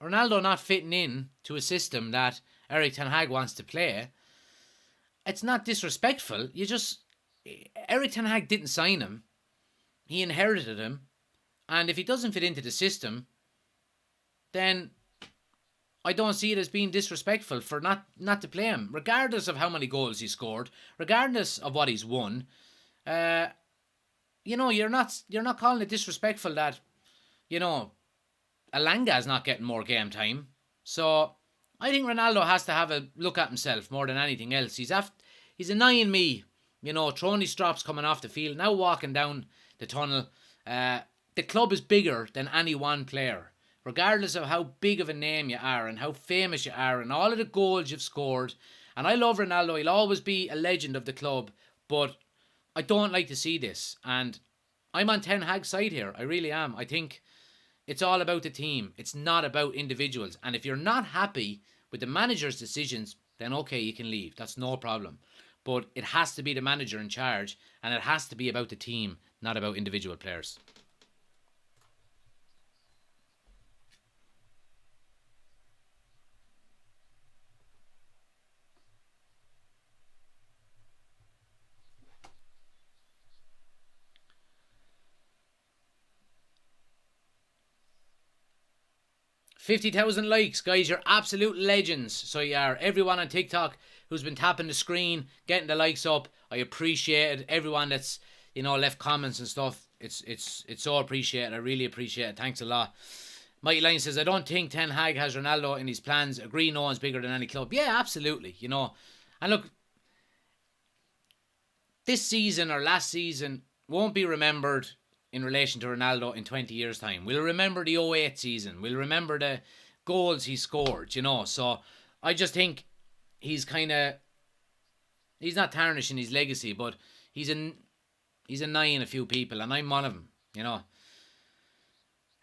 Ronaldo not fitting in to a system that Erik Ten Hag wants to play. It's not disrespectful. Erik Ten Hag didn't sign him. He inherited him. And if he doesn't fit into the system, then I don't see it as being disrespectful for not to play him, regardless of how many goals he scored, regardless of what he's won. Uh, you're not calling it disrespectful that Alanga is not getting more game time. So I think Ronaldo has to have a look at himself more than anything else. He's annoying me, throwing his strops coming off the field, now walking down the tunnel. The club is bigger than any one player. Regardless of how big of a name you are and how famous you are and all of the goals you've scored. And I love Ronaldo. He'll always be a legend of the club. But I don't like to see this. And I'm on Ten Hag's side here. I really am. I think it's all about the team. It's not about individuals. And if you're not happy with the manager's decisions, then okay, you can leave. That's no problem. But it has to be the manager in charge. And it has to be about the team, not about individual players. $50,000 likes, guys. You're absolute legends. So you are. Everyone on TikTok who's been tapping the screen, getting the likes up, I appreciate it. Everyone that's left comments and stuff. It's so appreciated. I really appreciate it. Thanks a lot. Mighty Line says, I don't think Ten Hag has Ronaldo in his plans. Agree, no one's bigger than any club. Yeah, absolutely. And look, this season or last season won't be remembered in relation to Ronaldo in 20 years' time. We'll remember the 08 season. We'll remember the goals he scored, So I just think he's not tarnishing his legacy, but he's annoying a few people, and I'm one of them,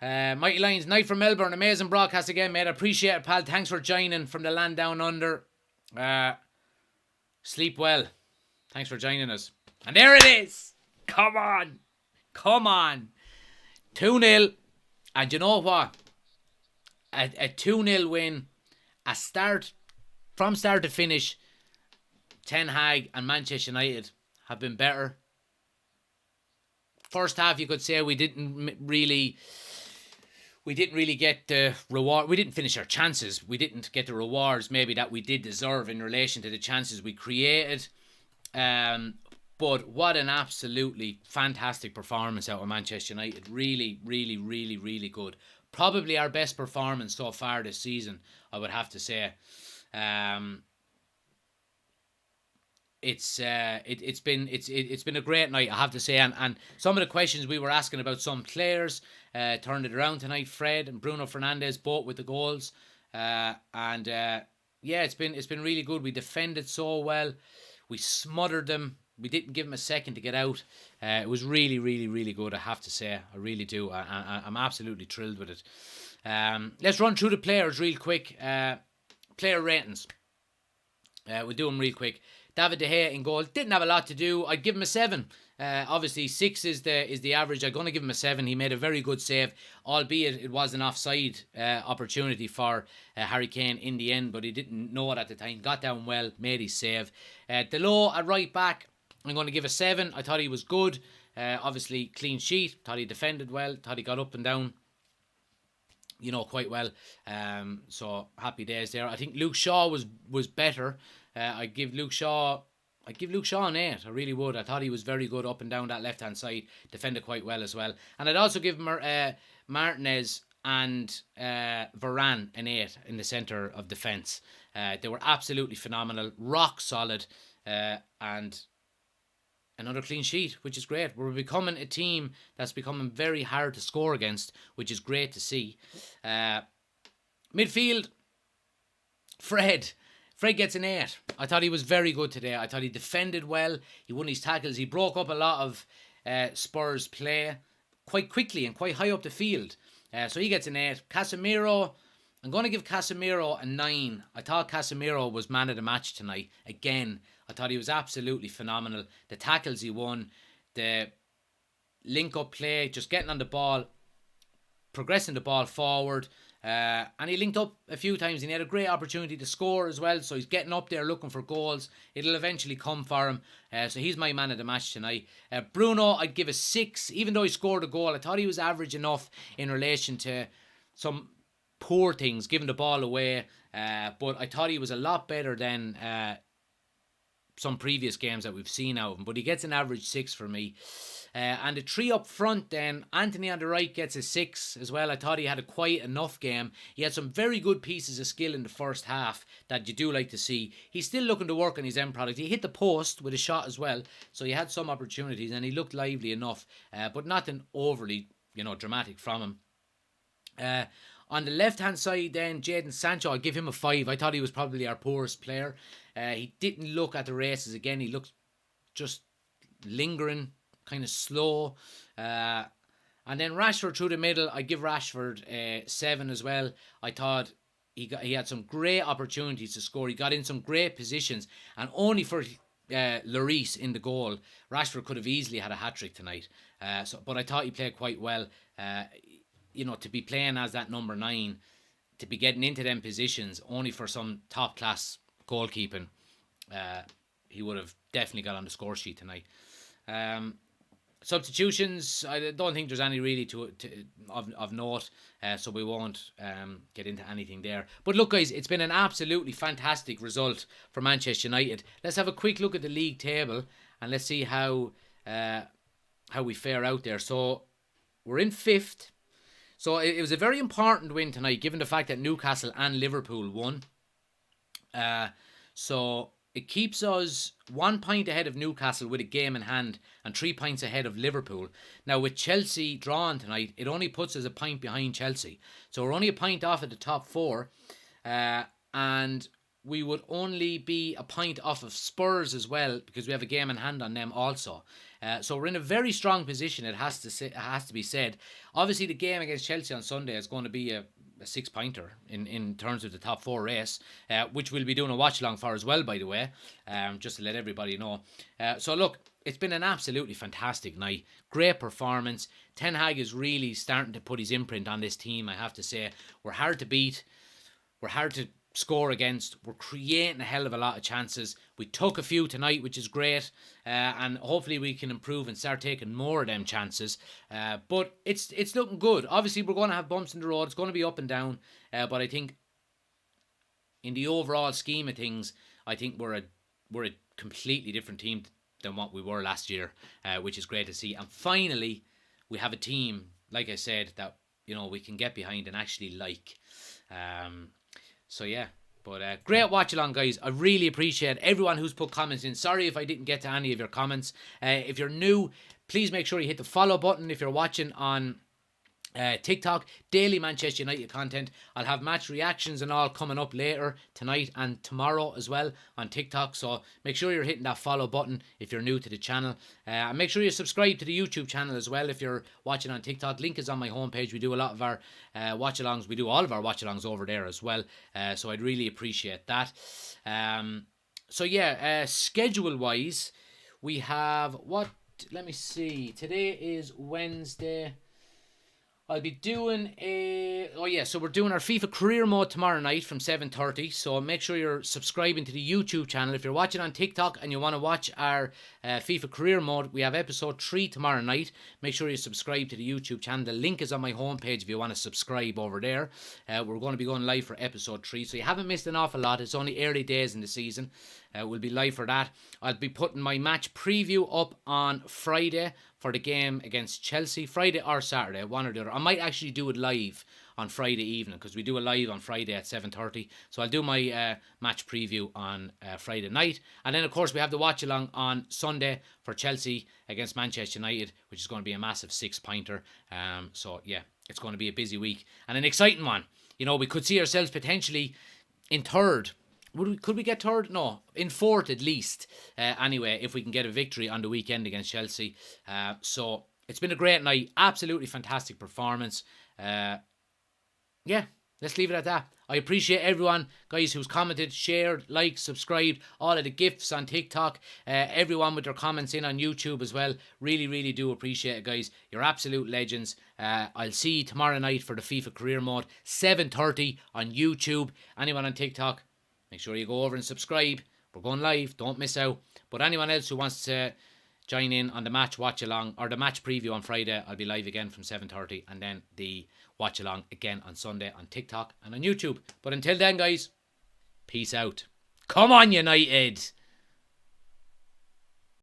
Mighty Lions, night from Melbourne. Amazing broadcast again, mate. I appreciate it, pal. Thanks for joining from the land down under. Sleep well. Thanks for joining us. And there it is. Come on. 2-0. And you know what? A 2-0 win. From start to finish, Ten Hag and Manchester United have been better. First half, you could say we didn't really get the reward. We didn't finish our chances. We didn't get the rewards maybe that we did deserve in relation to the chances we created. But what an absolutely fantastic performance out of Manchester United. Really, really, really, really good. Probably our best performance so far this season, I would have to say. It's been a great night, I have to say, and some of the questions we were asking about some players turned it around tonight. Fred and Bruno Fernandes both with the goals, it's been really good. We defended so well, we smothered them. We didn't give them a second to get out. It was really, really, really good, I have to say. I really do. I'm absolutely thrilled with it. Let's run through the players real quick. Player ratings. We'll do them real quick. David De Gea in goal. Didn't have a lot to do. I'd give him a 7. Obviously, 6 is the average. I'm going to give him a 7. He made a very good save, albeit it was an offside opportunity for Harry Kane in the end, but he didn't know it at the time. Got down well, made his save. Delo at right back, I'm going to give a 7. I thought he was good. Obviously, clean sheet. Thought he defended well. Thought he got up and down, quite well. So happy days there. I think Luke Shaw was better. I give Luke Shaw an 8. I really would. I thought he was very good up and down that left hand side. Defended quite well as well. And I'd also give Martinez and Varane an 8 in the centre of defence. They were absolutely phenomenal, rock solid, and another clean sheet, which is great. We're becoming a team that's becoming very hard to score against, which is great to see. Midfield, Fred gets an 8. I thought he was very good today. I thought he defended well. He won his tackles. He broke up a lot of Spurs play quite quickly and quite high up the field. So he gets an 8. Casemiro, I'm going to give Casemiro a 9. I thought Casemiro was man of the match tonight. Again, I thought he was absolutely phenomenal. The tackles he won, the link-up play, just getting on the ball, progressing the ball forward, And he linked up a few times and he had a great opportunity to score as well. So he's getting up there looking for goals. It'll eventually come for him. So he's my man of the match tonight. Bruno, I'd give a 6. Even though he scored a goal, I thought he was average enough in relation to some poor things, giving the ball away. But I thought he was a lot better than some previous games that we've seen out of him. But he gets an average 6 for me. And the 3 up front then, Anthony on the right gets a 6 as well. I thought he had a quite enough game. He had some very good pieces of skill in the first half that you do like to see. He's still looking to work on his end product. He hit the post with a shot as well, so he had some opportunities and he looked lively enough, but nothing overly, dramatic from him. On the left-hand side then, Jadon Sancho, I'll give him a 5. I thought he was probably our poorest player. He didn't look at the races again. He looked just lingering, kind of slow. And then Rashford through the middle, I give Rashford a 7 as well. I thought he had some great opportunities to score. He got in some great positions, and only for Lloris in the goal, Rashford could have easily had a hat-trick tonight. But I thought he played quite well. To be playing as that number 9, to be getting into them positions only for some top-class goalkeeping, he would have definitely got on the score sheet tonight. Substitutions, I don't think there's any really of note, so we won't get into anything there. But look, guys, it's been an absolutely fantastic result for Manchester United. Let's have a quick look at the league table and let's see how we fare out there. So we're in 5th. So it was a very important win tonight, given the fact that Newcastle and Liverpool won. So it keeps us 1 point ahead of Newcastle with a game in hand and 3 points ahead of Liverpool. Now, with Chelsea drawn tonight, it only puts us a point behind Chelsea. So we're only a point off at the top 4. And we would only be a point off of Spurs as well, because we have a game in hand on them also. So we're in a very strong position, it has to be said. Obviously, the game against Chelsea on Sunday is going to be a 6-pointer in terms of the top 4 race, which we'll be doing a watch-along for as well, by the way, just to let everybody know. So look, it's been an absolutely fantastic night. Great performance. Ten Hag is really starting to put his imprint on this team, I have to say. We're hard to beat. We're hard to score against. We're creating a hell of a lot of chances. We took a few tonight, which is great, and hopefully we can improve and start taking more of them chances. But it's looking good. Obviously, we're going to have bumps in the road. It's going to be up and down, but I think in the overall scheme of things, I think we're a completely different team than what we were last year, which is great to see. And finally, we have a team, like I said, that we can get behind and actually like. So yeah, but great watch along, guys. I really appreciate everyone who's put comments in. Sorry if I didn't get to any of your comments. If you're new, please make sure you hit the follow button if you're watching on TikTok. Daily Manchester United content. I'll have match reactions and all coming up later tonight and tomorrow as well on TikTok. So make sure you're hitting that follow button if you're new to the channel. And make sure you subscribe to the YouTube channel as well if you're watching on TikTok. Link is on my homepage. We do a lot of our watch-alongs. We do all of our watch-alongs over there as well. So I'd really appreciate that. So yeah, schedule-wise, we have what? Let me see. Today is Wednesday. I'll be doing so we're doing our FIFA career mode tomorrow night from 7:30. So make sure you're subscribing to the YouTube channel. If you're watching on TikTok and you want to watch our FIFA career mode, we have episode 3 tomorrow night. Make sure you subscribe to the YouTube channel. The link is on my homepage if you want to subscribe over there. We're going to be going live for episode 3, so you haven't missed an awful lot. It's only early days in the season. We'll be live for that. I'll be putting my match preview up on Friday for the game against Chelsea. Friday or Saturday, one or the other. I might actually do it live on Friday evening, because we do a live on Friday at 7:30. So I'll do my match preview on Friday night. And then, of course, we have the watch-along on Sunday for Chelsea against Manchester United, which is going to be a massive 6-pointer. So, yeah, it's going to be a busy week. And an exciting one. We could see ourselves potentially in 3rd. Could we get 3rd? No, in 4th at least. Anyway, if we can get a victory on the weekend against Chelsea. So it's been a great night. Absolutely fantastic performance. Yeah, Let's leave it at that. I appreciate everyone, guys, who's commented, shared, liked, subscribed, all of the GIFs on TikTok, everyone with their comments in on YouTube as well. Really, really do appreciate it, guys. You're absolute legends. I'll see you tomorrow night for the FIFA Career Mode, 7:30 on YouTube. Anyone on TikTok, make sure you go over and subscribe. We're going live. Don't miss out. But anyone else who wants to join in on the match watch along or the match preview on Friday, I'll be live again from 7:30, and then the watch along again on Sunday on TikTok and on YouTube. But until then, guys, peace out. Come on, United!